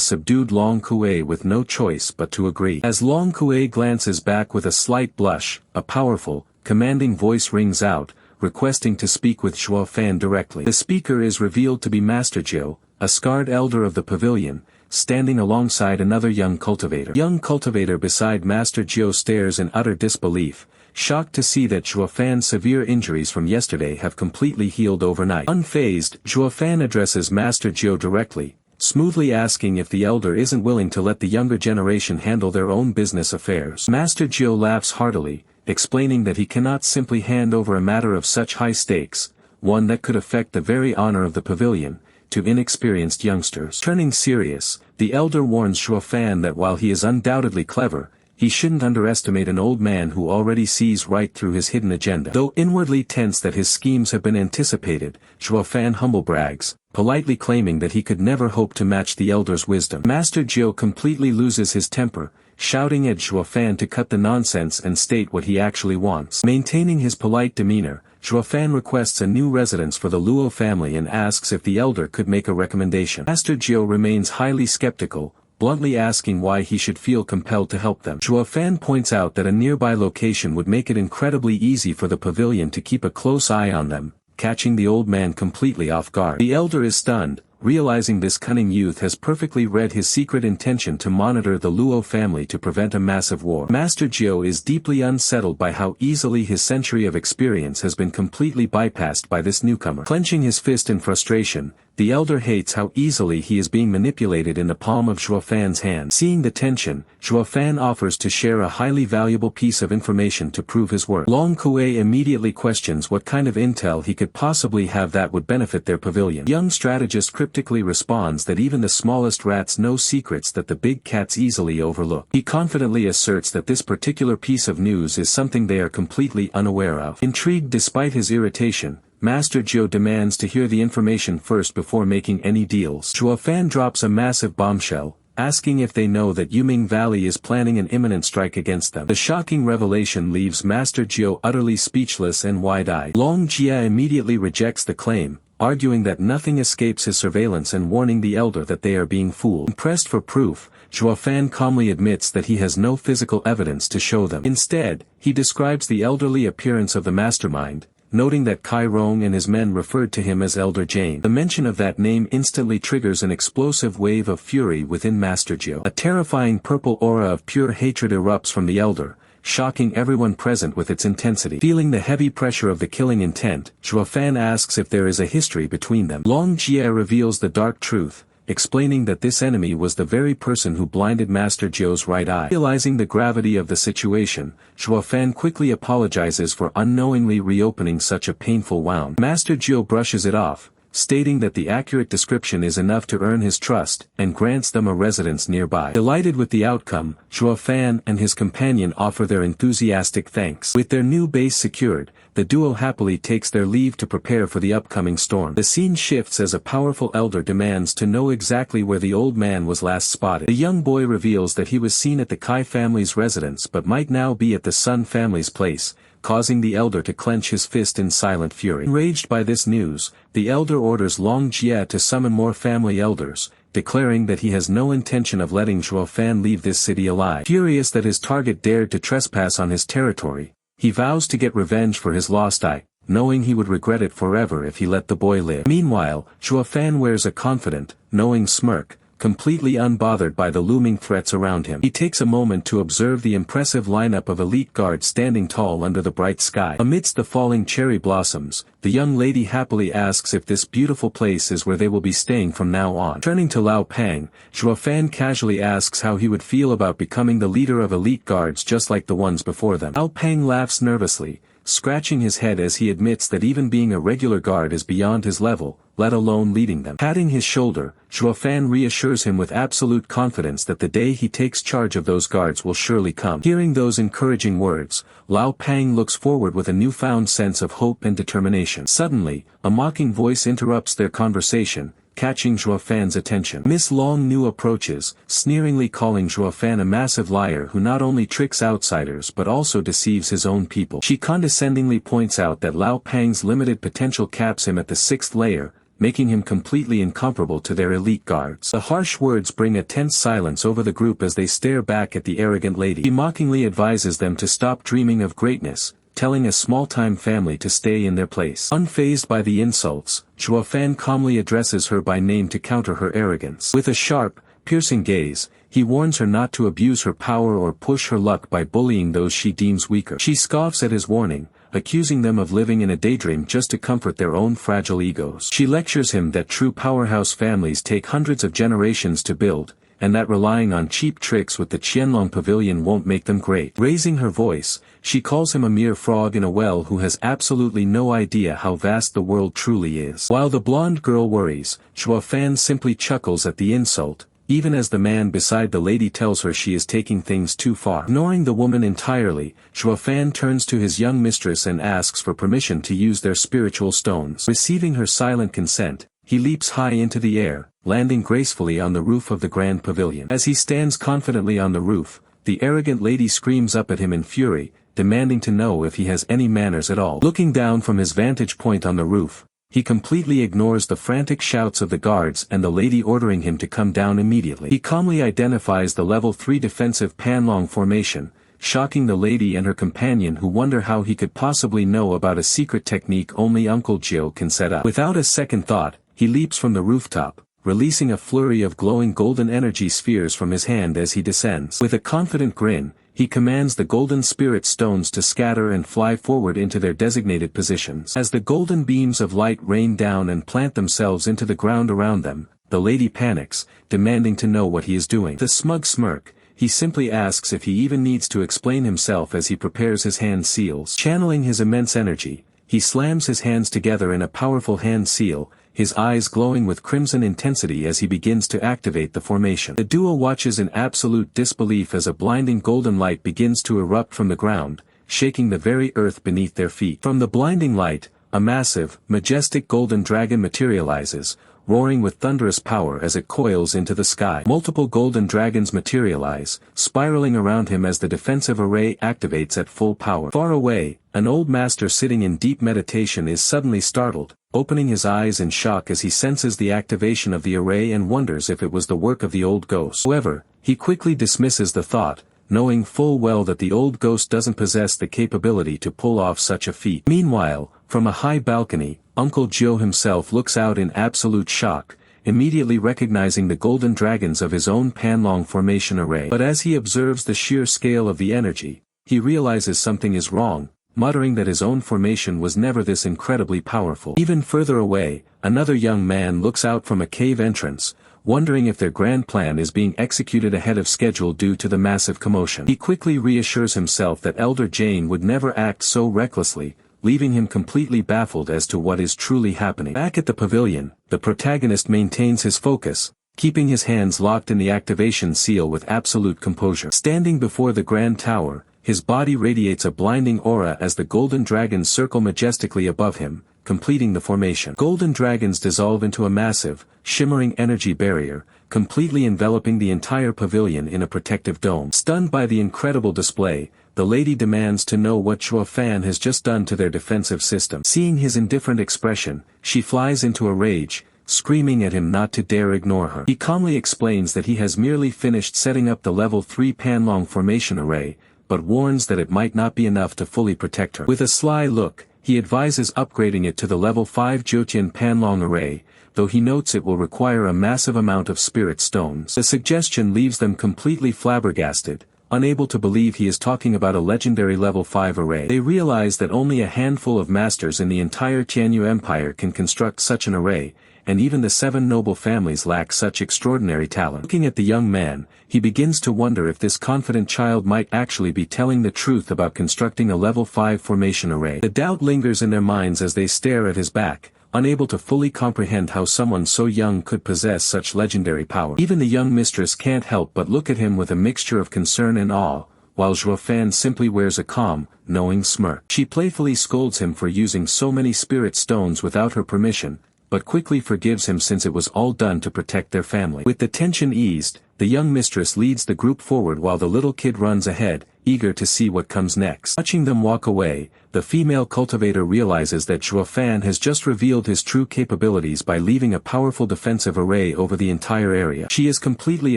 subdued Long Kuei with no choice but to agree. As Long Kuei glances back with a slight blush, a powerful, commanding voice rings out, requesting to speak with Zhuo Fan directly. The speaker is revealed to be Master Zhuo, a scarred elder of the pavilion, standing alongside another young cultivator. Young cultivator beside Master Zhuo stares in utter disbelief, shocked to see that Zhuo Fan's severe injuries from yesterday have completely healed overnight. Unfazed, Zhuo Fan addresses Master Zhuo directly, smoothly asking if the elder isn't willing to let the younger generation handle their own business affairs. Master Zhuo laughs heartily, explaining that he cannot simply hand over a matter of such high stakes, one that could affect the very honor of the pavilion, to inexperienced youngsters. Turning serious, the elder warns Zhuo Fan that while he is undoubtedly clever, he shouldn't underestimate an old man who already sees right through his hidden agenda. Though inwardly tense that his schemes have been anticipated, Zhuo Fan humble brags, politely claiming that he could never hope to match the elder's wisdom. Master Zhuo completely loses his temper, shouting at Zhuo Fan to cut the nonsense and state what he actually wants. Maintaining his polite demeanor, Zhuo Fan requests a new residence for the Luo family and asks if the elder could make a recommendation. Master Zhuo remains highly skeptical, bluntly asking why he should feel compelled to help them. Zhuo Fan points out that a nearby location would make it incredibly easy for the pavilion to keep a close eye on them, catching the old man completely off guard. The elder is stunned, realizing this cunning youth has perfectly read his secret intention to monitor the Luo family to prevent a massive war. Master Zhuo is deeply unsettled by how easily his century of experience has been completely bypassed by this newcomer. Clenching his fist in frustration, the elder hates how easily he is being manipulated in the palm of Zhuo Fan's hand. Seeing the tension, Zhuo Fan offers to share a highly valuable piece of information to prove his worth. Long Kuei immediately questions what kind of intel he could possibly have that would benefit their pavilion. Young strategist cryptically responds that even the smallest rats know secrets that the big cats easily overlook. He confidently asserts that this particular piece of news is something they are completely unaware of. Intrigued despite his irritation, Master Zhuo demands to hear the information first before making any deals. Zhuo Fan drops a massive bombshell, asking if they know that Yuming Valley is planning an imminent strike against them. The shocking revelation leaves Master Zhuo utterly speechless and wide-eyed. Long Jie immediately rejects the claim, arguing that nothing escapes his surveillance and warning the elder that they are being fooled. Pressed for proof, Zhuo Fan calmly admits that he has no physical evidence to show them. Instead, he describes the elderly appearance of the mastermind, noting that Kai Rong and his men referred to him as Elder Jane. The mention of that name instantly triggers an explosive wave of fury within Master Zhuo. A terrifying purple aura of pure hatred erupts from the elder, shocking everyone present with its intensity. Feeling the heavy pressure of the killing intent, Zhuo Fan asks if there is a history between them. Long Jie reveals the dark truth, explaining that this enemy was the very person who blinded Master Zhuo's right eye. Realizing the gravity of the situation, Zhuo Yifan quickly apologizes for unknowingly reopening such a painful wound. Master Zhuo brushes it off, stating that the accurate description is enough to earn his trust, and grants them a residence nearby. Delighted with the outcome, Zhuo Yifan and his companion offer their enthusiastic thanks. With their new base secured, the duo happily takes their leave to prepare for the upcoming storm. The scene shifts as a powerful elder demands to know exactly where the old man was last spotted. The young boy reveals that he was seen at the Kai family's residence but might now be at the Sun family's place, causing the elder to clench his fist in silent fury. Enraged by this news, the elder orders Long Jie to summon more family elders, declaring that he has no intention of letting Zhuo Yifan leave this city alive. Furious that his target dared to trespass on his territory, he vows to get revenge for his lost eye, knowing he would regret it forever if he let the boy live. Meanwhile, Zhuo Yifan wears a confident, knowing smirk, completely unbothered by the looming threats around him. He takes a moment to observe the impressive lineup of elite guards standing tall under the bright sky. Amidst the falling cherry blossoms, the young lady happily asks if this beautiful place is where they will be staying from now on. Turning to Lao Pang, Zhuo Yifan casually asks how he would feel about becoming the leader of elite guards just like the ones before them. Lao Pang laughs nervously, scratching his head as he admits that even being a regular guard is beyond his level, let alone leading them. Patting his shoulder, Zhuo Yifan reassures him with absolute confidence that the day he takes charge of those guards will surely come. Hearing those encouraging words, Lao Pang looks forward with a newfound sense of hope and determination. Suddenly, a mocking voice interrupts their conversation, catching Zhuo Yifan attention. Miss Long Nu approaches, sneeringly calling Zhuo Yifan a massive liar who not only tricks outsiders but also deceives his own people. She condescendingly points out that Lao Pang's limited potential caps him at the 6th layer, making him completely incomparable to their elite guards. The harsh words bring a tense silence over the group as they stare back at the arrogant lady. He mockingly advises them to stop dreaming of greatness, telling a small-time family to stay in their place. Unfazed by the insults, Zhuo Yifan calmly addresses her by name to counter her arrogance. With a sharp, piercing gaze, he warns her not to abuse her power or push her luck by bullying those she deems weaker. She scoffs at his warning, accusing them of living in a daydream just to comfort their own fragile egos. She lectures him that true powerhouse families take hundreds of generations to build, and that relying on cheap tricks with the Qianlong Pavilion won't make them great. Raising her voice, she calls him a mere frog in a well who has absolutely no idea how vast the world truly is. While the blonde girl worries, Zhuo Yifan simply chuckles at the insult, even as the man beside the lady tells her she is taking things too far. Ignoring the woman entirely, Zhuo Yifan turns to his young mistress and asks for permission to use their spiritual stones. Receiving her silent consent, he leaps high into the air, landing gracefully on the roof of the grand pavilion. As he stands confidently on the roof, the arrogant lady screams up at him in fury, demanding to know if he has any manners at all. Looking down from his vantage point on the roof, he completely ignores the frantic shouts of the guards and the lady ordering him to come down immediately. He calmly identifies the level 3 defensive Panlong formation, shocking the lady and her companion who wonder how he could possibly know about a secret technique only Uncle Zhuo can set up. Without a second thought, he leaps from the rooftop, releasing a flurry of glowing golden energy spheres from his hand as he descends. With a confident grin, he commands the golden spirit stones to scatter and fly forward into their designated positions. As the golden beams of light rain down and plant themselves into the ground around them, the lady panics, demanding to know what he is doing. With a smug smirk, he simply asks if he even needs to explain himself as he prepares his hand seals. Channeling his immense energy, he slams his hands together in a powerful hand seal, his eyes glowing with crimson intensity as he begins to activate the formation. The duo watches in absolute disbelief as a blinding golden light begins to erupt from the ground, shaking the very earth beneath their feet. From the blinding light, a massive, majestic golden dragon materializes, roaring with thunderous power as it coils into the sky. Multiple golden dragons materialize, spiraling around him as the defensive array activates at full power. Far away, an old master sitting in deep meditation is suddenly startled, opening his eyes in shock as he senses the activation of the array and wonders if it was the work of the old ghost. However, he quickly dismisses the thought, knowing full well that the old ghost doesn't possess the capability to pull off such a feat. Meanwhile, from a high balcony, Uncle Zhuo himself looks out in absolute shock, immediately recognizing the golden dragons of his own Panlong formation array. But as he observes the sheer scale of the energy, he realizes something is wrong, muttering that his own formation was never this incredibly powerful. Even further away, another young man looks out from a cave entrance, wondering if their grand plan is being executed ahead of schedule due to the massive commotion. He quickly reassures himself that Elder Jane would never act so recklessly, leaving him completely baffled as to what is truly happening. Back at the pavilion, the protagonist maintains his focus, keeping his hands locked in the activation seal with absolute composure. Standing before the Grand Tower, his body radiates a blinding aura as the golden dragons circle majestically above him, completing the formation. Golden dragons dissolve into a massive, shimmering energy barrier, completely enveloping the entire pavilion in a protective dome. Stunned by the incredible display, the lady demands to know what Zhuo Yifan has just done to their defensive system. Seeing his indifferent expression, she flies into a rage, screaming at him not to dare ignore her. He calmly explains that he has merely finished setting up the level 3 Panlong formation array, but warns that it might not be enough to fully protect her. With a sly look, he advises upgrading it to the level 5 Jotian Panlong array, though he notes it will require a massive amount of spirit stones. The suggestion leaves them completely flabbergasted, unable to believe he is talking about a legendary level 5 array. They realize that only a handful of masters in the entire Tianyu Empire can construct such an array, and even the 7 noble families lack such extraordinary talent. Looking at the young man, he begins to wonder if this confident child might actually be telling the truth about constructing a level 5 formation array. The doubt lingers in their minds as they stare at his back, unable to fully comprehend how someone so young could possess such legendary power. Even the young mistress can't help but look at him with a mixture of concern and awe, while Zhuo Yifan simply wears a calm, knowing smirk. She playfully scolds him for using so many spirit stones without her permission, but quickly forgives him since it was all done to protect their family. With the tension eased, the young mistress leads the group forward while the little kid runs ahead, eager to see what comes next. Watching them walk away, the female cultivator realizes that Zhuo Yifan has just revealed his true capabilities by leaving a powerful defensive array over the entire area. She is completely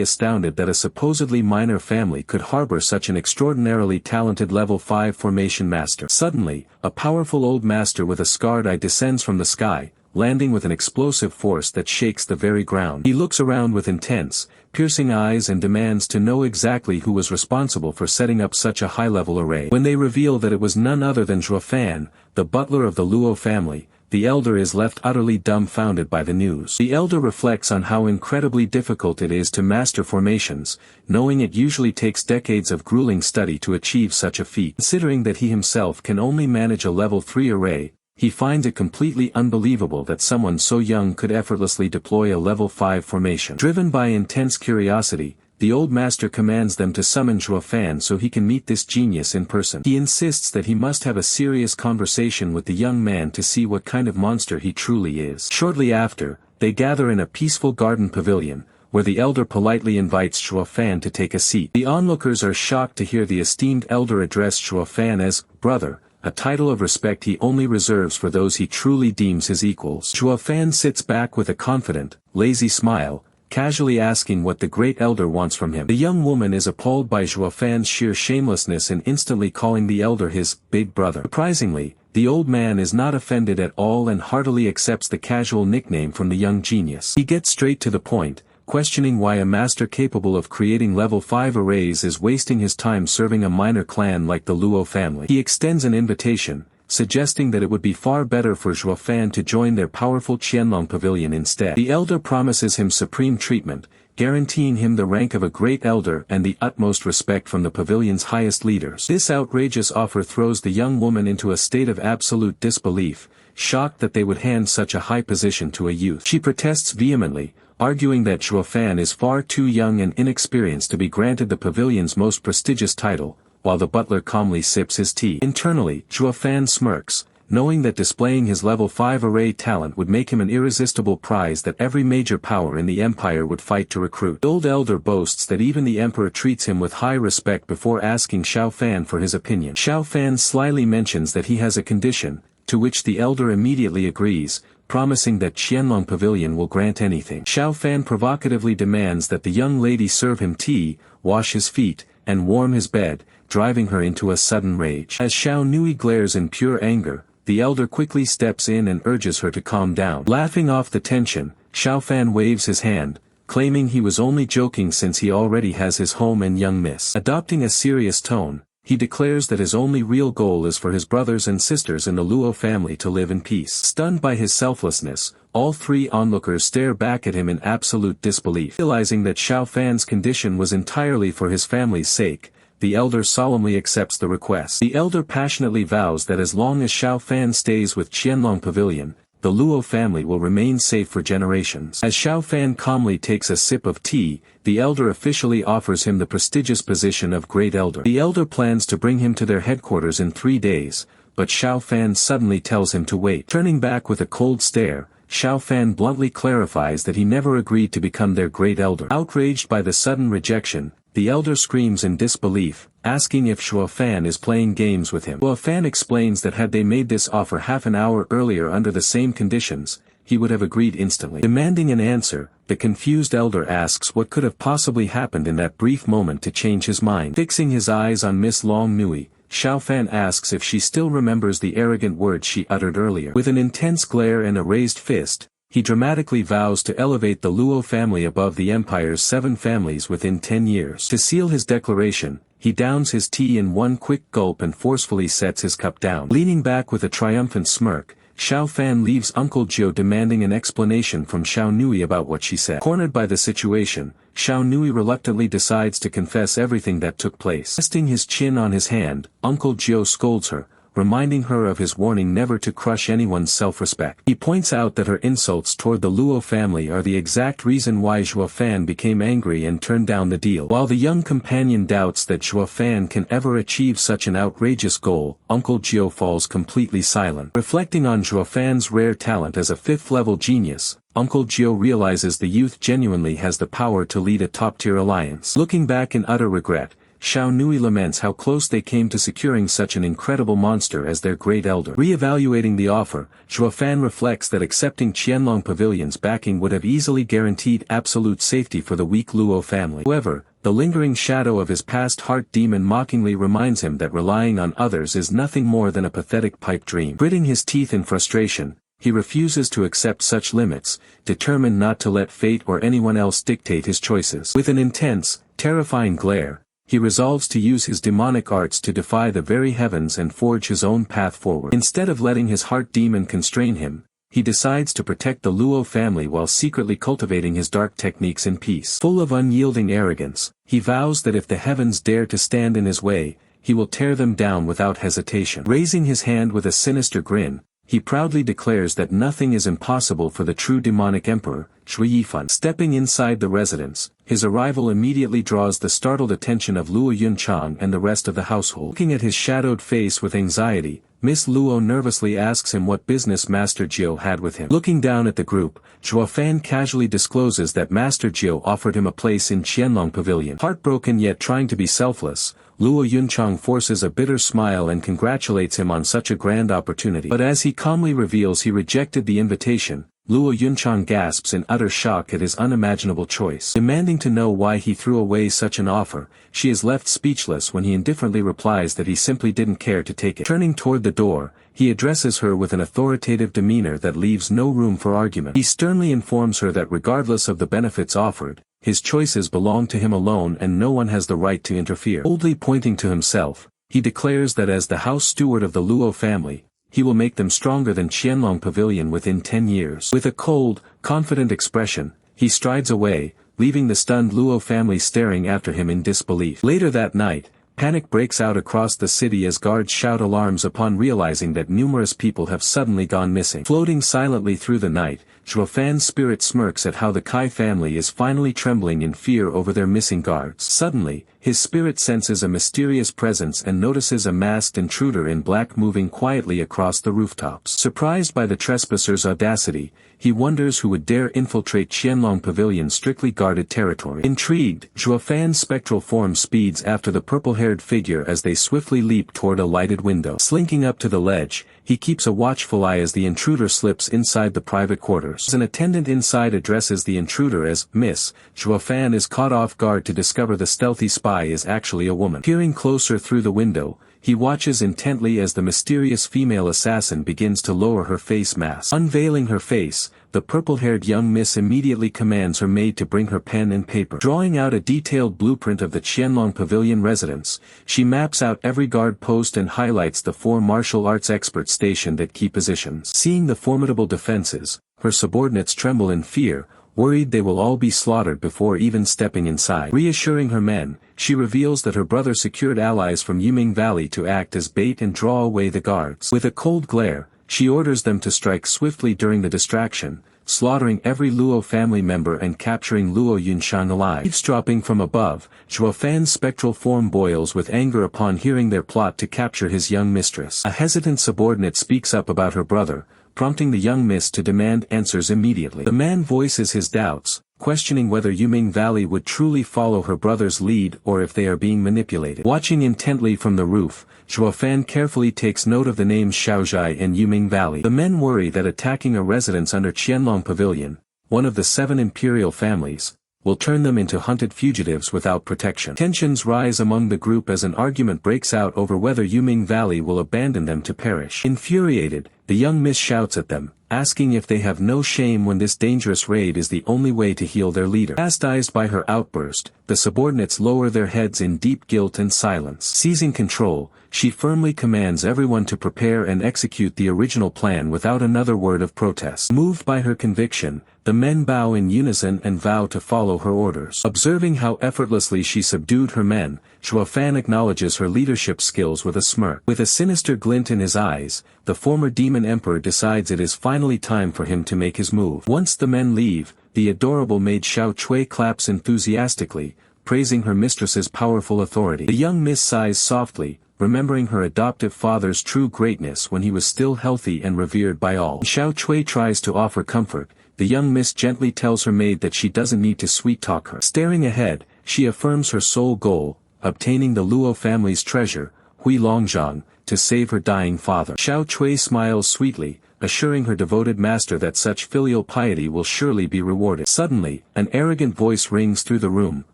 astounded that a supposedly minor family could harbor such an extraordinarily talented level 5 formation master. Suddenly, a powerful old master with a scarred eye descends from the sky, landing with an explosive force that shakes the very ground. He looks around with intense, piercing eyes and demands to know exactly who was responsible for setting up such a high-level array. When they reveal that it was none other than Zhuo Yifan, the butler of the Luo family, the elder is left utterly dumbfounded by the news. The elder reflects on how incredibly difficult it is to master formations, knowing it usually takes decades of grueling study to achieve such a feat. Considering that he himself can only manage a level 3 array, he finds it completely unbelievable that someone so young could effortlessly deploy a level 5 formation. Driven by intense curiosity, the old master commands them to summon Zhuo Yifan so he can meet this genius in person. He insists that he must have a serious conversation with the young man to see what kind of monster he truly is. Shortly after, they gather in a peaceful garden pavilion, where the elder politely invites Zhuo Yifan to take a seat. The onlookers are shocked to hear the esteemed elder address Zhuo Yifan as brother, a title of respect he only reserves for those he truly deems his equals. Zhuo Yifan sits back with a confident, lazy smile, casually asking what the great elder wants from him. The young woman is appalled by Zhuo Yifan sheer shamelessness and instantly calling the elder his big brother. Surprisingly, the old man is not offended at all and heartily accepts the casual nickname from the young genius. He gets straight to the point, questioning why a master capable of creating level 5 arrays is wasting his time serving a minor clan like the Luo family. He extends an invitation, suggesting that it would be far better for Zhuo Yifan to join their powerful Qianlong pavilion instead. The elder promises him supreme treatment, guaranteeing him the rank of a great elder and the utmost respect from the pavilion's highest leaders. This outrageous offer throws the young woman into a state of absolute disbelief, shocked that they would hand such a high position to a youth. She protests vehemently, arguing that Zhuo Yifan is far too young and inexperienced to be granted the pavilion's most prestigious title, while the butler calmly sips his tea. Internally, Zhuo Yifan smirks, knowing that displaying his level 5 array talent would make him an irresistible prize that every major power in the empire would fight to recruit. The old elder boasts that even the emperor treats him with high respect before asking Xiao Fan for his opinion. Xiao Fan slyly mentions that he has a condition, to which the elder immediately agrees, promising that Qianlong Pavilion will grant anything. Xiao Fan provocatively demands that the young lady serve him tea, wash his feet, and warm his bed, driving her into a sudden rage. As Xiao Nui glares in pure anger, the elder quickly steps in and urges her to calm down. Laughing off the tension, Xiao Fan waves his hand, claiming he was only joking since he already has his home and young miss. Adopting a serious tone, he declares that his only real goal is for his brothers and sisters in the Luo family to live in peace. Stunned by his selflessness, all three onlookers stare back at him in absolute disbelief. Realizing that Xiao Fan's condition was entirely for his family's sake, the elder solemnly accepts the request. The elder passionately vows that as long as Xiao Fan stays with Qianlong Pavilion, the Luo family will remain safe for generations. As Xiao Fan calmly takes a sip of tea, the elder officially offers him the prestigious position of Great Elder. The elder plans to bring him to their headquarters in 3 days, but Xiao Fan suddenly tells him to wait. Turning back with a cold stare, Xiao Fan bluntly clarifies that he never agreed to become their Great Elder. Outraged by the sudden rejection, the elder screams in disbelief, asking if Zhuo Fan is playing games with him. Zhuo Fan explains that had they made this offer half an hour earlier under the same conditions, he would have agreed instantly. Demanding an answer, the confused elder asks what could have possibly happened in that brief moment to change his mind. Fixing his eyes on Miss Long Nui, Xiao Fan asks if she still remembers the arrogant words she uttered earlier. With an intense glare and a raised fist, he dramatically vows to elevate the Luo family above the empire's 7 families within 10 years. To seal his declaration, he downs his tea in one quick gulp and forcefully sets his cup down. Leaning back with a triumphant smirk, Xiao Fan leaves Uncle Zhuo demanding an explanation from Xiao Nui about what she said. Cornered by the situation, Xiao Nui reluctantly decides to confess everything that took place. Resting his chin on his hand, Uncle Zhuo scolds her, reminding her of his warning never to crush anyone's self-respect. He points out that her insults toward the Luo family are the exact reason why Zhuo Fan became angry and turned down the deal. While the young companion doubts that Zhuo Fan can ever achieve such an outrageous goal, Uncle Zhuo falls completely silent. Reflecting on Zhuo Fan's rare talent as a 5th-level genius, Uncle Zhuo realizes the youth genuinely has the power to lead a top-tier alliance. Looking back in utter regret, Xiao Nui laments how close they came to securing such an incredible monster as their Great Elder. Re-evaluating the offer, Zhuo Fan reflects that accepting Qianlong Pavilion's backing would have easily guaranteed absolute safety for the weak Luo family. However, the lingering shadow of his past heart demon mockingly reminds him that relying on others is nothing more than a pathetic pipe dream. Gritting his teeth in frustration, he refuses to accept such limits, determined not to let fate or anyone else dictate his choices. With an intense, terrifying glare, he resolves to use his demonic arts to defy the very heavens and forge his own path forward. Instead of letting his heart demon constrain him, he decides to protect the Luo family while secretly cultivating his dark techniques in peace. Full of unyielding arrogance, he vows that if the heavens dare to stand in his way, he will tear them down without hesitation. Raising his hand with a sinister grin, he proudly declares that nothing is impossible for the true demonic emperor, Zhuo Yifan. Stepping inside the residence, his arrival immediately draws the startled attention of Luo Yunchang and the rest of the household. Looking at his shadowed face with anxiety, Miss Luo nervously asks him what business Master Zhuo had with him. Looking down at the group, Zhuo Fan casually discloses that Master Zhuo offered him a place in Qianlong Pavilion. Heartbroken yet trying to be selfless, Luo Yunchang forces a bitter smile and congratulates him on such a grand opportunity. But as he calmly reveals he rejected the invitation, Luo Yunchang gasps in utter shock at his unimaginable choice. Demanding to know why he threw away such an offer, she is left speechless when he indifferently replies that he simply didn't care to take it. Turning toward the door, he addresses her with an authoritative demeanor that leaves no room for argument. He sternly informs her that regardless of the benefits offered, his choices belong to him alone and no one has the right to interfere. Boldly pointing to himself, he declares that as the house steward of the Luo family, he will make them stronger than Qianlong Pavilion within 10 years. With a cold, confident expression, he strides away, leaving the stunned Luo family staring after him in disbelief. Later that night, panic breaks out across the city as guards shout alarms upon realizing that numerous people have suddenly gone missing. Floating silently through the night, Zhuo Fan's spirit smirks at how the Kai family is finally trembling in fear over their missing guards. Suddenly, his spirit senses a mysterious presence and notices a masked intruder in black moving quietly across the rooftops. Surprised by the trespasser's audacity, he wonders who would dare infiltrate Qianlong Pavilion's strictly guarded territory. Intrigued, Zhuo Fan's spectral form speeds after the purple-haired figure as they swiftly leap toward a lighted window. Slinking up to the ledge, he keeps a watchful eye as the intruder slips inside the private quarters. As an attendant inside addresses the intruder as Miss, Zhuo Fan is caught off guard to discover the stealthy spy is actually a woman. Peering closer through the window, he watches intently as the mysterious female assassin begins to lower her face mask. Unveiling her face, the purple-haired young miss immediately commands her maid to bring her pen and paper. Drawing out a detailed blueprint of the Qianlong Pavilion residence, she maps out every guard post and highlights the 4 martial arts experts stationed at key positions. Seeing the formidable defenses, her subordinates tremble in fear, worried they will all be slaughtered before even stepping inside. Reassuring her men, she reveals that her brother secured allies from Yuming Valley to act as bait and draw away the guards. With a cold glare, she orders them to strike swiftly during the distraction, slaughtering every Luo family member and capturing Luo Yunshan alive. Eavesdropping from above, Zhuo Fan's spectral form boils with anger upon hearing their plot to capture his young mistress. A hesitant subordinate speaks up about her brother, prompting the young miss to demand answers immediately. The man voices his doubts, questioning whether Yuming Valley would truly follow her brother's lead or if they are being manipulated. Watching intently from the roof, Zhuo Fan carefully takes note of the names Xiaozhai and Yuming Valley. The men worry that attacking a residence under Qianlong Pavilion, one of the 7 imperial families, will turn them into hunted fugitives without protection. Tensions rise among the group as an argument breaks out over whether Yuming Valley will abandon them to perish. Infuriated, the young miss shouts at them, asking if they have no shame when this dangerous raid is the only way to heal their leader. Chastised by her outburst, the subordinates lower their heads in deep guilt and silence. Seizing control, she firmly commands everyone to prepare and execute the original plan without another word of protest. Moved by her conviction, the men bow in unison and vow to follow her orders. Observing how effortlessly she subdued her men, Zhuo Fan acknowledges her leadership skills with a smirk. With a sinister glint in his eyes, the former demon emperor decides it is finally time for him to make his move. Once the men leave, the adorable maid Xiao Cui claps enthusiastically, praising her mistress's powerful authority. The young miss sighs softly, remembering her adoptive father's true greatness when he was still healthy and revered by all. Xiao Cui tries to offer comfort. The young miss gently tells her maid that she doesn't need to sweet-talk her. Staring ahead, she affirms her sole goal, obtaining the Luo family's treasure, Hui Longzhang, to save her dying father. Xiao Cui smiles sweetly, assuring her devoted master that such filial piety will surely be rewarded. Suddenly, an arrogant voice rings through the room,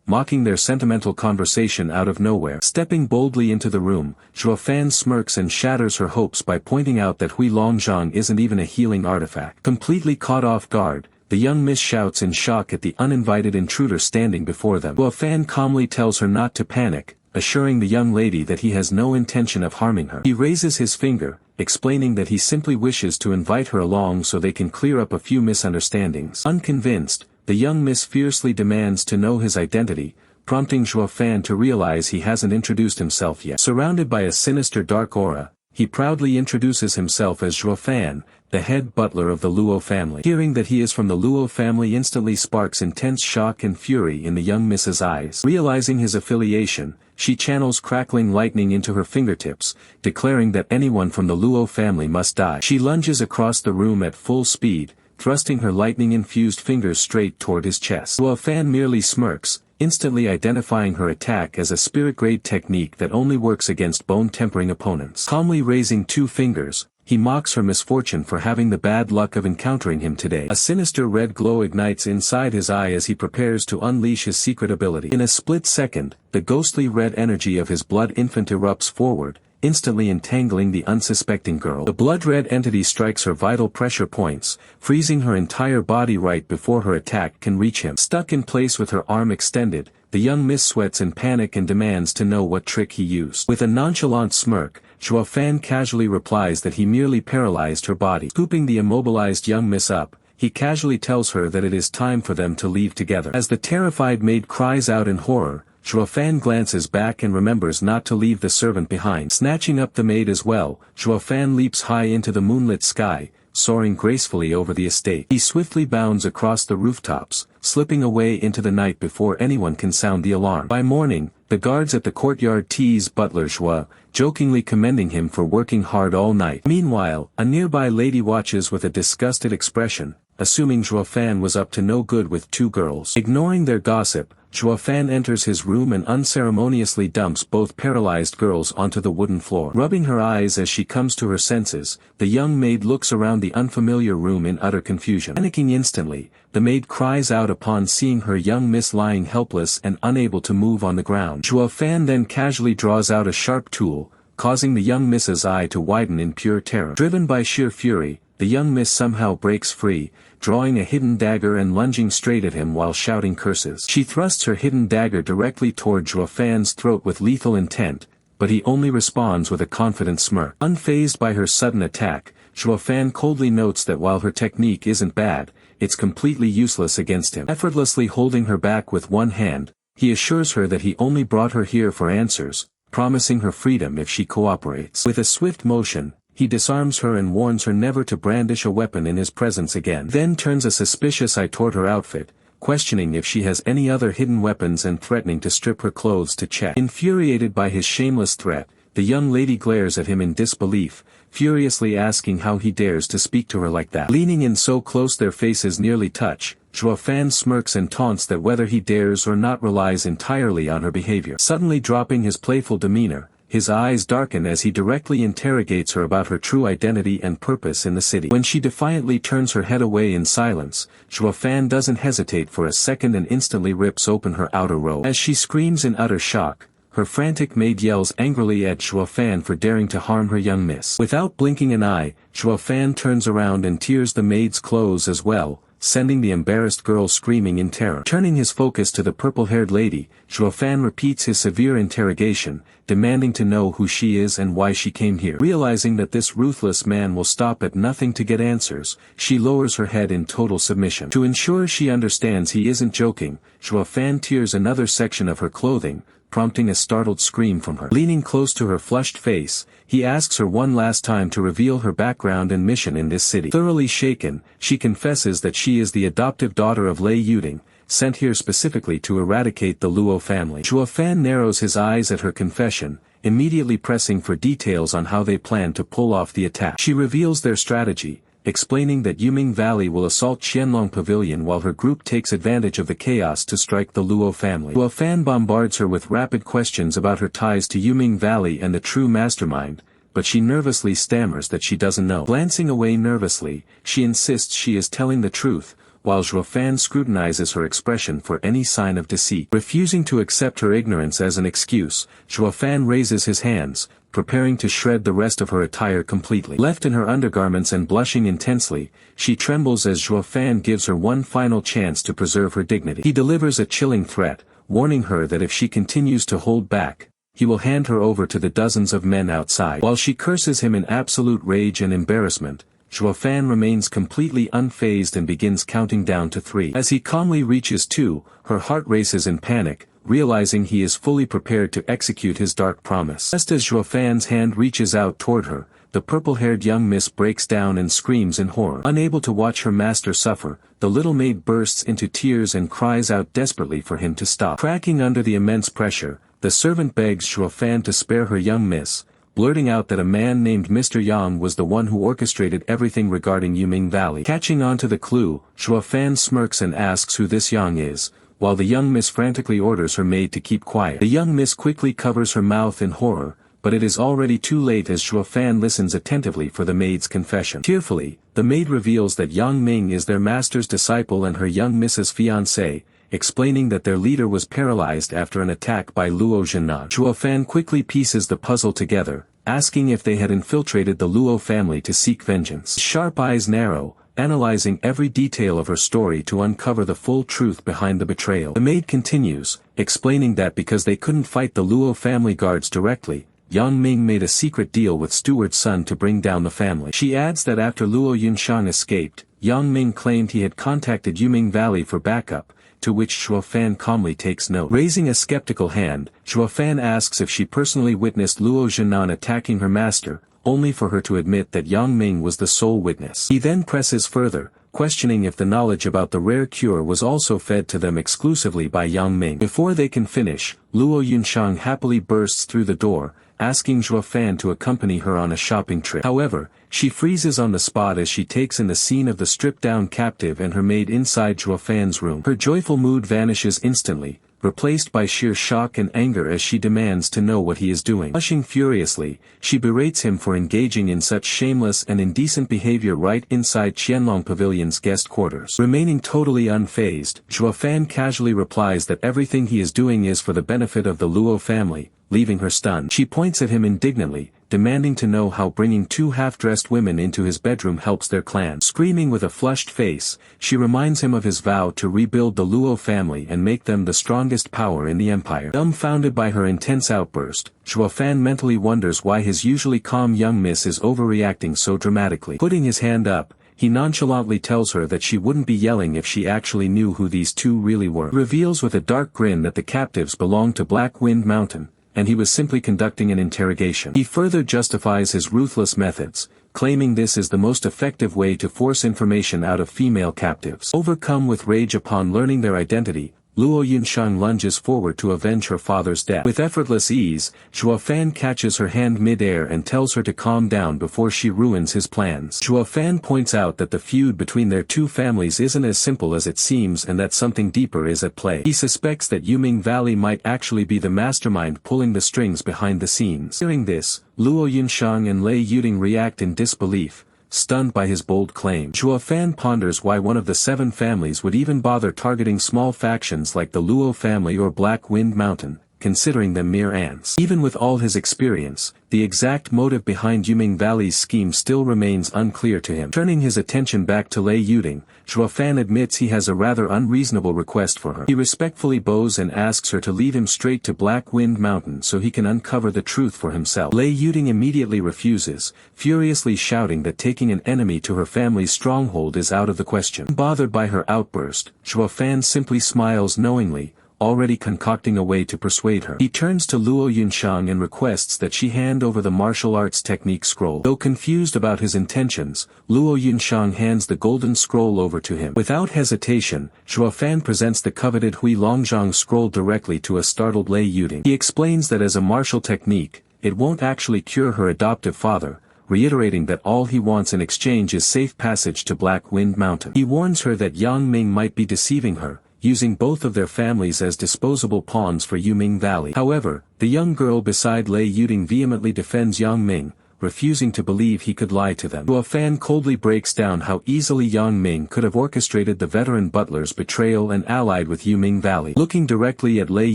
mocking their sentimental conversation out of nowhere. Stepping boldly into the room, Zhuo Fan smirks and shatters her hopes by pointing out that Hui Longzhang isn't even a healing artifact. Completely caught off guard, the young miss shouts in shock at the uninvited intruder standing before them. Zhuo Fan calmly tells her not to panic, assuring the young lady that he has no intention of harming her. He raises his finger, explaining that he simply wishes to invite her along so they can clear up a few misunderstandings. Unconvinced, the young miss fiercely demands to know his identity, prompting Zhuo Fan to realize he hasn't introduced himself yet. Surrounded by a sinister dark aura, he proudly introduces himself as Zhuo Fan, the head butler of the Luo family. Hearing that he is from the Luo family instantly sparks intense shock and fury in the young miss's eyes. Realizing his affiliation, she channels crackling lightning into her fingertips, declaring that anyone from the Luo family must die. She lunges across the room at full speed, thrusting her lightning-infused fingers straight toward his chest. Zhuo Fan merely smirks, instantly identifying her attack as a spirit-grade technique that only works against bone-tempering opponents. Calmly raising 2 fingers, he mocks her misfortune for having the bad luck of encountering him today. A sinister red glow ignites inside his eye as he prepares to unleash his secret ability. In a split second, the ghostly red energy of his blood infant erupts forward, instantly entangling the unsuspecting girl. The blood-red entity strikes her vital pressure points, freezing her entire body right before her attack can reach him. Stuck in place with her arm extended, the young miss sweats in panic and demands to know what trick he used. With a nonchalant smirk, Zhuo Fan casually replies that he merely paralyzed her body. Scooping the immobilized young miss up, he casually tells her that it is time for them to leave together. As the terrified maid cries out in horror, Zhuo Fan glances back and remembers not to leave the servant behind. Snatching up the maid as well, Zhuo Fan leaps high into the moonlit sky, soaring gracefully over the estate. He swiftly bounds across the rooftops, slipping away into the night before anyone can sound the alarm. By morning, the guards at the courtyard tease butler Zhuo, jokingly commending him for working hard all night. Meanwhile, a nearby lady watches with a disgusted expression, assuming Zhuo Fan was up to no good with 2 girls. Ignoring their gossip, Zhuo Fan enters his room and unceremoniously dumps both paralyzed girls onto the wooden floor. Rubbing her eyes as she comes to her senses, the young maid looks around the unfamiliar room in utter confusion. Panicking instantly, the maid cries out upon seeing her young miss lying helpless and unable to move on the ground. Zhuo Fan then casually draws out a sharp tool, causing the young miss's eye to widen in pure terror. Driven by sheer fury, the young miss somehow breaks free, drawing a hidden dagger and lunging straight at him while shouting curses. She thrusts her hidden dagger directly toward Zhuo Fan's throat with lethal intent, but he only responds with a confident smirk. Unfazed by her sudden attack, Zhuo Fan coldly notes that while her technique isn't bad, it's completely useless against him. Effortlessly holding her back with one hand, he assures her that he only brought her here for answers, promising her freedom if she cooperates. With a swift motion, he disarms her and warns her never to brandish a weapon in his presence again. Then turns a suspicious eye toward her outfit, questioning if she has any other hidden weapons and threatening to strip her clothes to check. Infuriated by his shameless threat, the young lady glares at him in disbelief, furiously asking how he dares to speak to her like that. Leaning in so close their faces nearly touch, Zhuo Fan smirks and taunts that whether he dares or not relies entirely on her behavior. Suddenly dropping his playful demeanor, his eyes darken as he directly interrogates her about her true identity and purpose in the city. When she defiantly turns her head away in silence, Zhuo Fan doesn't hesitate for a second and instantly rips open her outer robe. As she screams in utter shock, her frantic maid yells angrily at Zhuo Fan for daring to harm her young miss. Without blinking an eye, Zhuo Fan turns around and tears the maid's clothes as well, sending the embarrassed girl screaming in terror. Turning his focus to the purple-haired lady, Zhuo Fan repeats his severe interrogation, demanding to know who she is and why she came here. Realizing that this ruthless man will stop at nothing to get answers, she lowers her head in total submission. To ensure she understands he isn't joking, Zhuo Fan tears another section of her clothing, prompting a startled scream from her. Leaning close to her flushed face, he asks her one last time to reveal her background and mission in this city. Thoroughly shaken, she confesses that she is the adoptive daughter of Lei Yuding, sent here specifically to eradicate the Luo family. Zhuo Fan narrows his eyes at her confession, immediately pressing for details on how they plan to pull off the attack. She reveals their strategy, explaining that Yuming Valley will assault Qianlong Pavilion while her group takes advantage of the chaos to strike the Luo family. Zhuo Fan bombards her with rapid questions about her ties to Yuming Valley and the true mastermind, but she nervously stammers that she doesn't know. Glancing away nervously, she insists she is telling the truth, while Zhuo Fan scrutinizes her expression for any sign of deceit. Refusing to accept her ignorance as an excuse, Zhuo Fan raises his hands, preparing to shred the rest of her attire completely. Left in her undergarments and blushing intensely, she trembles as Zhuo Fan gives her one final chance to preserve her dignity. He delivers a chilling threat, warning her that if she continues to hold back, he will hand her over to the dozens of men outside. While she curses him in absolute rage and embarrassment, Zhuo Fan remains completely unfazed and begins counting down to 3. As he calmly reaches 2, her heart races in panic, realizing he is fully prepared to execute his dark promise. Just as Zhuo Fan's hand reaches out toward her, the purple-haired young miss breaks down and screams in horror. Unable to watch her master suffer, the little maid bursts into tears and cries out desperately for him to stop. Cracking under the immense pressure, the servant begs Zhuo Fan to spare her young miss, blurting out that a man named Mr. Yang was the one who orchestrated everything regarding Yuming Valley. Catching on to the clue, Zhuo Fan smirks and asks who this Yang is, while the young miss frantically orders her maid to keep quiet. The young miss quickly covers her mouth in horror, but it is already too late as Zhuo Fan listens attentively for the maid's confession. Tearfully, the maid reveals that Yang Ming is their master's disciple and her young miss's fiancé, explaining that their leader was paralyzed after an attack by Luo Zhennan. Zhuo Fan quickly pieces the puzzle together, asking if they had infiltrated the Luo family to seek vengeance. His sharp eyes narrow, analyzing every detail of her story to uncover the full truth behind the betrayal. The maid continues, explaining that because they couldn't fight the Luo family guards directly, Yang Ming made a secret deal with Steward's son to bring down the family. She adds that after Luo Yunshang escaped, Yang Ming claimed he had contacted Yuming Valley for backup, to which Zhuo Fan calmly takes note. Raising a skeptical hand, Zhuo Fan asks if she personally witnessed Luo Zhennan attacking her master, only for her to admit that Yang Ming was the sole witness. He then presses further, questioning if the knowledge about the rare cure was also fed to them exclusively by Yang Ming. Before they can finish, Luo Yunshang happily bursts through the door, asking Zhuo Fan to accompany her on a shopping trip. However, she freezes on the spot as she takes in the scene of the stripped-down captive and her maid inside Zhuo Fan's room. Her joyful mood vanishes instantly, replaced by sheer shock and anger as she demands to know what he is doing. Blushing furiously, she berates him for engaging in such shameless and indecent behavior right inside Qianlong Pavilion's guest quarters. Remaining totally unfazed, Zhuo Fan casually replies that everything he is doing is for the benefit of the Luo family, leaving her stunned. She points at him indignantly, demanding to know how bringing two half-dressed women into his bedroom helps their clan. Screaming with a flushed face, she reminds him of his vow to rebuild the Luo family and make them the strongest power in the empire. Dumbfounded by her intense outburst, Zhuo Yifan mentally wonders why his usually calm young miss is overreacting so dramatically. Putting his hand up, he nonchalantly tells her that she wouldn't be yelling if she actually knew who these two really were. Reveals with a dark grin that the captives belonged to Black Wind Mountain, and he was simply conducting an interrogation. He further justifies his ruthless methods, claiming this is the most effective way to force information out of female captives. Overcome with rage upon learning their identity, Luo Yunshang lunges forward to avenge her father's death. With effortless ease, Zhuo Yifan catches her hand mid-air and tells her to calm down before she ruins his plans. Zhuo Yifan points out that the feud between their two families isn't as simple as it seems and that something deeper is at play. He suspects that Yuming Valley might actually be the mastermind pulling the strings behind the scenes. Hearing this, Luo Yunshang and Lei Yuding react in disbelief, stunned by his bold claim. Zhuo Yifan ponders why one of the 7 families would even bother targeting small factions like the Luo family or Black Wind Mountain, considering them mere ants. Even with all his experience, the exact motive behind Yuming Valley's scheme still remains unclear to him. Turning his attention back to Lei Yuding, Zhuo Yifan admits he has a rather unreasonable request for her. He respectfully bows and asks her to lead him straight to Black Wind Mountain so he can uncover the truth for himself. Lei Yuding immediately refuses, furiously shouting that taking an enemy to her family's stronghold is out of the question. Bothered by her outburst, Zhuo Yifan simply smiles knowingly, already concocting a way to persuade her. He turns to Luo Yunshang and requests that she hand over the martial arts technique scroll. Though confused about his intentions, Luo Yunshang hands the golden scroll over to him. Without hesitation, Zhuo Yifan presents the coveted Hui Longzhang scroll directly to a startled Lei Yuding. He explains that as a martial technique, it won't actually cure her adoptive father, reiterating that all he wants in exchange is safe passage to Black Wind Mountain. He warns her that Yang Ming might be deceiving her, using both of their families as disposable pawns for Yuming Valley. However, the young girl beside Lei Yuding vehemently defends Yang Ming, refusing to believe he could lie to them. Zhuo Yifan coldly breaks down how easily Yang Ming could have orchestrated the veteran butler's betrayal and allied with Yuming Valley. Looking directly at Lei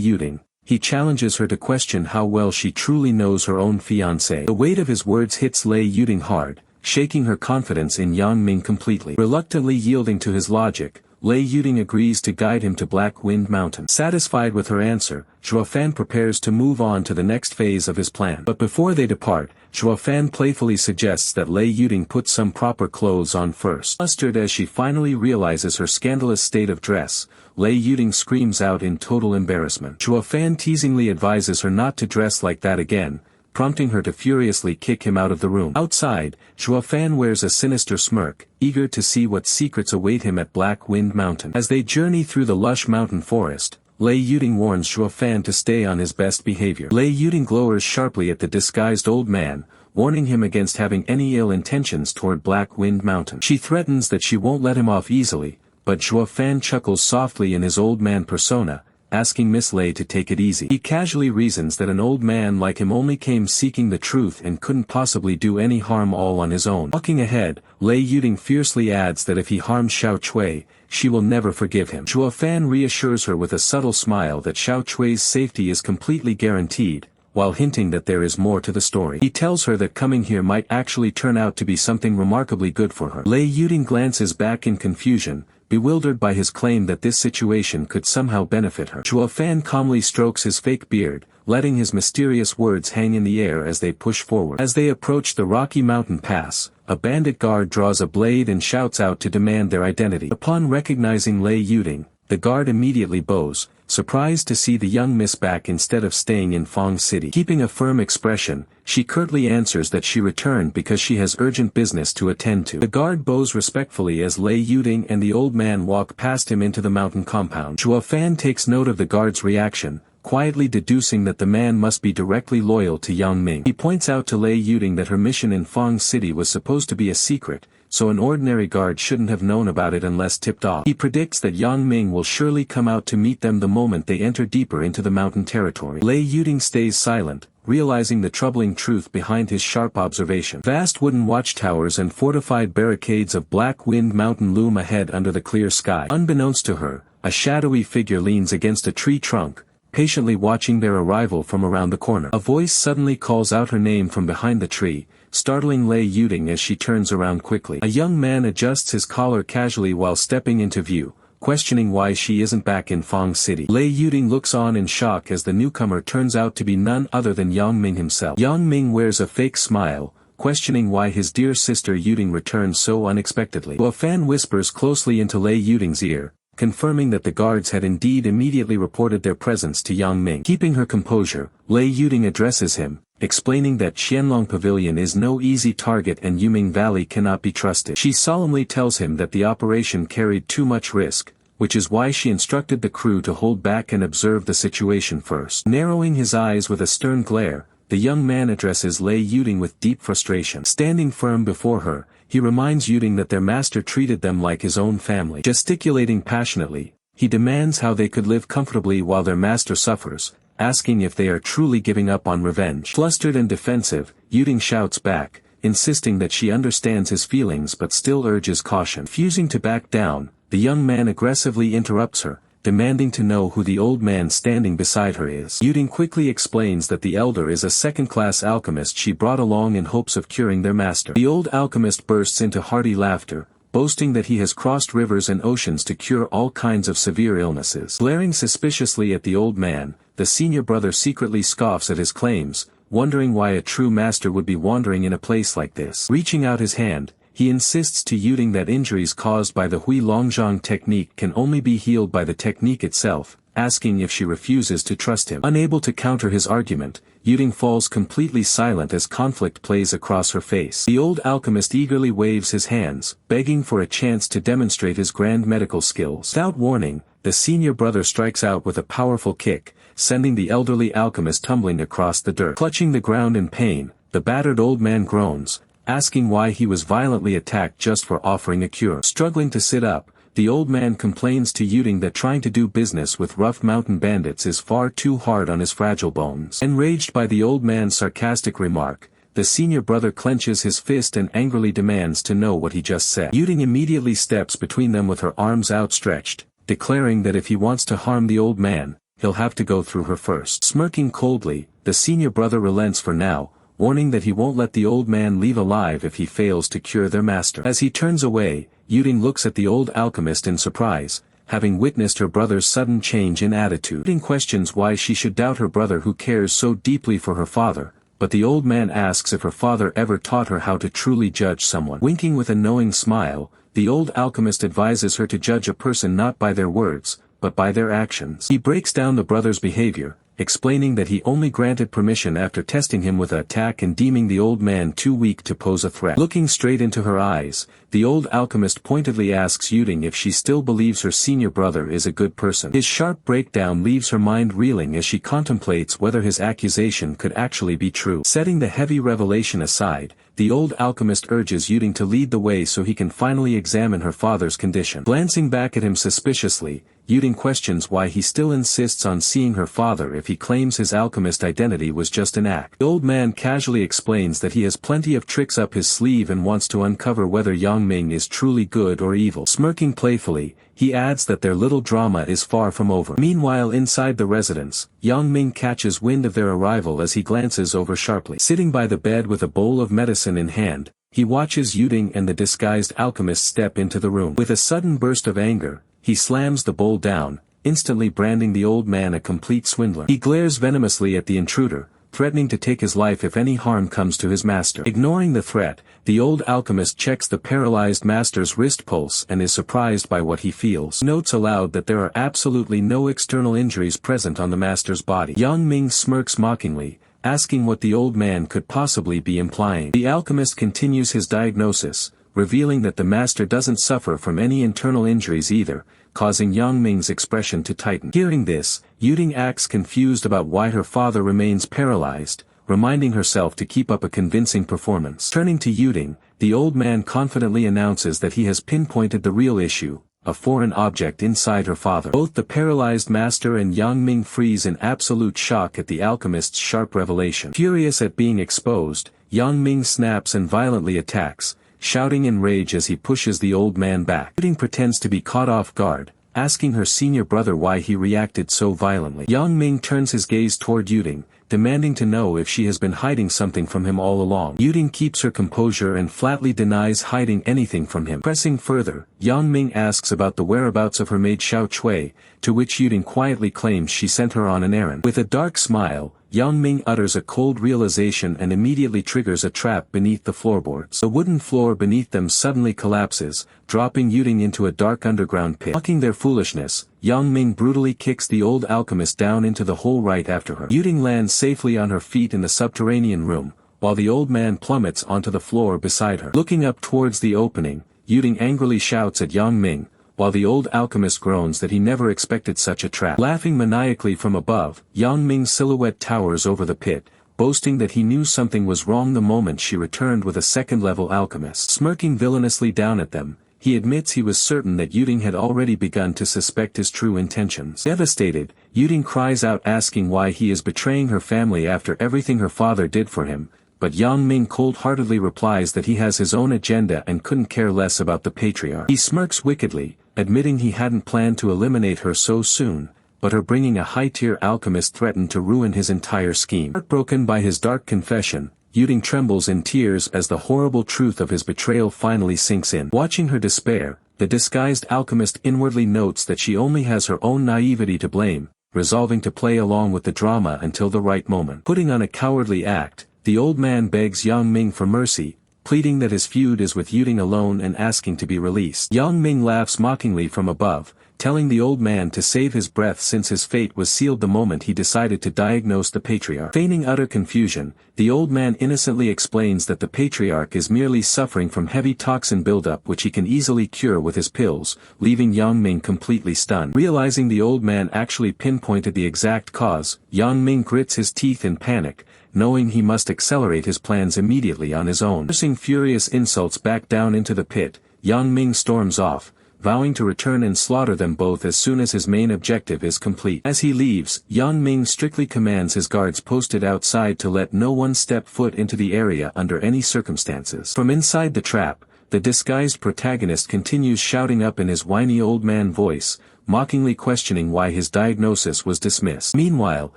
Yuding, he challenges her to question how well she truly knows her own fiancé. The weight of his words hits Lei Yuding hard, shaking her confidence in Yang Ming completely. Reluctantly yielding to his logic, Lei Yuding agrees to guide him to Black Wind Mountain. Satisfied with her answer, Zhuo Yifan prepares to move on to the next phase of his plan. But before they depart, Zhuo Yifan playfully suggests that Lei Yuding put some proper clothes on first. Flustered as she finally realizes her scandalous state of dress, Lei Yuding screams out in total embarrassment. Zhuo Yifan teasingly advises her not to dress like that again, prompting her to furiously kick him out of the room. Outside, Zhuo Yifan wears a sinister smirk, eager to see what secrets await him at Black Wind Mountain. As they journey through the lush mountain forest, Lei Yuding warns Zhuo Yifan to stay on his best behavior. Lei Yuding glowers sharply at the disguised old man, warning him against having any ill intentions toward Black Wind Mountain. She threatens that she won't let him off easily, but Zhuo Yifan chuckles softly in his old man persona, asking Miss Lei to take it easy. He casually reasons that an old man like him only came seeking the truth and couldn't possibly do any harm all on his own. Walking ahead, Lei Yuding fiercely adds that if he harms Xiao Cui, she will never forgive him. Zhuo Yifan reassures her with a subtle smile that Xiao Cui's safety is completely guaranteed, while hinting that there is more to the story. He tells her that coming here might actually turn out to be something remarkably good for her. Lei Yuding glances back in confusion, bewildered by his claim that this situation could somehow benefit her. Zhuo Yifan calmly strokes his fake beard, letting his mysterious words hang in the air as they push forward. As they approach the rocky mountain pass, a bandit guard draws a blade and shouts out to demand their identity. Upon recognizing Lei Yuding, the guard immediately bows, surprised to see the young miss back instead of staying in Fong City. Keeping a firm expression, she curtly answers that she returned because she has urgent business to attend to. The guard bows respectfully as Lei Yuding and the old man walk past him into the mountain compound. Zhuo Yifan takes note of the guard's reaction, quietly deducing that the man must be directly loyal to Yang Ming. He points out to Lei Yuding that her mission in Fong City was supposed to be a secret, so an ordinary guard shouldn't have known about it unless tipped off. He predicts that Yang Ming will surely come out to meet them the moment they enter deeper into the mountain territory. Lei Yuding stays silent, realizing the troubling truth behind his sharp observation. Vast wooden watchtowers and fortified barricades of Black Wind Mountain loom ahead under the clear sky. Unbeknownst to her, a shadowy figure leans against a tree trunk, patiently watching their arrival from around the corner. A voice suddenly calls out her name from behind the tree, startling Lei Yuding as she turns around quickly. A young man adjusts his collar casually while stepping into view, questioning why she isn't back in Fang City. Lei Yuding looks on in shock as the newcomer turns out to be none other than Yang Ming himself. Yang Ming wears a fake smile, questioning why his dear sister Yuding returned so unexpectedly. Zhuo Yifan whispers closely into Lei Yuding's ear, confirming that the guards had indeed immediately reported their presence to Yang Ming. Keeping her composure, Lei Yuding addresses him, explaining that Qianlong Pavilion is no easy target and Yuming Valley cannot be trusted. She solemnly tells him that the operation carried too much risk, which is why she instructed the crew to hold back and observe the situation first. Narrowing his eyes with a stern glare, the young man addresses Lei Yuding with deep frustration. Standing firm before her, he reminds Yuding that their master treated them like his own family. Gesticulating passionately, he demands how they could live comfortably while their master suffers, asking if they are truly giving up on revenge. Flustered and defensive, Yuding shouts back, insisting that she understands his feelings but still urges caution. Refusing to back down, the young man aggressively interrupts her, demanding to know who the old man standing beside her is. Yuding quickly explains that the elder is a second-class alchemist she brought along in hopes of curing their master. The old alchemist bursts into hearty laughter, boasting that he has crossed rivers and oceans to cure all kinds of severe illnesses. Glaring suspiciously at the old man, the senior brother secretly scoffs at his claims, wondering why a true master would be wandering in a place like this. Reaching out his hand, he insists to Yuding that injuries caused by the Hui Longzhang technique can only be healed by the technique itself, asking if she refuses to trust him. Unable to counter his argument, Yuding falls completely silent as conflict plays across her face. The old alchemist eagerly waves his hands, begging for a chance to demonstrate his grand medical skills. Without warning, the senior brother strikes out with a powerful kick, sending the elderly alchemist tumbling across the dirt. Clutching the ground in pain, the battered old man groans, asking why he was violently attacked just for offering a cure. Struggling to sit up, the old man complains to Yuding that trying to do business with rough mountain bandits is far too hard on his fragile bones. Enraged by the old man's sarcastic remark, the senior brother clenches his fist and angrily demands to know what he just said. Yuding immediately steps between them with her arms outstretched, declaring that if he wants to harm the old man, he'll have to go through her first. Smirking coldly, the senior brother relents for now, warning that he won't let the old man leave alive if he fails to cure their master. As he turns away, Yuding looks at the old alchemist in surprise, having witnessed her brother's sudden change in attitude. Yuding questions why she should doubt her brother who cares so deeply for her father, but the old man asks if her father ever taught her how to truly judge someone. Winking with a knowing smile, the old alchemist advises her to judge a person not by their words, but by their actions. He breaks down the brother's behavior, explaining that he only granted permission after testing him with an attack and deeming the old man too weak to pose a threat. Looking straight into her eyes, the old alchemist pointedly asks Yuding if she still believes her senior brother is a good person. His sharp breakdown leaves her mind reeling as she contemplates whether his accusation could actually be true. Setting the heavy revelation aside, the old alchemist urges Yuding to lead the way so he can finally examine her father's condition. Glancing back at him suspiciously, Yuding questions why he still insists on seeing her father if he claims his alchemist identity was just an act. The old man casually explains that he has plenty of tricks up his sleeve and wants to uncover whether Yang Ming is truly good or evil. Smirking playfully, he adds that their little drama is far from over. Meanwhile, inside the residence, Yang Ming catches wind of their arrival as he glances over sharply. Sitting by the bed with a bowl of medicine in hand, he watches Yuding and the disguised alchemist step into the room. With a sudden burst of anger, he slams the bowl down, instantly branding the old man a complete swindler. He glares venomously at the intruder, threatening to take his life if any harm comes to his master. Ignoring the threat, the old alchemist checks the paralyzed master's wrist pulse and is surprised by what he feels. Notes aloud that there are absolutely no external injuries present on the master's body. Yang Ming smirks mockingly, asking what the old man could possibly be implying. The alchemist continues his diagnosis, revealing that the master doesn't suffer from any internal injuries either, causing Yang Ming's expression to tighten. Hearing this, Yuding acts confused about why her father remains paralyzed, reminding herself to keep up a convincing performance. Turning to Yuding, the old man confidently announces that he has pinpointed the real issue, a foreign object inside her father. Both the paralyzed master and Yang Ming freeze in absolute shock at the alchemist's sharp revelation. Furious at being exposed, Yang Ming snaps and violently attacks, shouting in rage as he pushes the old man back. Yuding pretends to be caught off guard, asking her senior brother why he reacted so violently. Yang Ming turns his gaze toward Yuding, demanding to know if she has been hiding something from him all along. Yuding keeps her composure and flatly denies hiding anything from him. Pressing further, Yang Ming asks about the whereabouts of her maid Xiao Cui, to which Yuding quietly claims she sent her on an errand. With a dark smile, Yang Ming utters a cold realization and immediately triggers a trap beneath the floorboards. The wooden floor beneath them suddenly collapses, dropping Yuding into a dark underground pit. Mocking their foolishness, Yang Ming brutally kicks the old alchemist down into the hole right after her. Yuding lands safely on her feet in the subterranean room, while the old man plummets onto the floor beside her. Looking up towards the opening, Yuding angrily shouts at Yang Ming, while the old alchemist groans that he never expected such a trap. Laughing maniacally from above, Yang Ming's silhouette towers over the pit, boasting that he knew something was wrong the moment she returned with a second-level alchemist. Smirking villainously down at them, he admits he was certain that Yuding had already begun to suspect his true intentions. Devastated, Yuding cries out asking why he is betraying her family after everything her father did for him, but Yang Ming cold-heartedly replies that he has his own agenda and couldn't care less about the patriarch. He smirks wickedly, admitting he hadn't planned to eliminate her so soon, but her bringing a high-tier alchemist threatened to ruin his entire scheme. Heartbroken by his dark confession, Yuding trembles in tears as the horrible truth of his betrayal finally sinks in. Watching her despair, the disguised alchemist inwardly notes that she only has her own naivety to blame, resolving to play along with the drama until the right moment. Putting on a cowardly act, the old man begs Yang Ming for mercy, pleading that his feud is with Yuding alone and asking to be released. Yang Ming laughs mockingly from above, telling the old man to save his breath since his fate was sealed the moment he decided to diagnose the patriarch. Feigning utter confusion, the old man innocently explains that the patriarch is merely suffering from heavy toxin buildup which he can easily cure with his pills, leaving Yang Ming completely stunned. Realizing the old man actually pinpointed the exact cause, Yang Ming grits his teeth in panic, knowing he must accelerate his plans immediately on his own. Cursing furious insults back down into the pit, Yang Ming storms off, vowing to return and slaughter them both as soon as his main objective is complete. As he leaves, Yang Ming strictly commands his guards posted outside to let no one step foot into the area under any circumstances. From inside the trap, the disguised protagonist continues shouting up in his whiny old man voice, mockingly questioning why his diagnosis was dismissed. Meanwhile,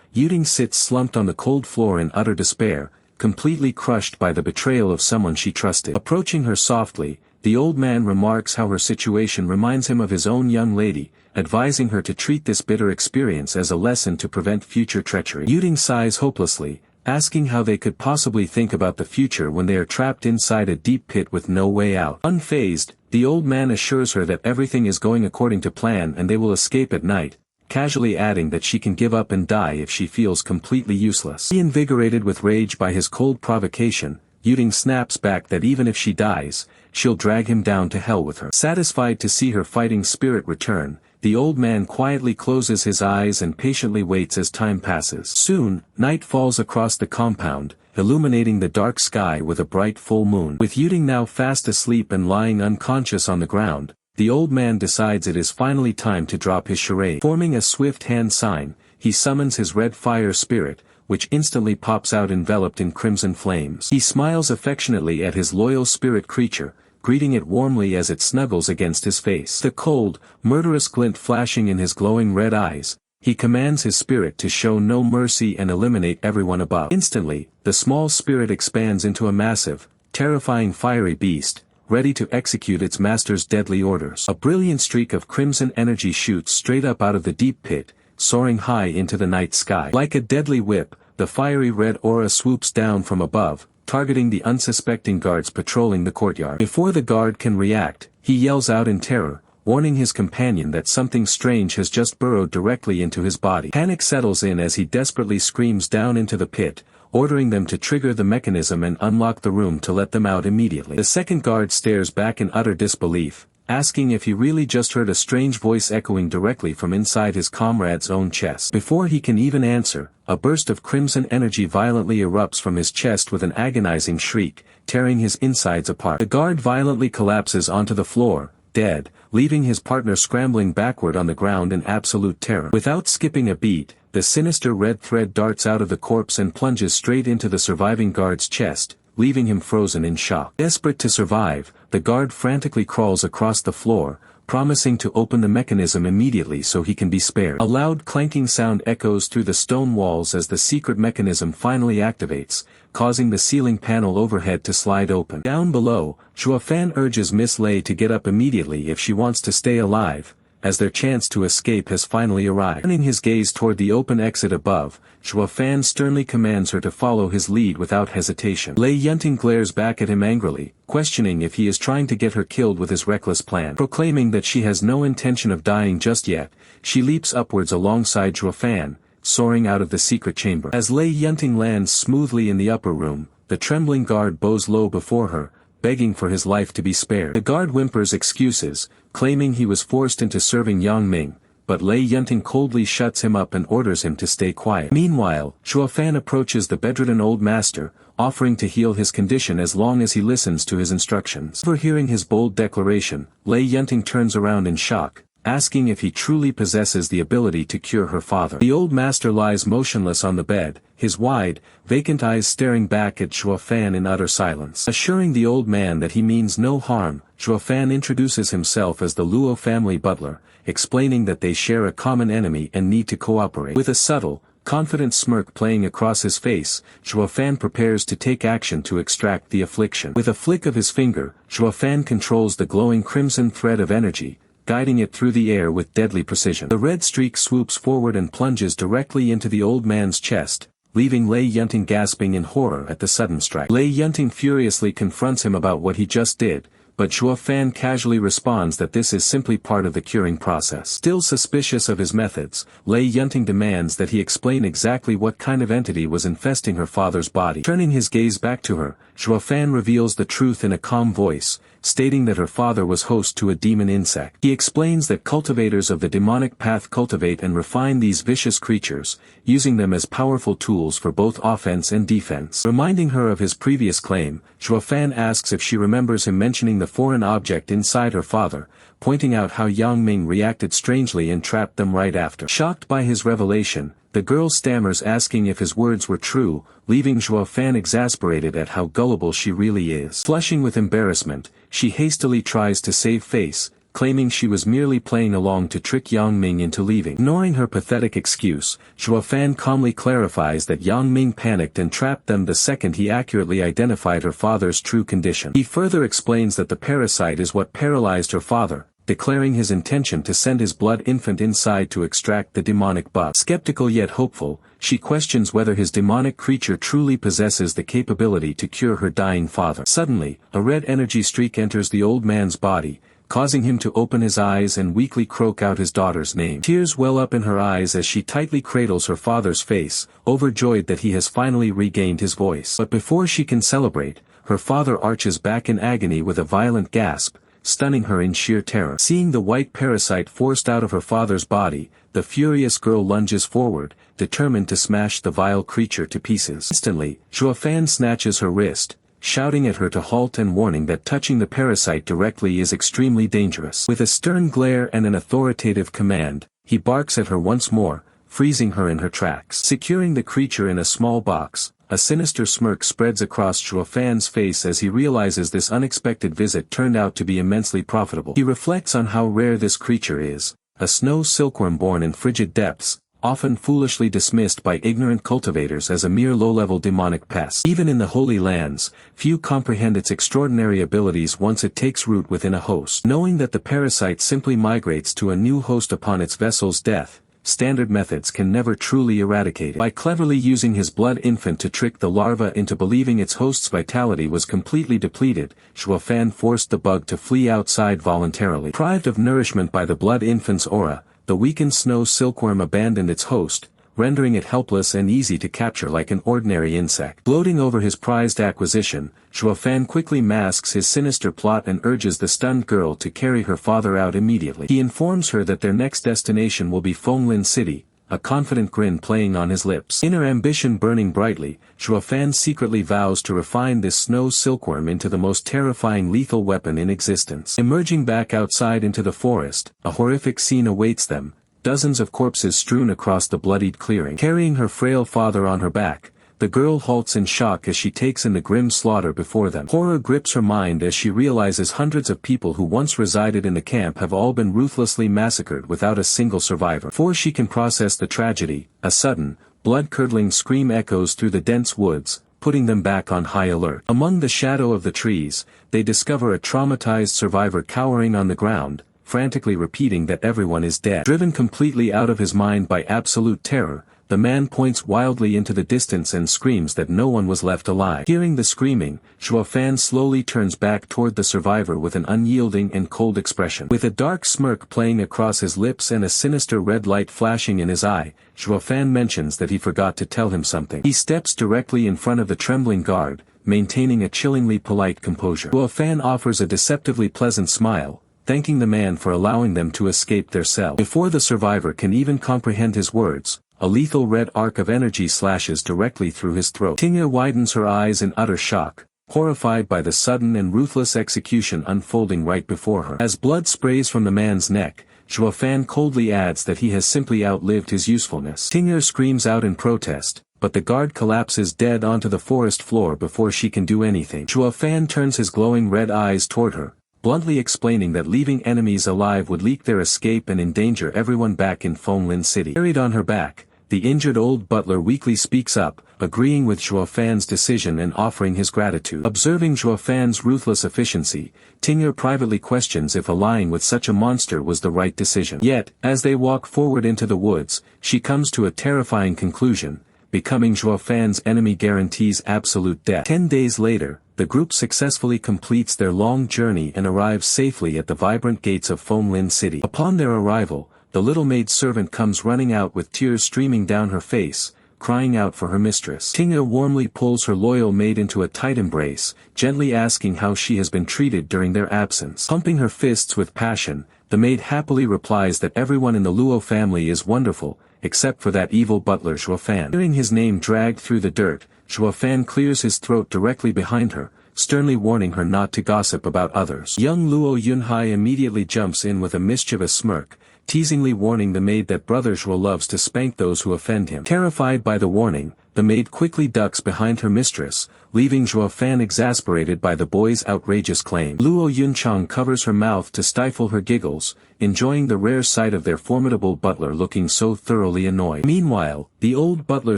Yuding sits slumped on the cold floor in utter despair, completely crushed by the betrayal of someone she trusted. Approaching her softly, the old man remarks how her situation reminds him of his own young lady, advising her to treat this bitter experience as a lesson to prevent future treachery. Yuding sighs hopelessly, asking how they could possibly think about the future when they are trapped inside a deep pit with no way out. Unfazed, the old man assures her that everything is going according to plan and they will escape at night, casually adding that she can give up and die if she feels completely useless. Reinvigorated with rage by his cold provocation, Yuding snaps back that even if she dies, she'll drag him down to hell with her. Satisfied to see her fighting spirit return, the old man quietly closes his eyes and patiently waits as time passes. Soon, night falls across the compound, illuminating the dark sky with a bright full moon. With Yuding now fast asleep and lying unconscious on the ground, the old man decides it is finally time to drop his charade. Forming a swift hand sign, he summons his red fire spirit, which instantly pops out enveloped in crimson flames. He smiles affectionately at his loyal spirit creature, greeting it warmly as it snuggles against his face. The cold, murderous glint flashing in his glowing red eyes, he commands his spirit to show no mercy and eliminate everyone above. Instantly, the small spirit expands into a massive, terrifying fiery beast, ready to execute its master's deadly orders. A brilliant streak of crimson energy shoots straight up out of the deep pit, soaring high into the night sky. Like a deadly whip, the fiery red aura swoops down from above, targeting the unsuspecting guards patrolling the courtyard. Before the guard can react, he yells out in terror, warning his companion that something strange has just burrowed directly into his body. Panic settles in as he desperately screams down into the pit, ordering them to trigger the mechanism and unlock the room to let them out immediately. The second guard stares back in utter disbelief, asking if he really just heard a strange voice echoing directly from inside his comrade's own chest. Before he can even answer, a burst of crimson energy violently erupts from his chest with an agonizing shriek, tearing his insides apart. The guard violently collapses onto the floor, dead, leaving his partner scrambling backward on the ground in absolute terror. Without skipping a beat, the sinister red thread darts out of the corpse and plunges straight into the surviving guard's chest, leaving him frozen in shock. Desperate to survive, the guard frantically crawls across the floor, promising to open the mechanism immediately so he can be spared. A loud clanking sound echoes through the stone walls as the secret mechanism finally activates, causing the ceiling panel overhead to slide open. Down below, Zhuo Yifan urges Miss Lei to get up immediately if she wants to stay alive, as their chance to escape has finally arrived. Turning his gaze toward the open exit above, Zhuo Yifan sternly commands her to follow his lead without hesitation. Lei Yunting glares back at him angrily, questioning if he is trying to get her killed with his reckless plan. Proclaiming that she has no intention of dying just yet, she leaps upwards alongside Zhuo Yifan, soaring out of the secret chamber. As Lei Yunting lands smoothly in the upper room, the trembling guard bows low before her, begging for his life to be spared. The guard whimpers excuses, claiming he was forced into serving Yang Ming, but Lei Yunting coldly shuts him up and orders him to stay quiet. Meanwhile, Zhuo Yifan approaches the bedridden old master, offering to heal his condition as long as he listens to his instructions. Overhearing his bold declaration, Lei Yunting turns around in shock, asking if he truly possesses the ability to cure her father. The old master lies motionless on the bed, his wide, vacant eyes staring back at Zhuo Yifan in utter silence. Assuring the old man that he means no harm, Zhuo Yifan introduces himself as the Luo family butler, explaining that they share a common enemy and need to cooperate. With a subtle, confident smirk playing across his face, Zhuo Yifan prepares to take action to extract the affliction. With a flick of his finger, Zhuo Yifan controls the glowing crimson thread of energy, guiding it through the air with deadly precision. The red streak swoops forward and plunges directly into the old man's chest, leaving Lei Yunting gasping in horror at the sudden strike. Lei Yunting furiously confronts him about what he just did, but Zhuo Yifan casually responds that this is simply part of the curing process. Still suspicious of his methods, Lei Yunting demands that he explain exactly what kind of entity was infesting her father's body. Turning his gaze back to her, Zhuo Yifan reveals the truth in a calm voice, stating that her father was host to a demon insect. He explains that cultivators of the demonic path cultivate and refine these vicious creatures, using them as powerful tools for both offense and defense. Reminding her of his previous claim, Zhuo Yifan asks if she remembers him mentioning the foreign object inside her father, pointing out how Yang Ming reacted strangely and trapped them right after. Shocked by his revelation, the girl stammers asking if his words were true, leaving Zhuo Yifan exasperated at how gullible she really is. Flushing with embarrassment, she hastily tries to save face, claiming she was merely playing along to trick Yang Ming into leaving. Ignoring her pathetic excuse, Zhuo Yifan calmly clarifies that Yang Ming panicked and trapped them the second he accurately identified her father's true condition. He further explains that the parasite is what paralyzed her father, declaring his intention to send his blood infant inside to extract the demonic bug. Skeptical yet hopeful, she questions whether his demonic creature truly possesses the capability to cure her dying father. Suddenly, a red energy streak enters the old man's body, causing him to open his eyes and weakly croak out his daughter's name. Tears well up in her eyes as she tightly cradles her father's face, overjoyed that he has finally regained his voice. But before she can celebrate, her father arches back in agony with a violent gasp, stunning her in sheer terror. Seeing the white parasite forced out of her father's body, the furious girl lunges forward, determined to smash the vile creature to pieces. Instantly, Zhuo Yifan snatches her wrist, shouting at her to halt and warning that touching the parasite directly is extremely dangerous. With a stern glare and an authoritative command, he barks at her once more, freezing her in her tracks. Securing the creature in a small box, a sinister smirk spreads across Zhuo Yifan face as he realizes this unexpected visit turned out to be immensely profitable. He reflects on how rare this creature is, a snow silkworm born in frigid depths, often foolishly dismissed by ignorant cultivators as a mere low-level demonic pest. Even in the Holy Lands, few comprehend its extraordinary abilities once it takes root within a host. Knowing that the parasite simply migrates to a new host upon its vessel's death, standard methods can never truly eradicate it. By cleverly using his blood infant to trick the larva into believing its host's vitality was completely depleted, Zhuo Yifan forced the bug to flee outside voluntarily. Deprived of nourishment by the blood infant's aura, the weakened snow silkworm abandoned its host, rendering it helpless and easy to capture like an ordinary insect. Gloating over his prized acquisition, Zhuo Yifan quickly masks his sinister plot and urges the stunned girl to carry her father out immediately. He informs her that their next destination will be Fenglin City, a confident grin playing on his lips. Inner ambition burning brightly, Zhuo Yifan secretly vows to refine this snow silkworm into the most terrifying lethal weapon in existence. Emerging back outside into the forest, a horrific scene awaits them. Dozens of corpses strewn across the bloodied clearing. Carrying her frail father on her back, the girl halts in shock as she takes in the grim slaughter before them. Horror grips her mind as she realizes hundreds of people who once resided in the camp have all been ruthlessly massacred without a single survivor. Before she can process the tragedy, a sudden, blood-curdling scream echoes through the dense woods, putting them back on high alert. Among the shadow of the trees, they discover a traumatized survivor cowering on the ground, frantically repeating that everyone is dead. Driven completely out of his mind by absolute terror, the man points wildly into the distance and screams that no one was left alive. Hearing the screaming, Zhuo Yifan slowly turns back toward the survivor with an unyielding and cold expression. With a dark smirk playing across his lips and a sinister red light flashing in his eye, Zhuo Yifan mentions that he forgot to tell him something. He steps directly in front of the trembling guard, maintaining a chillingly polite composure. Zhuo Yifan offers a deceptively pleasant smile, thanking the man for allowing them to escape their cell. Before the survivor can even comprehend his words, a lethal red arc of energy slashes directly through his throat. Tingya widens her eyes in utter shock, horrified by the sudden and ruthless execution unfolding right before her. As blood sprays from the man's neck, Zhuo Yifan coldly adds that he has simply outlived his usefulness. Tingya screams out in protest, but the guard collapses dead onto the forest floor before she can do anything. Zhuo Yifan turns his glowing red eyes toward her, bluntly explaining that leaving enemies alive would leak their escape and endanger everyone back in Fenglin City. Carried on her back, the injured old butler weakly speaks up, agreeing with Zhuo Yifan decision and offering his gratitude. Observing Zhuo Yifan ruthless efficiency, Tingya privately questions if allying with such a monster was the right decision. Yet, as they walk forward into the woods, she comes to a terrifying conclusion: becoming Zhuo Yifan enemy guarantees absolute death. 10 days later, the group successfully completes their long journey and arrives safely at the vibrant gates of Fenglin City. Upon their arrival, the little maid servant comes running out with tears streaming down her face, crying out for her mistress. Tingya warmly pulls her loyal maid into a tight embrace, gently asking how she has been treated during their absence. Pumping her fists with passion, the maid happily replies that everyone in the Luo family is wonderful, except for that evil butler Zhuo Yifan. Hearing his name dragged through the dirt, Zhuo Yifan clears his throat directly behind her, sternly warning her not to gossip about others. Young Luo Yunhai immediately jumps in with a mischievous smirk, teasingly warning the maid that brother Zhuo loves to spank those who offend him. Terrified by the warning, the maid quickly ducks behind her mistress, leaving Zhuo Yifan exasperated by the boy's outrageous claim. Luo Yunchang covers her mouth to stifle her giggles, enjoying the rare sight of their formidable butler looking so thoroughly annoyed. Meanwhile, the old butler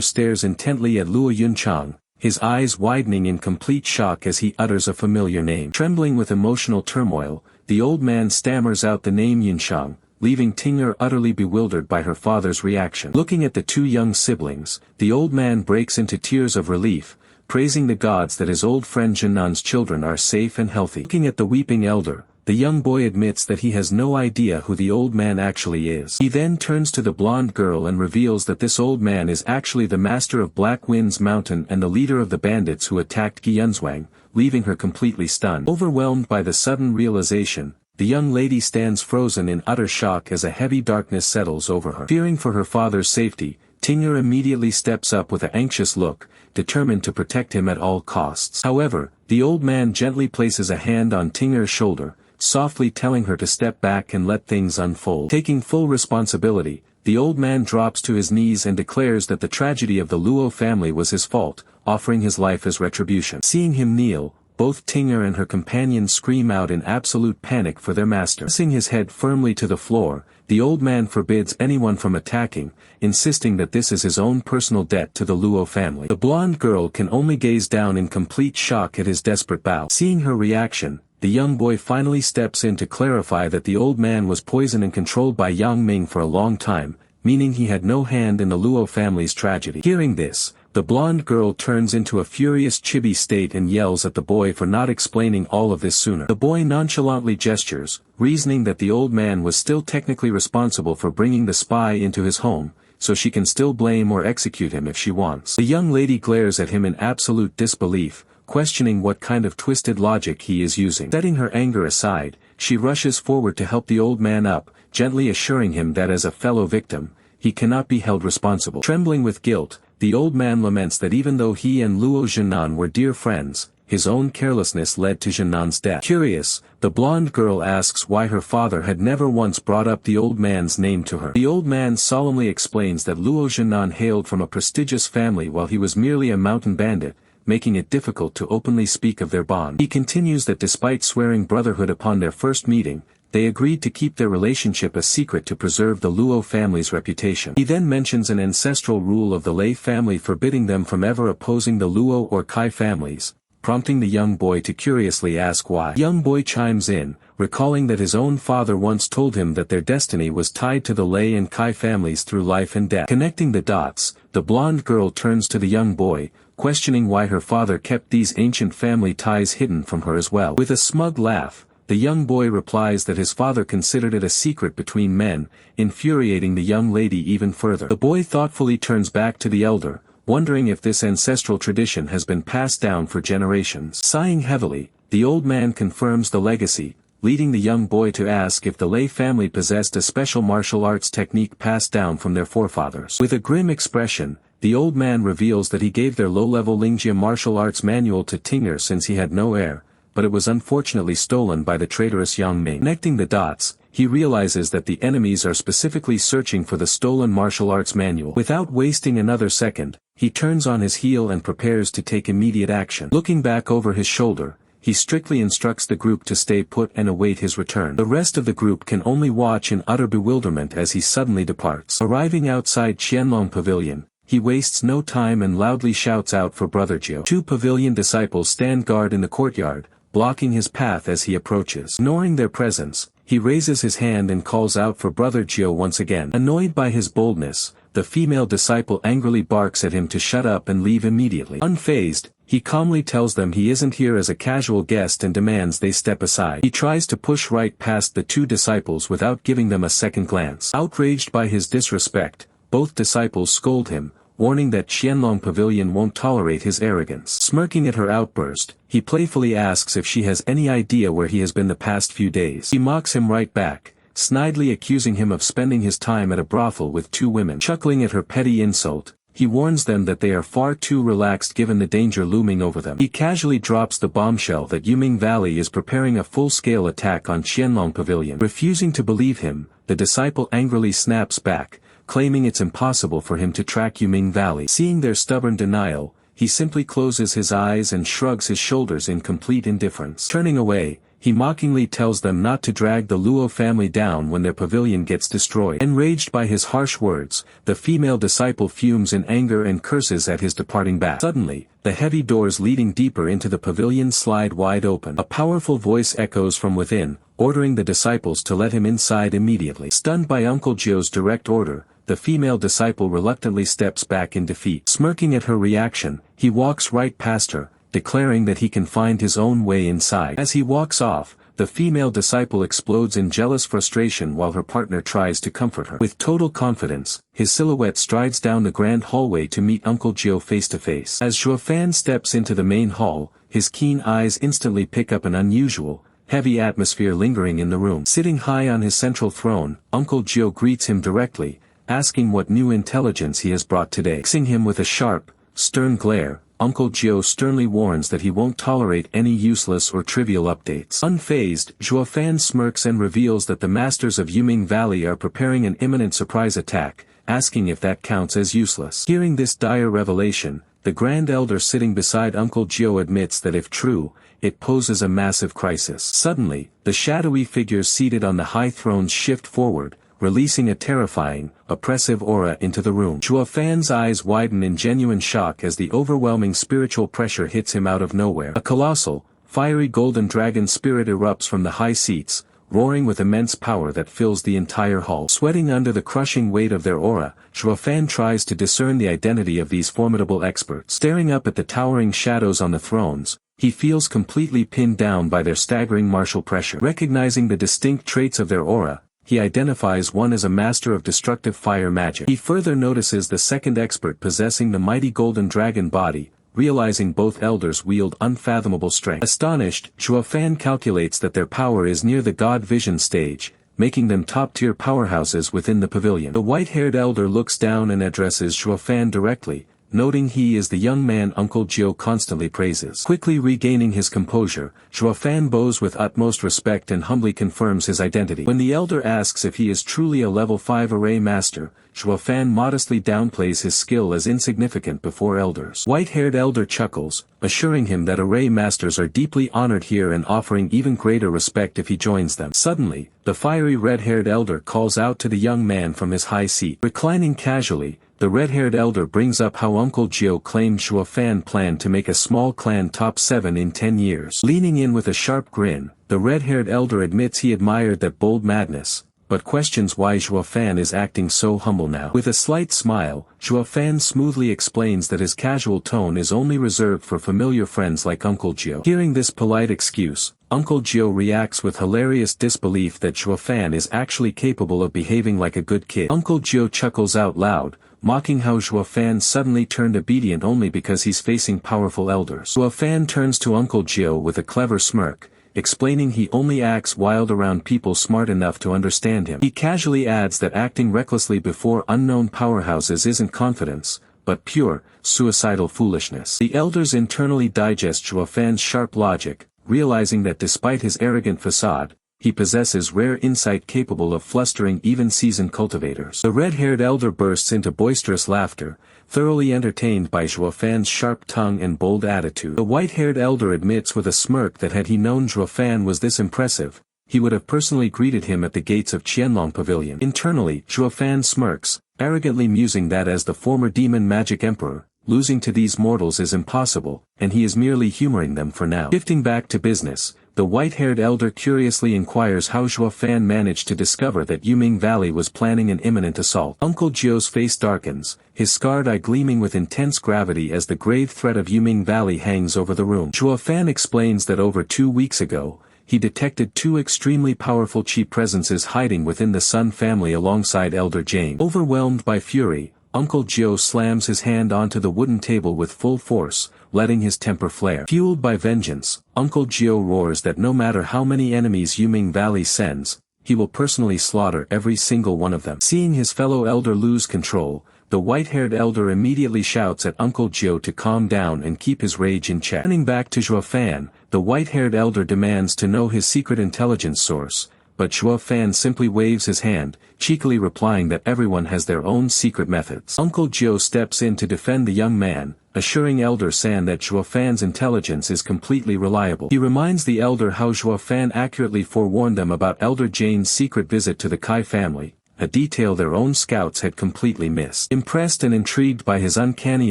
stares intently at Luo Yunchang, his eyes widening in complete shock as he utters a familiar name. Trembling with emotional turmoil, the old man stammers out the name Yunchang, leaving Tingya utterly bewildered by her father's reaction. Looking at the two young siblings, the old man breaks into tears of relief, praising the gods that his old friend Jinnan's children are safe and healthy. Looking at the weeping elder, the young boy admits that he has no idea who the old man actually is. He then turns to the blonde girl and reveals that this old man is actually the master of Black Wind's Mountain and the leader of the bandits who attacked Guiyunzwang, leaving her completely stunned. Overwhelmed by the sudden realization, the young lady stands frozen in utter shock as a heavy darkness settles over her. Fearing for her father's safety, Tingya immediately steps up with an anxious look, determined to protect him at all costs. However, the old man gently places a hand on Tingya's shoulder, softly telling her to step back and let things unfold. Taking full responsibility, the old man drops to his knees and declares that the tragedy of the Luo family was his fault, offering his life as retribution. Seeing him kneel, both Tingya and her companion scream out in absolute panic for their master. Pressing his head firmly to the floor, the old man forbids anyone from attacking, insisting that this is his own personal debt to the Luo family. The blonde girl can only gaze down in complete shock at his desperate bow. Seeing her reaction, the young boy finally steps in to clarify that the old man was poisoned and controlled by Yang Ming for a long time, meaning he had no hand in the Luo family's tragedy. Hearing this, the blonde girl turns into a furious chibi state and yells at the boy for not explaining all of this sooner. The boy nonchalantly gestures, reasoning that the old man was still technically responsible for bringing the spy into his home, so she can still blame or execute him if she wants. The young lady glares at him in absolute disbelief, questioning what kind of twisted logic he is using. Setting her anger aside, she rushes forward to help the old man up, gently assuring him that as a fellow victim, he cannot be held responsible. Trembling with guilt, the old man laments that even though he and Luo Zhenan were dear friends, his own carelessness led to Jinnan's death. Curious, the blonde girl asks why her father had never once brought up the old man's name to her. The old man solemnly explains that Luo Jinnan hailed from a prestigious family while he was merely a mountain bandit, making it difficult to openly speak of their bond. He continues that despite swearing brotherhood upon their first meeting, they agreed to keep their relationship a secret to preserve the Luo family's reputation. He then mentions an ancestral rule of the Lei family forbidding them from ever opposing the Luo or Kai families, prompting the young boy to curiously ask why. Young boy chimes in, recalling that his own father once told him that their destiny was tied to the Lei and Kai families through life and death. Connecting the dots, the blonde girl turns to the young boy, questioning why her father kept these ancient family ties hidden from her as well. With a smug laugh, the young boy replies that his father considered it a secret between men, infuriating the young lady even further. The boy thoughtfully turns back to the elder, wondering if this ancestral tradition has been passed down for generations. Sighing heavily, the old man confirms the legacy, leading the young boy to ask if the Lei family possessed a special martial arts technique passed down from their forefathers. With a grim expression, the old man reveals that he gave their low-level Lingjia martial arts manual to Tinger since he had no heir, but it was unfortunately stolen by the traitorous Yang Ming. Connecting the dots, he realizes that the enemies are specifically searching for the stolen martial arts manual. Without wasting another second, he turns on his heel and prepares to take immediate action. Looking back over his shoulder, he strictly instructs the group to stay put and await his return. The rest of the group can only watch in utter bewilderment as he suddenly departs. Arriving outside Qianlong Pavilion, he wastes no time and loudly shouts out for Brother Zhuo. Two pavilion disciples stand guard in the courtyard, blocking his path as he approaches. Ignoring their presence, he raises his hand and calls out for Brother Zhuo once again. Annoyed by his boldness, the female disciple angrily barks at him to shut up and leave immediately. Unfazed, he calmly tells them he isn't here as a casual guest and demands they step aside. He tries to push right past the two disciples without giving them a second glance. Outraged by his disrespect, both disciples scold him, warning that Qianlong Pavilion won't tolerate his arrogance. Smirking at her outburst, he playfully asks if she has any idea where he has been the past few days. He mocks him right back, snidely accusing him of spending his time at a brothel with two women. Chuckling at her petty insult, he warns them that they are far too relaxed given the danger looming over them. He casually drops the bombshell that Yuming Valley is preparing a full-scale attack on Qianlong Pavilion. Refusing to believe him, the disciple angrily snaps back, claiming it's impossible for him to track Yuming Valley. Seeing their stubborn denial, he simply closes his eyes and shrugs his shoulders in complete indifference. Turning away, he mockingly tells them not to drag the Luo family down when their pavilion gets destroyed. Enraged by his harsh words, the female disciple fumes in anger and curses at his departing back. Suddenly, the heavy doors leading deeper into the pavilion slide wide open. A powerful voice echoes from within, ordering the disciples to let him inside immediately. Stunned by Uncle Zhuo's direct order, the female disciple reluctantly steps back in defeat. Smirking at her reaction, he walks right past her, declaring that he can find his own way inside. As he walks off, the female disciple explodes in jealous frustration while her partner tries to comfort her. With total confidence, his silhouette strides down the grand hallway to meet Uncle Zhuo face to face. As Zhuo Fan steps into the main hall, his keen eyes instantly pick up an unusual, heavy atmosphere lingering in the room. Sitting high on his central throne, Uncle Zhuo greets him directly, asking what new intelligence he has brought today. Fixing him with a sharp, stern glare, Uncle Zhuo sternly warns that he won't tolerate any useless or trivial updates. Unfazed, Zhuo Fan smirks and reveals that the masters of Yuming Valley are preparing an imminent surprise attack, asking if that counts as useless. Hearing this dire revelation, the Grand Elder sitting beside Uncle Zhuo admits that if true, it poses a massive crisis. Suddenly, the shadowy figures seated on the high thrones shift forward, releasing a terrifying, oppressive aura into the room. Zhuo Fan's eyes widen in genuine shock as the overwhelming spiritual pressure hits him out of nowhere. A colossal, fiery golden dragon spirit erupts from the high seats, roaring with immense power that fills the entire hall. Sweating under the crushing weight of their aura, Zhuo Fan tries to discern the identity of these formidable experts. Staring up at the towering shadows on the thrones, he feels completely pinned down by their staggering martial pressure. Recognizing the distinct traits of their aura, he identifies one as a master of destructive fire magic. He further notices the second expert possessing the mighty golden dragon body, realizing both elders wield unfathomable strength. Astonished, Zhuo Fan calculates that their power is near the God Vision stage, making them top-tier powerhouses within the pavilion. The white-haired elder looks down and addresses Zhuo Fan directly, noting he is the young man Uncle Zhuo constantly praises. Quickly regaining his composure, Zhuo Fan bows with utmost respect and humbly confirms his identity. When the elder asks if he is truly a level 5 array master, Zhuo Fan modestly downplays his skill as insignificant before elders. White-haired elder chuckles, assuring him that array masters are deeply honored here and offering even greater respect if he joins them. Suddenly, the fiery red-haired elder calls out to the young man from his high seat. Reclining casually, the red-haired elder brings up how Uncle Zhuo claimed Zhuo Fan planned to make a small clan top 7 in 10 years. Leaning in with a sharp grin, the red-haired elder admits he admired that bold madness, but questions why Zhuo Fan is acting so humble now. With a slight smile, Zhuo Fan smoothly explains that his casual tone is only reserved for familiar friends like Uncle Zhuo. Hearing this polite excuse, Uncle Zhuo reacts with hilarious disbelief that Zhuo Fan is actually capable of behaving like a good kid. Uncle Zhuo chuckles out loud, mocking how Zhuo Fan suddenly turned obedient only because he's facing powerful elders. Zhuo Fan turns to Uncle Zhuo with a clever smirk, explaining he only acts wild around people smart enough to understand him. He casually adds that acting recklessly before unknown powerhouses isn't confidence, but pure, suicidal foolishness. The elders internally digest Zhuo Fan's sharp logic, realizing that despite his arrogant facade, he possesses rare insight capable of flustering even seasoned cultivators. The red-haired elder bursts into boisterous laughter, thoroughly entertained by Zhuo Fan's sharp tongue and bold attitude. The white-haired elder admits with a smirk that had he known Zhuo Fan was this impressive, he would have personally greeted him at the gates of Qianlong Pavilion. Internally, Zhuo Fan smirks, arrogantly musing that as the former demon magic emperor, losing to these mortals is impossible, and he is merely humoring them for now. Shifting back to business, the white-haired elder curiously inquires how Zhuo Fan managed to discover that Yuming Valley was planning an imminent assault. Uncle Zhuo's face darkens, his scarred eye gleaming with intense gravity as the grave threat of Yuming Valley hangs over the room. Zhuo Fan explains that over 2 weeks ago, he detected 2 extremely powerful chi presences hiding within the Sun family alongside Elder James. Overwhelmed by fury, Uncle Zhuo slams his hand onto the wooden table with full force, letting his temper flare. Fueled by vengeance, Uncle Zhuo roars that no matter how many enemies Yuming Valley sends, he will personally slaughter every single one of them. Seeing his fellow elder lose control, the white-haired elder immediately shouts at Uncle Zhuo to calm down and keep his rage in check. Turning back to Zhuo Fan, the white-haired elder demands to know his secret intelligence source, but Zhuo Fan simply waves his hand, cheekily replying that everyone has their own secret methods. Uncle Zhuo steps in to defend the young man, assuring Elder San that Zhuo Fan's intelligence is completely reliable. He reminds the elder how Zhuo Fan accurately forewarned them about Elder Jane's secret visit to the Kai family, a detail their own scouts had completely missed. Impressed and intrigued by his uncanny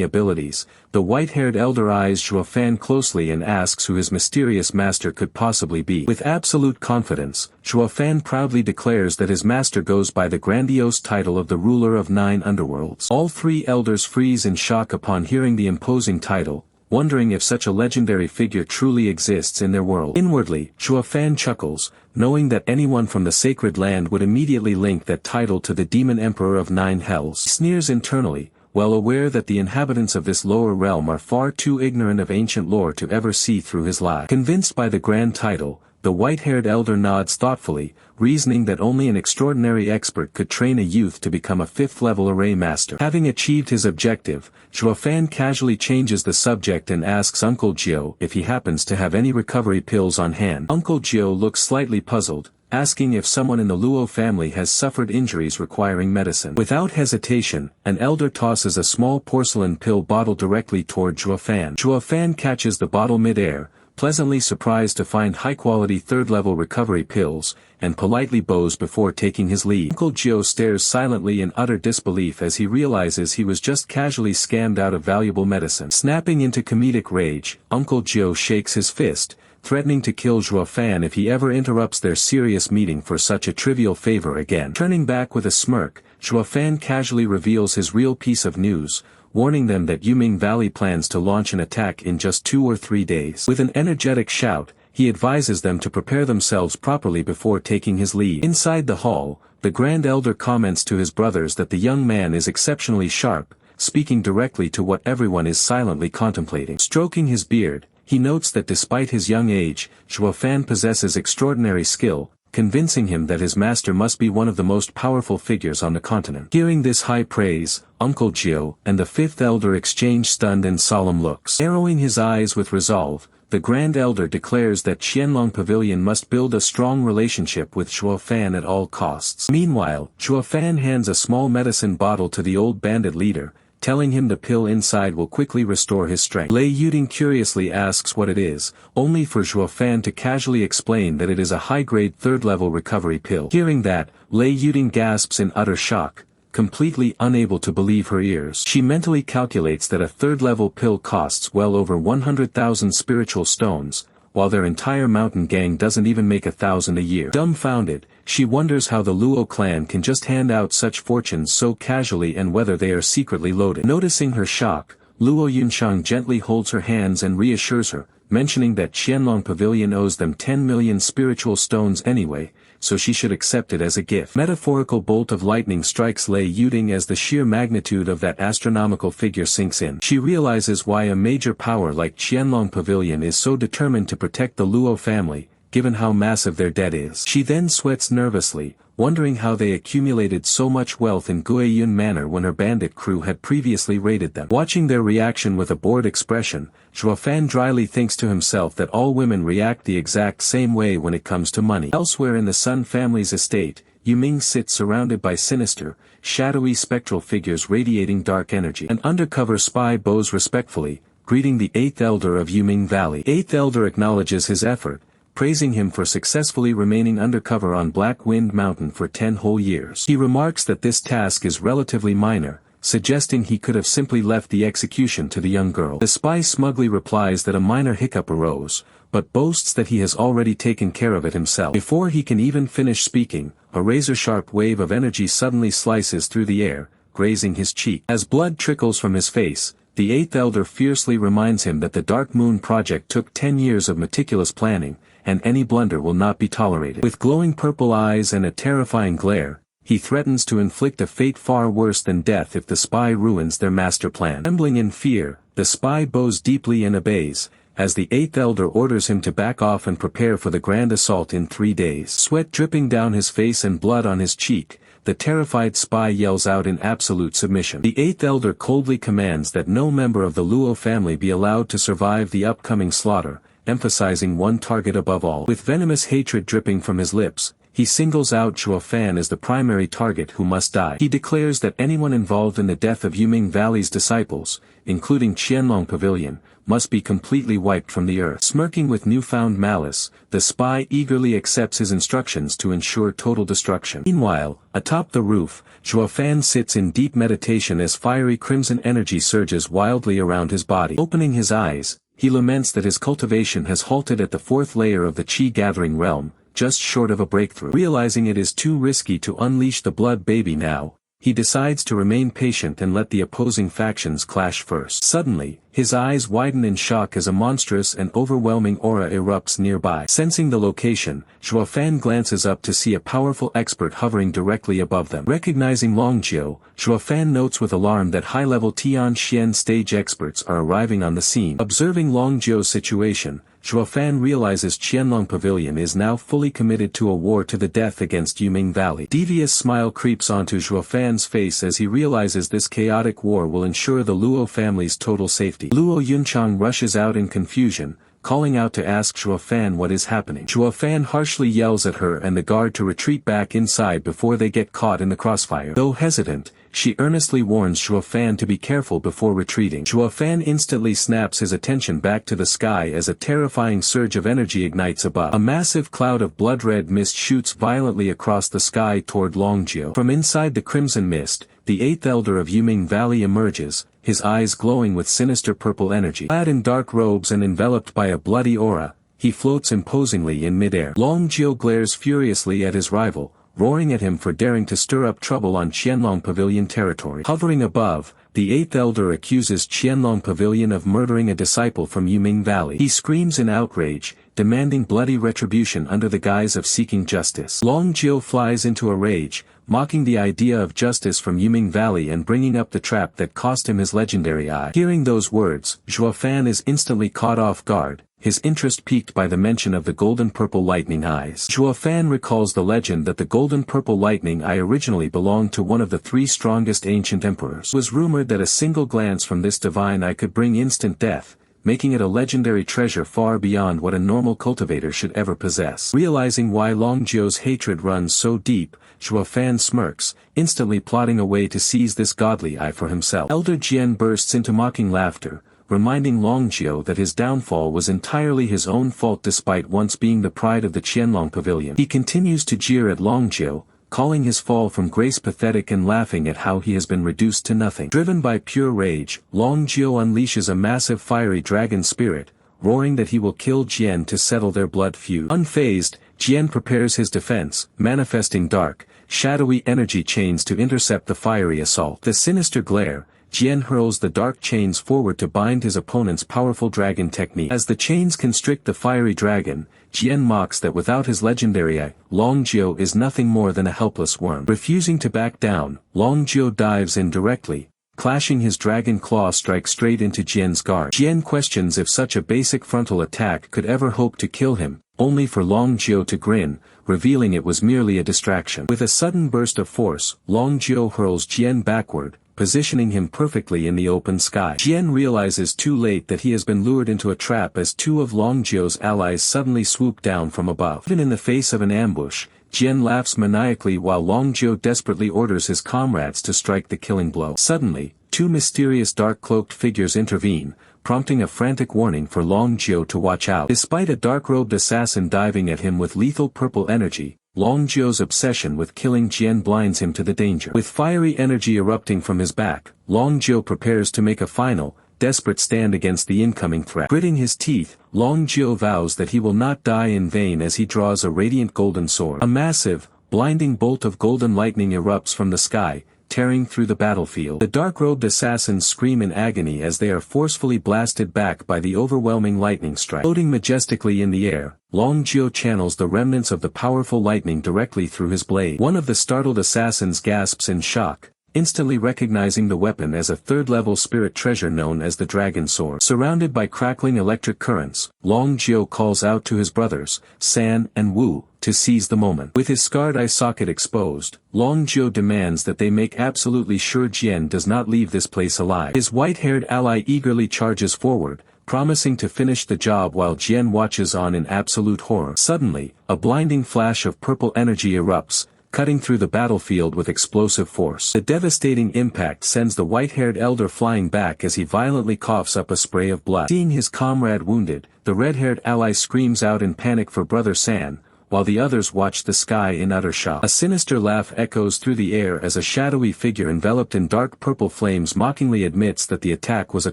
abilities, the white-haired elder eyes Zhuo Fan closely and asks who his mysterious master could possibly be. With absolute confidence, Zhuo Fan proudly declares that his master goes by the grandiose title of the ruler of 9 underworlds. All 3 elders freeze in shock upon hearing the imposing title, wondering if such a legendary figure truly exists in their world. Inwardly, Zhuo Fan chuckles, knowing that anyone from the sacred land would immediately link that title to the demon emperor of 9 hells. He sneers internally, well aware that the inhabitants of this lower realm are far too ignorant of ancient lore to ever see through his lie. Convinced by the grand title, the white-haired elder nods thoughtfully, reasoning that only an extraordinary expert could train a youth to become a 5th-level array master. Having achieved his objective, Zhuo Fan casually changes the subject and asks Uncle Zhuo if he happens to have any recovery pills on hand. Uncle Zhuo looks slightly puzzled, asking if someone in the Luo family has suffered injuries requiring medicine. Without hesitation, an elder tosses a small porcelain pill bottle directly toward Zhuo Fan. Zhuo Fan catches the bottle mid-air, pleasantly surprised to find high-quality 3rd-level recovery pills, and politely bows before taking his leave. Uncle Zhuo stares silently in utter disbelief as he realizes he was just casually scammed out of valuable medicine. Snapping into comedic rage, Uncle Zhuo shakes his fist, threatening to kill Zhuo Fan if he ever interrupts their serious meeting for such a trivial favor again. Turning back with a smirk, Zhuo Fan casually reveals his real piece of news, warning them that Yuming Valley plans to launch an attack in just 2 or 3 days. With an energetic shout, he advises them to prepare themselves properly before taking his leave. Inside the hall, the Grand Elder comments to his brothers that the young man is exceptionally sharp, speaking directly to what everyone is silently contemplating. Stroking his beard, he notes that despite his young age, Zhuo Fan possesses extraordinary skill, convincing him that his master must be one of the most powerful figures on the continent. Hearing this high praise, Uncle Zhuo and the fifth elder exchange stunned and solemn looks. Narrowing his eyes with resolve, the Grand Elder declares that Qianlong Pavilion must build a strong relationship with Zhuo Yifan at all costs. Meanwhile, Zhuo Yifan hands a small medicine bottle to the old bandit leader, telling him the pill inside will quickly restore his strength. Lei Yuding curiously asks what it is, only for Zhuo Yifan to casually explain that it is a high-grade third-level recovery pill. Hearing that, Lei Yuding gasps in utter shock, completely unable to believe her ears. She mentally calculates that a third-level pill costs well over 100,000 spiritual stones, while their entire mountain gang doesn't even make 1,000 a year. Dumbfounded, she wonders how the Luo clan can just hand out such fortunes so casually and whether they are secretly loaded. Noticing her shock, Luo Yunshang gently holds her hands and reassures her, mentioning that Qianlong Pavilion owes them 10 million spiritual stones anyway, so she should accept it as a gift. Metaphorical bolt of lightning strikes Lei Yuding as the sheer magnitude of that astronomical figure sinks in. She realizes why a major power like Qianlong Pavilion is so determined to protect the Luo family, given how massive their debt is. She then sweats nervously, wondering how they accumulated so much wealth in Guiyun Manor when her bandit crew had previously raided them. Watching their reaction with a bored expression, Zhuo Yifan dryly thinks to himself that all women react the exact same way when it comes to money. Elsewhere in the Sun family's estate, Yuming sits surrounded by sinister, shadowy spectral figures radiating dark energy. An undercover spy bows respectfully, greeting the 8th Elder of Yuming Valley. 8th Elder acknowledges his effort, praising him for successfully remaining undercover on Black Wind Mountain for 10 whole years. He remarks that this task is relatively minor, suggesting he could have simply left the execution to the young girl. The spy smugly replies that a minor hiccup arose, but boasts that he has already taken care of it himself. Before he can even finish speaking, a razor-sharp wave of energy suddenly slices through the air, grazing his cheek. As blood trickles from his face, the 8th Elder fiercely reminds him that the Dark Moon project took 10 years of meticulous planning, and any blunder will not be tolerated. With glowing purple eyes and a terrifying glare, he threatens to inflict a fate far worse than death if the spy ruins their master plan. Trembling in fear, the spy bows deeply and obeys, as the 8th Elder orders him to back off and prepare for the grand assault in 3 days. Sweat dripping down his face and blood on his cheek, the terrified spy yells out in absolute submission. The 8th Elder coldly commands that no member of the Luo family be allowed to survive the upcoming slaughter, emphasizing one target above all. With venomous hatred dripping from his lips, he singles out Zhuo Yifan as the primary target who must die. He declares that anyone involved in the death of Yuming Valley's disciples, including Qianlong Pavilion, must be completely wiped from the earth. Smirking with newfound malice, the spy eagerly accepts his instructions to ensure total destruction. Meanwhile, atop the roof, Zhuo Yifan sits in deep meditation as fiery crimson energy surges wildly around his body. Opening his eyes, he laments that his cultivation has halted at the 4th layer of the Qi-gathering realm, just short of a breakthrough. Realizing it is too risky to unleash the blood baby now, he decides to remain patient and let the opposing factions clash first. Suddenly, his eyes widen in shock as a monstrous and overwhelming aura erupts nearby. Sensing the location, Zhuo Yifan glances up to see a powerful expert hovering directly above them. Recognizing Longjio, Zhuo Yifan notes with alarm that high-level Tianxian stage experts are arriving on the scene. Observing Longjio's situation, Zhuo Yifan realizes Qianlong Pavilion is now fully committed to a war to the death against Yuming Valley. Devious smile creeps onto Zhuo Yifan face as he realizes this chaotic war will ensure the Luo family's total safety. Luo Yunchang rushes out in confusion, calling out to ask Zhuo Yifan what is happening. Zhuo Yifan harshly yells at her and the guard to retreat back inside before they get caught in the crossfire. Though hesitant, she earnestly warns Zhuo Yifan to be careful before retreating. Zhuo Yifan instantly snaps his attention back to the sky as a terrifying surge of energy ignites above. A massive cloud of blood-red mist shoots violently across the sky toward Longjio. From inside the crimson mist, the 8th Elder of Yuming Valley emerges, his eyes glowing with sinister purple energy. Clad in dark robes and enveloped by a bloody aura, he floats imposingly in midair. Longjio glares furiously at his rival, roaring at him for daring to stir up trouble on Qianlong Pavilion territory. Hovering above, the 8th Elder accuses Qianlong Pavilion of murdering a disciple from Yuming Valley. He screams in outrage, demanding bloody retribution under the guise of seeking justice. Longjio flies into a rage, mocking the idea of justice from Yuming Valley and bringing up the trap that cost him his legendary eye. Hearing those words, Zhuo Yifan is instantly caught off guard, his interest piqued by the mention of the golden-purple lightning eyes. Zhuo Yifan recalls the legend that the golden-purple lightning eye originally belonged to one of the 3 strongest ancient emperors. It was rumored that a single glance from this divine eye could bring instant death, making it a legendary treasure far beyond what a normal cultivator should ever possess. Realizing why Long Zhou's hatred runs so deep, Zhuo Yifan smirks, instantly plotting a way to seize this godly eye for himself. Elder Jian bursts into mocking laughter, reminding Long Zhou that his downfall was entirely his own fault despite once being the pride of the Qianlong Pavilion. He continues to jeer at Long Zhou, calling his fall from grace pathetic and laughing at how he has been reduced to nothing. Driven by pure rage, Long Zhou unleashes a massive fiery dragon spirit, roaring that he will kill Jian to settle their blood feud. Unfazed, Jian prepares his defense, manifesting dark, shadowy energy chains to intercept the fiery assault. The sinister glare, Jian hurls the dark chains forward to bind his opponent's powerful dragon technique. As the chains constrict the fiery dragon, Jian mocks that without his legendary eye, Long Zhou is nothing more than a helpless worm. Refusing to back down, Long Zhou dives in directly, clashing his dragon claw strike straight into Jian's guard. Jian questions if such a basic frontal attack could ever hope to kill him, only for Long Zhou to grin, revealing it was merely a distraction. With a sudden burst of force, Long Zhou hurls Jian backward, positioning him perfectly in the open sky. Jian realizes too late that he has been lured into a trap as 2 of Long Zhou's allies suddenly swoop down from above. Even in the face of an ambush, Jian laughs maniacally while Long Zhou desperately orders his comrades to strike the killing blow. Suddenly, 2 mysterious dark-cloaked figures intervene, prompting a frantic warning for Long Zhou to watch out. Despite a dark-robed assassin diving at him with lethal purple energy, Long Zhou's obsession with killing Jian blinds him to the danger. With fiery energy erupting from his back, Long Zhou prepares to make a final, desperate stand against the incoming threat. Gritting his teeth, Long Zhou vows that he will not die in vain as he draws a radiant golden sword. A massive, blinding bolt of golden lightning erupts from the sky, tearing through the battlefield. The dark-robed assassins scream in agony as they are forcefully blasted back by the overwhelming lightning strike. Floating majestically in the air, Long Zhou channels the remnants of the powerful lightning directly through his blade. One of the startled assassins gasps in shock, instantly recognizing the weapon as a 3rd-level spirit treasure known as the Dragon Sword. Surrounded by crackling electric currents, Long Zhou calls out to his brothers, San and Wu, to seize the moment. With his scarred eye socket exposed, Long Zhou demands that they make absolutely sure Jian does not leave this place alive. His white-haired ally eagerly charges forward, promising to finish the job while Jian watches on in absolute horror. Suddenly, a blinding flash of purple energy erupts, cutting through the battlefield with explosive force. The devastating impact sends the white-haired elder flying back as he violently coughs up a spray of blood. Seeing his comrade wounded, the red-haired ally screams out in panic for Brother San, while the others watch the sky in utter shock. A sinister laugh echoes through the air as a shadowy figure enveloped in dark purple flames mockingly admits that the attack was a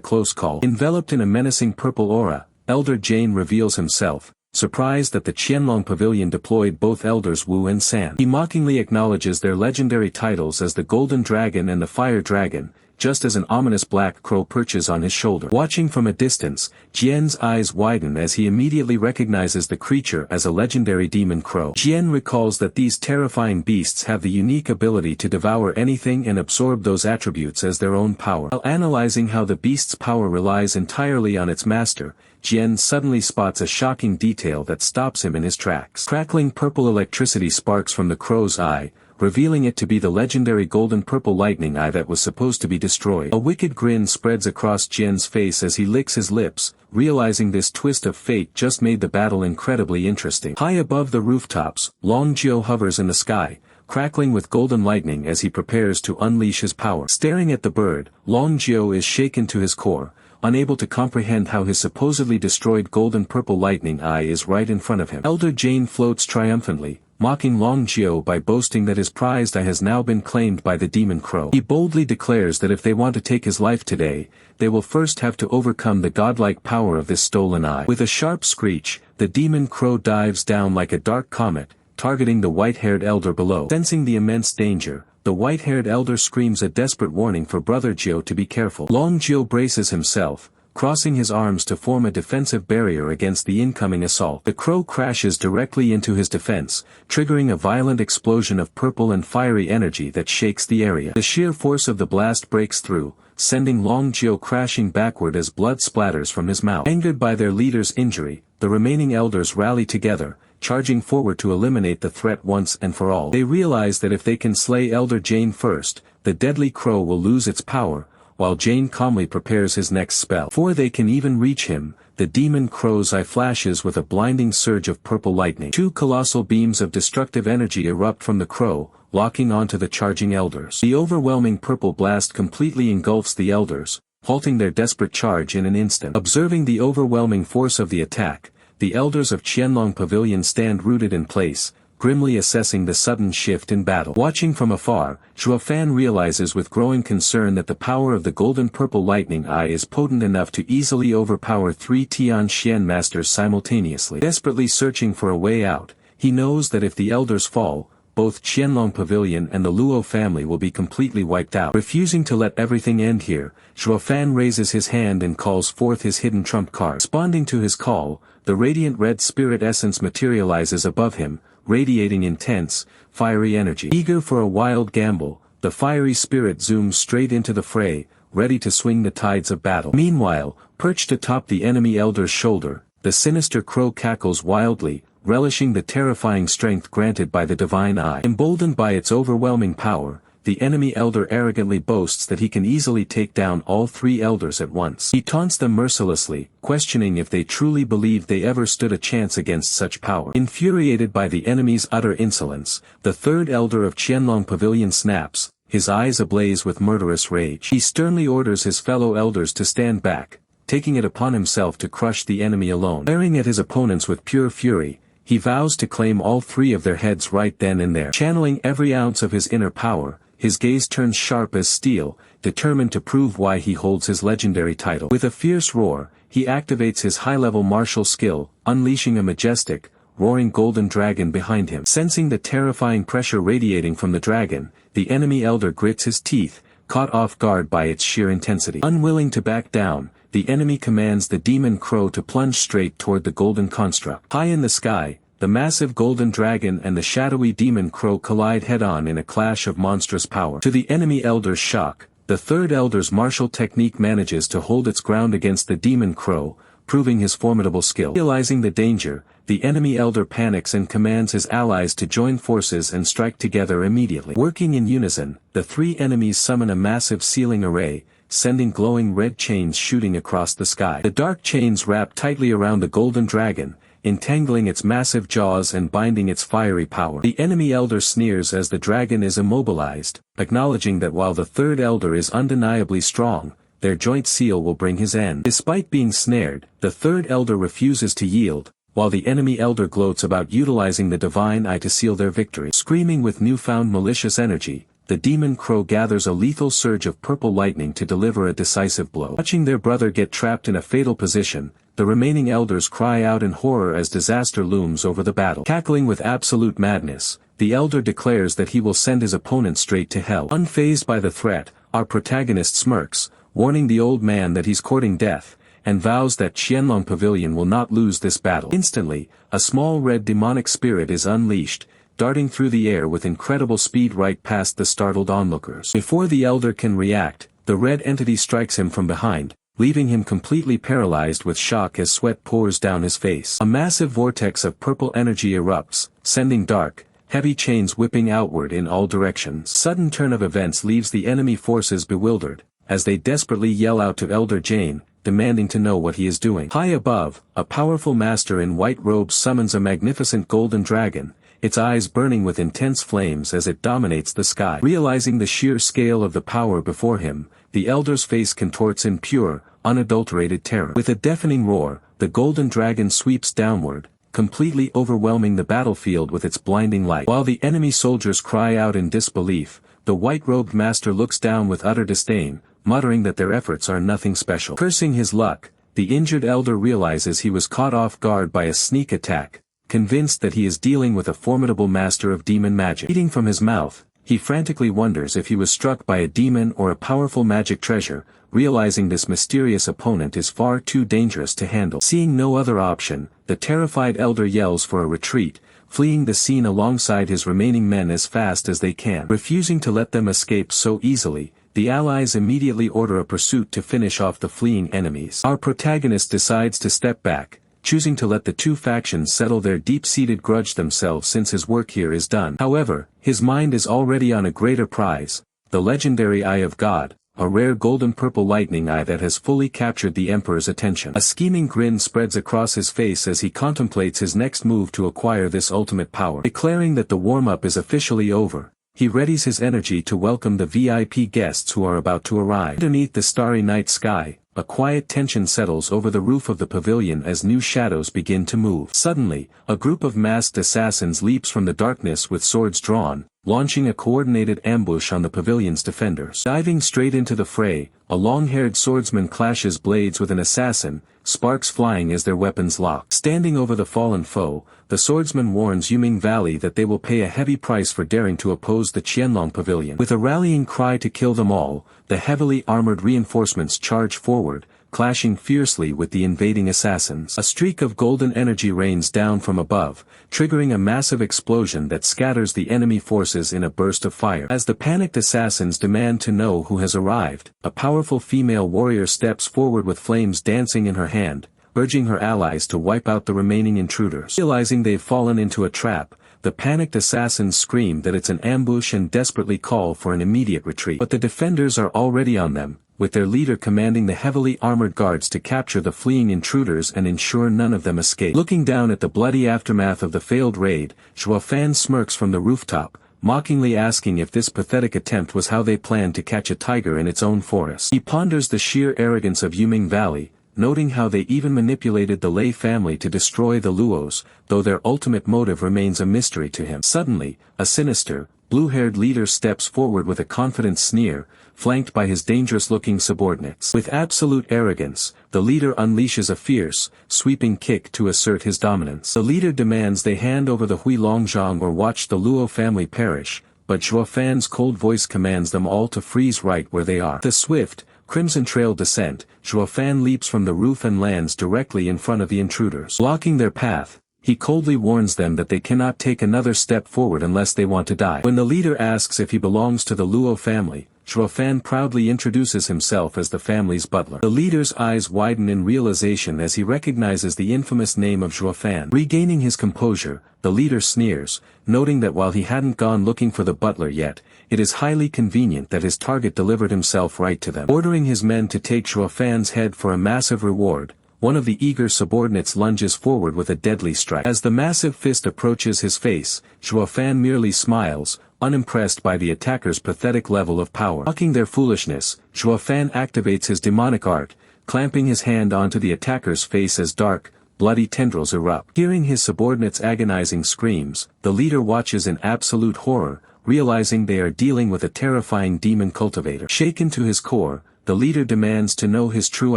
close call. Enveloped in a menacing purple aura, Elder Jane reveals himself, surprised that the Qianlong Pavilion deployed both elders Wu and San. He mockingly acknowledges their legendary titles as the Golden Dragon and the Fire Dragon, just as an ominous black crow perches on his shoulder. Watching from a distance, Jian's eyes widen as he immediately recognizes the creature as a legendary demon crow. Jian recalls that these terrifying beasts have the unique ability to devour anything and absorb those attributes as their own power. While analyzing how the beast's power relies entirely on its master, Jian suddenly spots a shocking detail that stops him in his tracks. Crackling purple electricity sparks from the crow's eye, revealing it to be the legendary golden purple lightning eye that was supposed to be destroyed. A wicked grin spreads across Jian's face as he licks his lips, realizing this twist of fate just made the battle incredibly interesting. High above the rooftops, Long Zhou hovers in the sky, crackling with golden lightning as he prepares to unleash his power. Staring at the bird, Long Zhou is shaken to his core, unable to comprehend how his supposedly destroyed golden purple lightning eye is right in front of him. Elder Jane floats triumphantly, mocking Long Zhou by boasting that his prized eye has now been claimed by the demon crow. He boldly declares that if they want to take his life today, they will first have to overcome the godlike power of this stolen eye. With a sharp screech, the demon crow dives down like a dark comet, targeting the white-haired elder below. Sensing the immense danger, the white-haired elder screams a desperate warning for Brother Zhou to be careful. Long Zhou braces himself, crossing his arms to form a defensive barrier against the incoming assault. The crow crashes directly into his defense, triggering a violent explosion of purple and fiery energy that shakes the area. The sheer force of the blast breaks through, sending Long Jiu crashing backward as blood splatters from his mouth. Angered by their leader's injury, the remaining elders rally together, charging forward to eliminate the threat once and for all. They realize that if they can slay Elder Jane first, the deadly crow will lose its power, while Jane calmly prepares his next spell. Before they can even reach him, the demon crow's eye flashes with a blinding surge of purple lightning. Two colossal beams of destructive energy erupt from the crow, locking onto the charging elders. The overwhelming purple blast completely engulfs the elders, halting their desperate charge in an instant. Observing the overwhelming force of the attack, the elders of Qianlong Pavilion stand rooted in place, grimly assessing the sudden shift in battle. Watching from afar, Zhuo Yifan realizes with growing concern that the power of the golden purple lightning eye is potent enough to easily overpower 3 Tianxian masters simultaneously. Desperately searching for a way out, he knows that if the elders fall, both Qianlong Pavilion and the Luo family will be completely wiped out. Refusing to let everything end here, Zhuo Yifan raises his hand and calls forth his hidden trump card. Responding to his call, the radiant red spirit essence materializes above him, radiating intense, fiery energy. Eager for a wild gamble, the fiery spirit zooms straight into the fray, ready to swing the tides of battle. Meanwhile, perched atop the enemy elder's shoulder, the sinister crow cackles wildly, relishing the terrifying strength granted by the divine eye. Emboldened by its overwhelming power, the enemy elder arrogantly boasts that he can easily take down all 3 elders at once. He taunts them mercilessly, questioning if they truly believe they ever stood a chance against such power. Infuriated by the enemy's utter insolence, the 3rd elder of Qianlong Pavilion snaps, his eyes ablaze with murderous rage. He sternly orders his fellow elders to stand back, taking it upon himself to crush the enemy alone. Glaring at his opponents with pure fury, he vows to claim all 3 of their heads right then and there. Channeling every ounce of his inner power, his gaze turns sharp as steel, determined to prove why he holds his legendary title. With a fierce roar, he activates his high-level martial skill, unleashing a majestic, roaring golden dragon behind him. Sensing the terrifying pressure radiating from the dragon, the enemy elder grits his teeth, caught off guard by its sheer intensity. Unwilling to back down, the enemy commands the demon crow to plunge straight toward the golden construct. High in the sky, the massive golden dragon and the shadowy demon crow collide head-on in a clash of monstrous power. To the enemy elder's shock, the 3rd elder's martial technique manages to hold its ground against the demon crow, proving his formidable skill. Realizing the danger, the enemy elder panics and commands his allies to join forces and strike together immediately. Working in unison, the 3 enemies summon a massive sealing array, sending glowing red chains shooting across the sky. The dark chains wrap tightly around the golden dragon, entangling its massive jaws and binding its fiery power. The enemy elder sneers as the dragon is immobilized, acknowledging that while the 3rd elder is undeniably strong, their joint seal will bring his end. Despite being snared, the 3rd elder refuses to yield, while the enemy elder gloats about utilizing the divine eye to seal their victory. Screaming with newfound malicious energy, the demon crow gathers a lethal surge of purple lightning to deliver a decisive blow. Watching their brother get trapped in a fatal position, the remaining elders cry out in horror as disaster looms over the battle. Cackling with absolute madness, the elder declares that he will send his opponent straight to hell. Unfazed by the threat, our protagonist smirks, warning the old man that he's courting death, and vows that Qianlong Pavilion will not lose this battle. Instantly, a small red demonic spirit is unleashed, darting through the air with incredible speed right past the startled onlookers. Before the elder can react, the red entity strikes him from behind, leaving him completely paralyzed with shock as sweat pours down his face. A massive vortex of purple energy erupts, sending dark, heavy chains whipping outward in all directions. Sudden turn of events leaves the enemy forces bewildered, as they desperately yell out to Elder Jane, demanding to know what he is doing. High above, a powerful master in white robes summons a magnificent golden dragon, its eyes burning with intense flames as it dominates the sky. Realizing the sheer scale of the power before him, the elder's face contorts in pure, unadulterated terror. With a deafening roar, the golden dragon sweeps downward, completely overwhelming the battlefield with its blinding light. While the enemy soldiers cry out in disbelief, the white-robed master looks down with utter disdain, muttering that their efforts are nothing special. Cursing his luck, the injured elder realizes he was caught off guard by a sneak attack, convinced that he is dealing with a formidable master of demon magic. Eating from his mouth, he frantically wonders if he was struck by a demon or a powerful magic treasure, realizing this mysterious opponent is far too dangerous to handle. Seeing no other option, the terrified elder yells for a retreat, fleeing the scene alongside his remaining men as fast as they can. Refusing to let them escape so easily, the allies immediately order a pursuit to finish off the fleeing enemies. Our protagonist decides to step back, choosing to let the two factions settle their deep-seated grudge themselves since his work here is done. However, his mind is already on a greater prize, the legendary Eye of God, a rare golden-purple lightning eye that has fully captured the Emperor's attention. A scheming grin spreads across his face as he contemplates his next move to acquire this ultimate power. Declaring that the warm-up is officially over, he readies his energy to welcome the VIP guests who are about to arrive. Underneath the starry night sky, a quiet tension settles over the roof of the pavilion as new shadows begin to move. Suddenly, a group of masked assassins leaps from the darkness with swords drawn, launching a coordinated ambush on the pavilion's defenders. Diving straight into the fray, a long-haired swordsman clashes blades with an assassin, sparks flying as their weapons lock. Standing over the fallen foe, the swordsman warns Yuming Valley that they will pay a heavy price for daring to oppose the Qianlong Pavilion. With a rallying cry to kill them all, the heavily armored reinforcements charge forward, clashing fiercely with the invading assassins. A streak of golden energy rains down from above, triggering a massive explosion that scatters the enemy forces in a burst of fire. As the panicked assassins demand to know who has arrived, a powerful female warrior steps forward with flames dancing in her hand, urging her allies to wipe out the remaining intruders. Realizing they've fallen into a trap, the panicked assassins scream that it's an ambush and desperately call for an immediate retreat. But the defenders are already on them, with their leader commanding the heavily armored guards to capture the fleeing intruders and ensure none of them escape. Looking down at the bloody aftermath of the failed raid, Zhuo Yifan smirks from the rooftop, mockingly asking if this pathetic attempt was how they planned to catch a tiger in its own forest. He ponders the sheer arrogance of Yuming Valley, noting how they even manipulated the Lei family to destroy the Luos, though their ultimate motive remains a mystery to him. Suddenly, a sinister, blue-haired leader steps forward with a confident sneer, flanked by his dangerous-looking subordinates. With absolute arrogance, the leader unleashes a fierce, sweeping kick to assert his dominance. The leader demands they hand over the Huilongzhang or watch the Luo family perish, but Zhuo Yifan's cold voice commands them all to freeze right where they are. The swift, crimson trail descent, Zhuo Yifan leaps from the roof and lands directly in front of the intruders. Blocking their path, he coldly warns them that they cannot take another step forward unless they want to die. When the leader asks if he belongs to the Luo family, Zhuo Yifan proudly introduces himself as the family's butler. The leader's eyes widen in realization as he recognizes the infamous name of Zhuo Yifan. Regaining his composure, the leader sneers, noting that while he hadn't gone looking for the butler yet, it is highly convenient that his target delivered himself right to them. Ordering his men to take Zhuo Yifan's head for a massive reward, one of the eager subordinates lunges forward with a deadly strike. As the massive fist approaches his face, Zhuo Yifan merely smiles, unimpressed by the attacker's pathetic level of power. Mocking their foolishness, Zhuo Yifan activates his demonic art, clamping his hand onto the attacker's face as dark, bloody tendrils erupt. Hearing his subordinates' agonizing screams, the leader watches in absolute horror, realizing they are dealing with a terrifying demon cultivator. Shaken to his core, the leader demands to know his true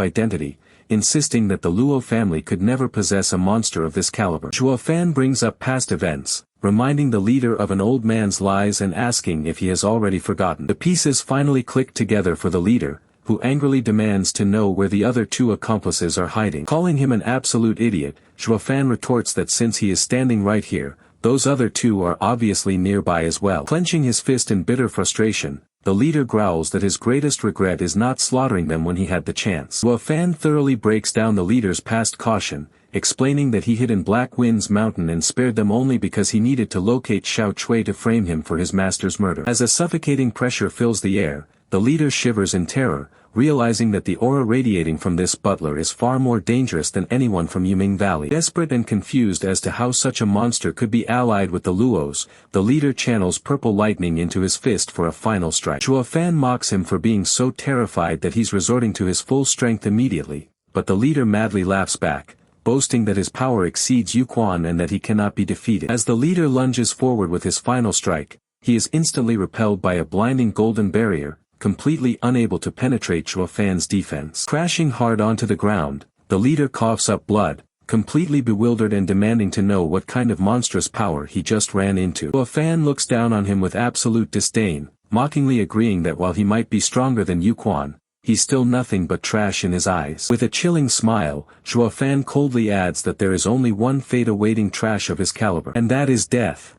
identity, insisting that the Luo family could never possess a monster of this caliber. Zhuo Yifan brings up past events, reminding the leader of an old man's lies and asking if he has already forgotten. The pieces finally click together for the leader, who angrily demands to know where the other two accomplices are hiding. Calling him an absolute idiot, Zhuo Yifan retorts that since he is standing right here, those other two are obviously nearby as well. Clenching his fist in bitter frustration, the leader growls that his greatest regret is not slaughtering them when he had the chance. Zhuo Yifan thoroughly breaks down the leader's past caution, explaining that he hid in Black Wind's mountain and spared them only because he needed to locate Xiao Chui to frame him for his master's murder. As a suffocating pressure fills the air, the leader shivers in terror, realizing that the aura radiating from this butler is far more dangerous than anyone from Yuming Valley. Desperate and confused as to how such a monster could be allied with the Luos, the leader channels purple lightning into his fist for a final strike. Zhuo Yifan mocks him for being so terrified that he's resorting to his full strength immediately, but the leader madly laughs back, boasting that his power exceeds Yuquan and that he cannot be defeated. As the leader lunges forward with his final strike, he is instantly repelled by a blinding golden barrier, completely unable to penetrate Zhuo Yifan's defense. Crashing hard onto the ground, the leader coughs up blood, completely bewildered and demanding to know what kind of monstrous power he just ran into. Zhuo Yifan looks down on him with absolute disdain, mockingly agreeing that while he might be stronger than Yuquan, he's still nothing but trash in his eyes. With a chilling smile, Zhuo Yifan coldly adds that there is only one fate awaiting trash of his caliber, and that is death.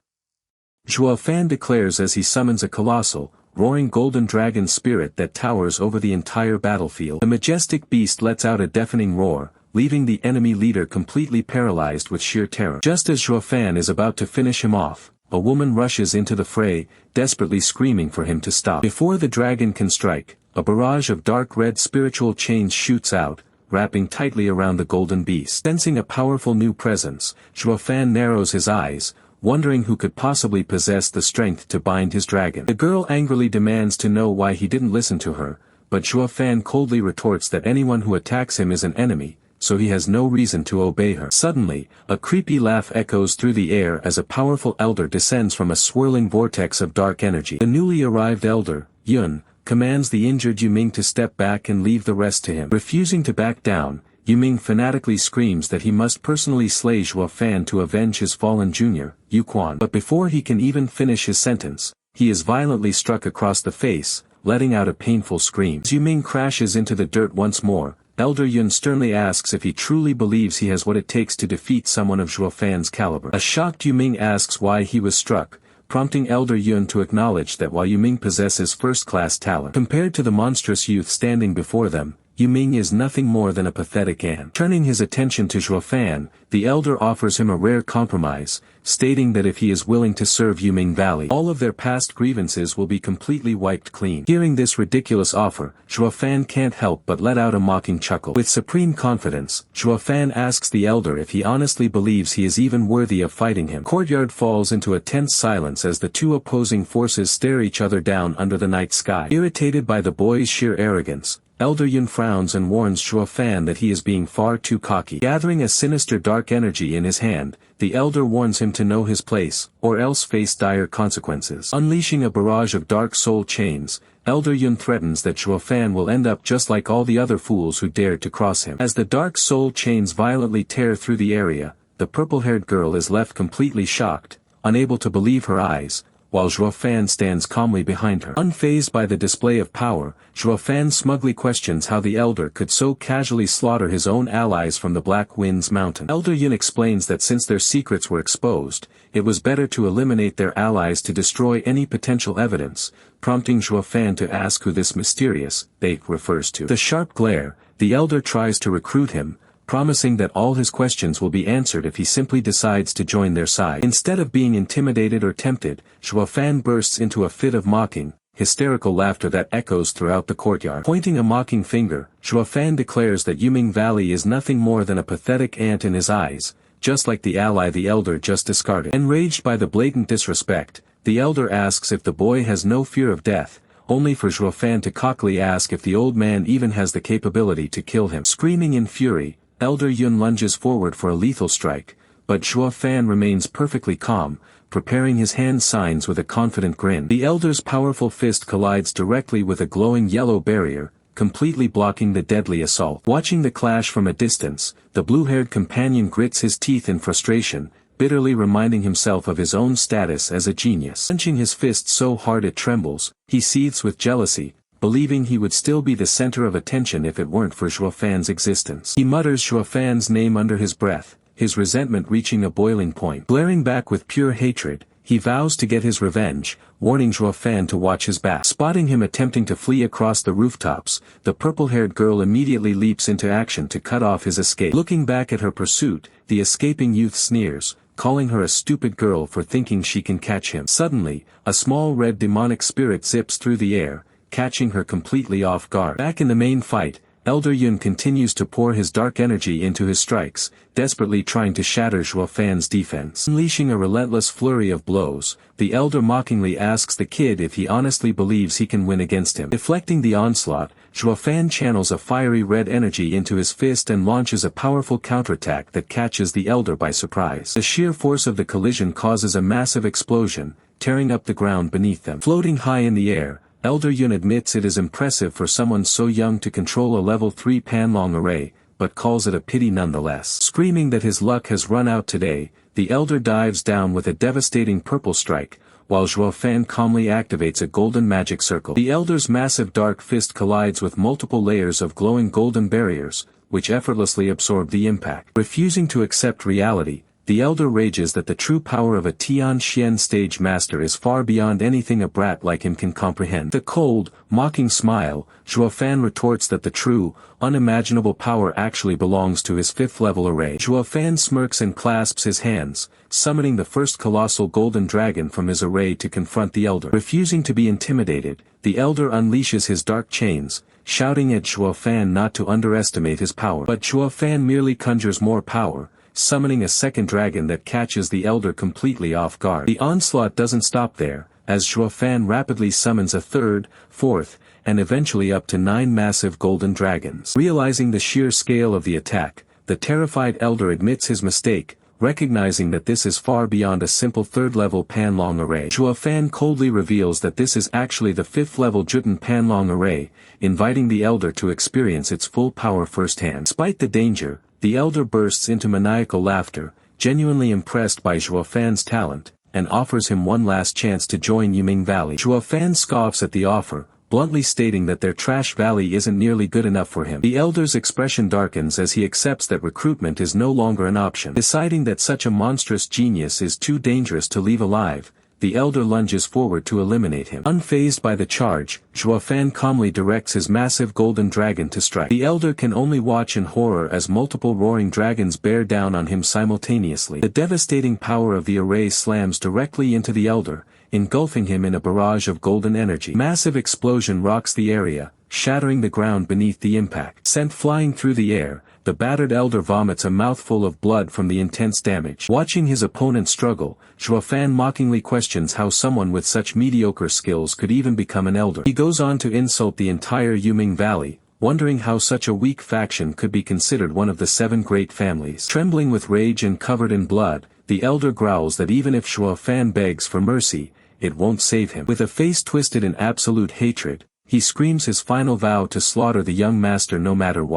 Zhuo Yifan declares as he summons a colossal, roaring golden dragon spirit that towers over the entire battlefield. The majestic beast lets out a deafening roar, leaving the enemy leader completely paralyzed with sheer terror. Just as Zhuo Fan is about to finish him off, a woman rushes into the fray, desperately screaming for him to stop. Before the dragon can strike, a barrage of dark red spiritual chains shoots out, wrapping tightly around the golden beast. Sensing a powerful new presence, Zhuo Fan narrows his eyes, wondering who could possibly possess the strength to bind his dragon. The girl angrily demands to know why he didn't listen to her, but Zhuo Fan coldly retorts that anyone who attacks him is an enemy, so he has no reason to obey her. Suddenly, a creepy laugh echoes through the air as a powerful elder descends from a swirling vortex of dark energy. The newly arrived elder, Yun, commands the injured Yuming to step back and leave the rest to him. Refusing to back down, Yuming fanatically screams that he must personally slay Zhuo Fan to avenge his fallen junior, Yu Quan. But before he can even finish his sentence, he is violently struck across the face, letting out a painful scream. As Yuming crashes into the dirt once more, Elder Yun sternly asks if he truly believes he has what it takes to defeat someone of Zhuo Fan's caliber. A shocked Yuming asks why he was struck, prompting Elder Yun to acknowledge that while Yuming possesses first-class talent, compared to the monstrous youth standing before them, Yuming is nothing more than a pathetic ant. Turning his attention to Zhuo Fan, the elder offers him a rare compromise, stating that if he is willing to serve Yuming Valley, all of their past grievances will be completely wiped clean. Hearing this ridiculous offer, Zhuo Fan can't help but let out a mocking chuckle. With supreme confidence, Zhuo Fan asks the elder if he honestly believes he is even worthy of fighting him. Courtyard falls into a tense silence as the two opposing forces stare each other down under the night sky. Irritated by the boy's sheer arrogance, Elder Yun frowns and warns Zhuo Fan that he is being far too cocky. Gathering a sinister dark energy in his hand, the elder warns him to know his place, or else face dire consequences. Unleashing a barrage of dark soul chains, Elder Yun threatens that Zhuo Fan will end up just like all the other fools who dared to cross him. As the dark soul chains violently tear through the area, the purple-haired girl is left completely shocked, unable to believe her eyes, while Zhuo Fan stands calmly behind her. Unfazed by the display of power, Zhuo Fan smugly questions how the elder could so casually slaughter his own allies from the Black Winds Mountain. Elder Yun explains that since their secrets were exposed, it was better to eliminate their allies to destroy any potential evidence, prompting Zhuo Fan to ask who this mysterious they refers to. The sharp glare, the elder tries to recruit him, promising that all his questions will be answered if he simply decides to join their side. Instead of being intimidated or tempted, Zhuo Fan bursts into a fit of mocking, hysterical laughter that echoes throughout the courtyard. Pointing a mocking finger, Zhuo Fan declares that Yuming Valley is nothing more than a pathetic ant in his eyes, just like the ally the elder just discarded. Enraged by the blatant disrespect, the elder asks if the boy has no fear of death, only for Zhuo Fan to cockily ask if the old man even has the capability to kill him. Screaming in fury, Elder Yun lunges forward for a lethal strike, but Zhuo Fan remains perfectly calm, preparing his hand signs with a confident grin. The elder's powerful fist collides directly with a glowing yellow barrier, completely blocking the deadly assault. Watching the clash from a distance, the blue-haired companion grits his teeth in frustration, bitterly reminding himself of his own status as a genius. Clenching his fist so hard it trembles, he seethes with jealousy, believing he would still be the center of attention if it weren't for Zhuo Fan's existence. He mutters Zhuo Fan's name under his breath, his resentment reaching a boiling point. Glaring back with pure hatred, he vows to get his revenge, warning Zhuo Fan to watch his back. Spotting him attempting to flee across the rooftops, the purple-haired girl immediately leaps into action to cut off his escape. Looking back at her pursuit, the escaping youth sneers, calling her a stupid girl for thinking she can catch him. Suddenly, a small red demonic spirit zips through the air, catching her completely off guard. Back in the main fight, Elder Yun continues to pour his dark energy into his strikes, desperately trying to shatter Zhuo Fan's defense. Unleashing a relentless flurry of blows, the elder mockingly asks the kid if he honestly believes he can win against him. Deflecting the onslaught, Zhuo Fan channels a fiery red energy into his fist and launches a powerful counterattack that catches the elder by surprise. The sheer force of the collision causes a massive explosion, tearing up the ground beneath them. Floating high in the air, Elder Yun admits it is impressive for someone so young to control a level 3 Panlong array, but calls it a pity nonetheless. Screaming that his luck has run out today, the elder dives down with a devastating purple strike, while Zhuo Fan calmly activates a golden magic circle. The elder's massive dark fist collides with multiple layers of glowing golden barriers, which effortlessly absorb the impact. Refusing to accept reality, the elder rages that the true power of a Tianxian stage master is far beyond anything a brat like him can comprehend. With a cold, mocking smile, Zhuo Yifan retorts that the true, unimaginable power actually belongs to his 5th level array. Zhuo Yifan smirks and clasps his hands, summoning the first colossal golden dragon from his array to confront the elder. Refusing to be intimidated, the elder unleashes his dark chains, shouting at Zhuo Yifan not to underestimate his power. But Zhuo Yifan merely conjures more power, summoning a second dragon that catches the elder completely off guard. The onslaught doesn't stop there, as Zhuo Yifan rapidly summons a 3rd, 4th, and eventually up to 9 massive golden dragons. Realizing the sheer scale of the attack, the terrified elder admits his mistake, recognizing that this is far beyond a simple 3rd-level Panlong array. Zhuo Yifan coldly reveals that this is actually the 5th-level Juten Panlong array, inviting the elder to experience its full power firsthand. Despite the danger, the elder bursts into maniacal laughter, genuinely impressed by Zhuo Yifan's talent, and offers him one last chance to join Yiming Valley. Zhuo Yifan scoffs at the offer, bluntly stating that their trash valley isn't nearly good enough for him. The elder's expression darkens as he accepts that recruitment is no longer an option. Deciding that such a monstrous genius is too dangerous to leave alive, the elder lunges forward to eliminate him. Unfazed by the charge, Zhuo Yifan calmly directs his massive golden dragon to strike. The elder can only watch in horror as multiple roaring dragons bear down on him simultaneously. The devastating power of the array slams directly into the elder, engulfing him in a barrage of golden energy. Massive explosion rocks the area, shattering the ground beneath the impact. Sent flying through the air, the battered elder vomits a mouthful of blood from the intense damage. Watching his opponent struggle, Zhuo Yifan mockingly questions how someone with such mediocre skills could even become an elder. He goes on to insult the entire Yiming Valley, wondering how such a weak faction could be considered one of the 7 great families. Trembling with rage and covered in blood, the elder growls that even if Zhuo Yifan begs for mercy, it won't save him. With a face twisted in absolute hatred, he screams his final vow to slaughter the young master no matter what.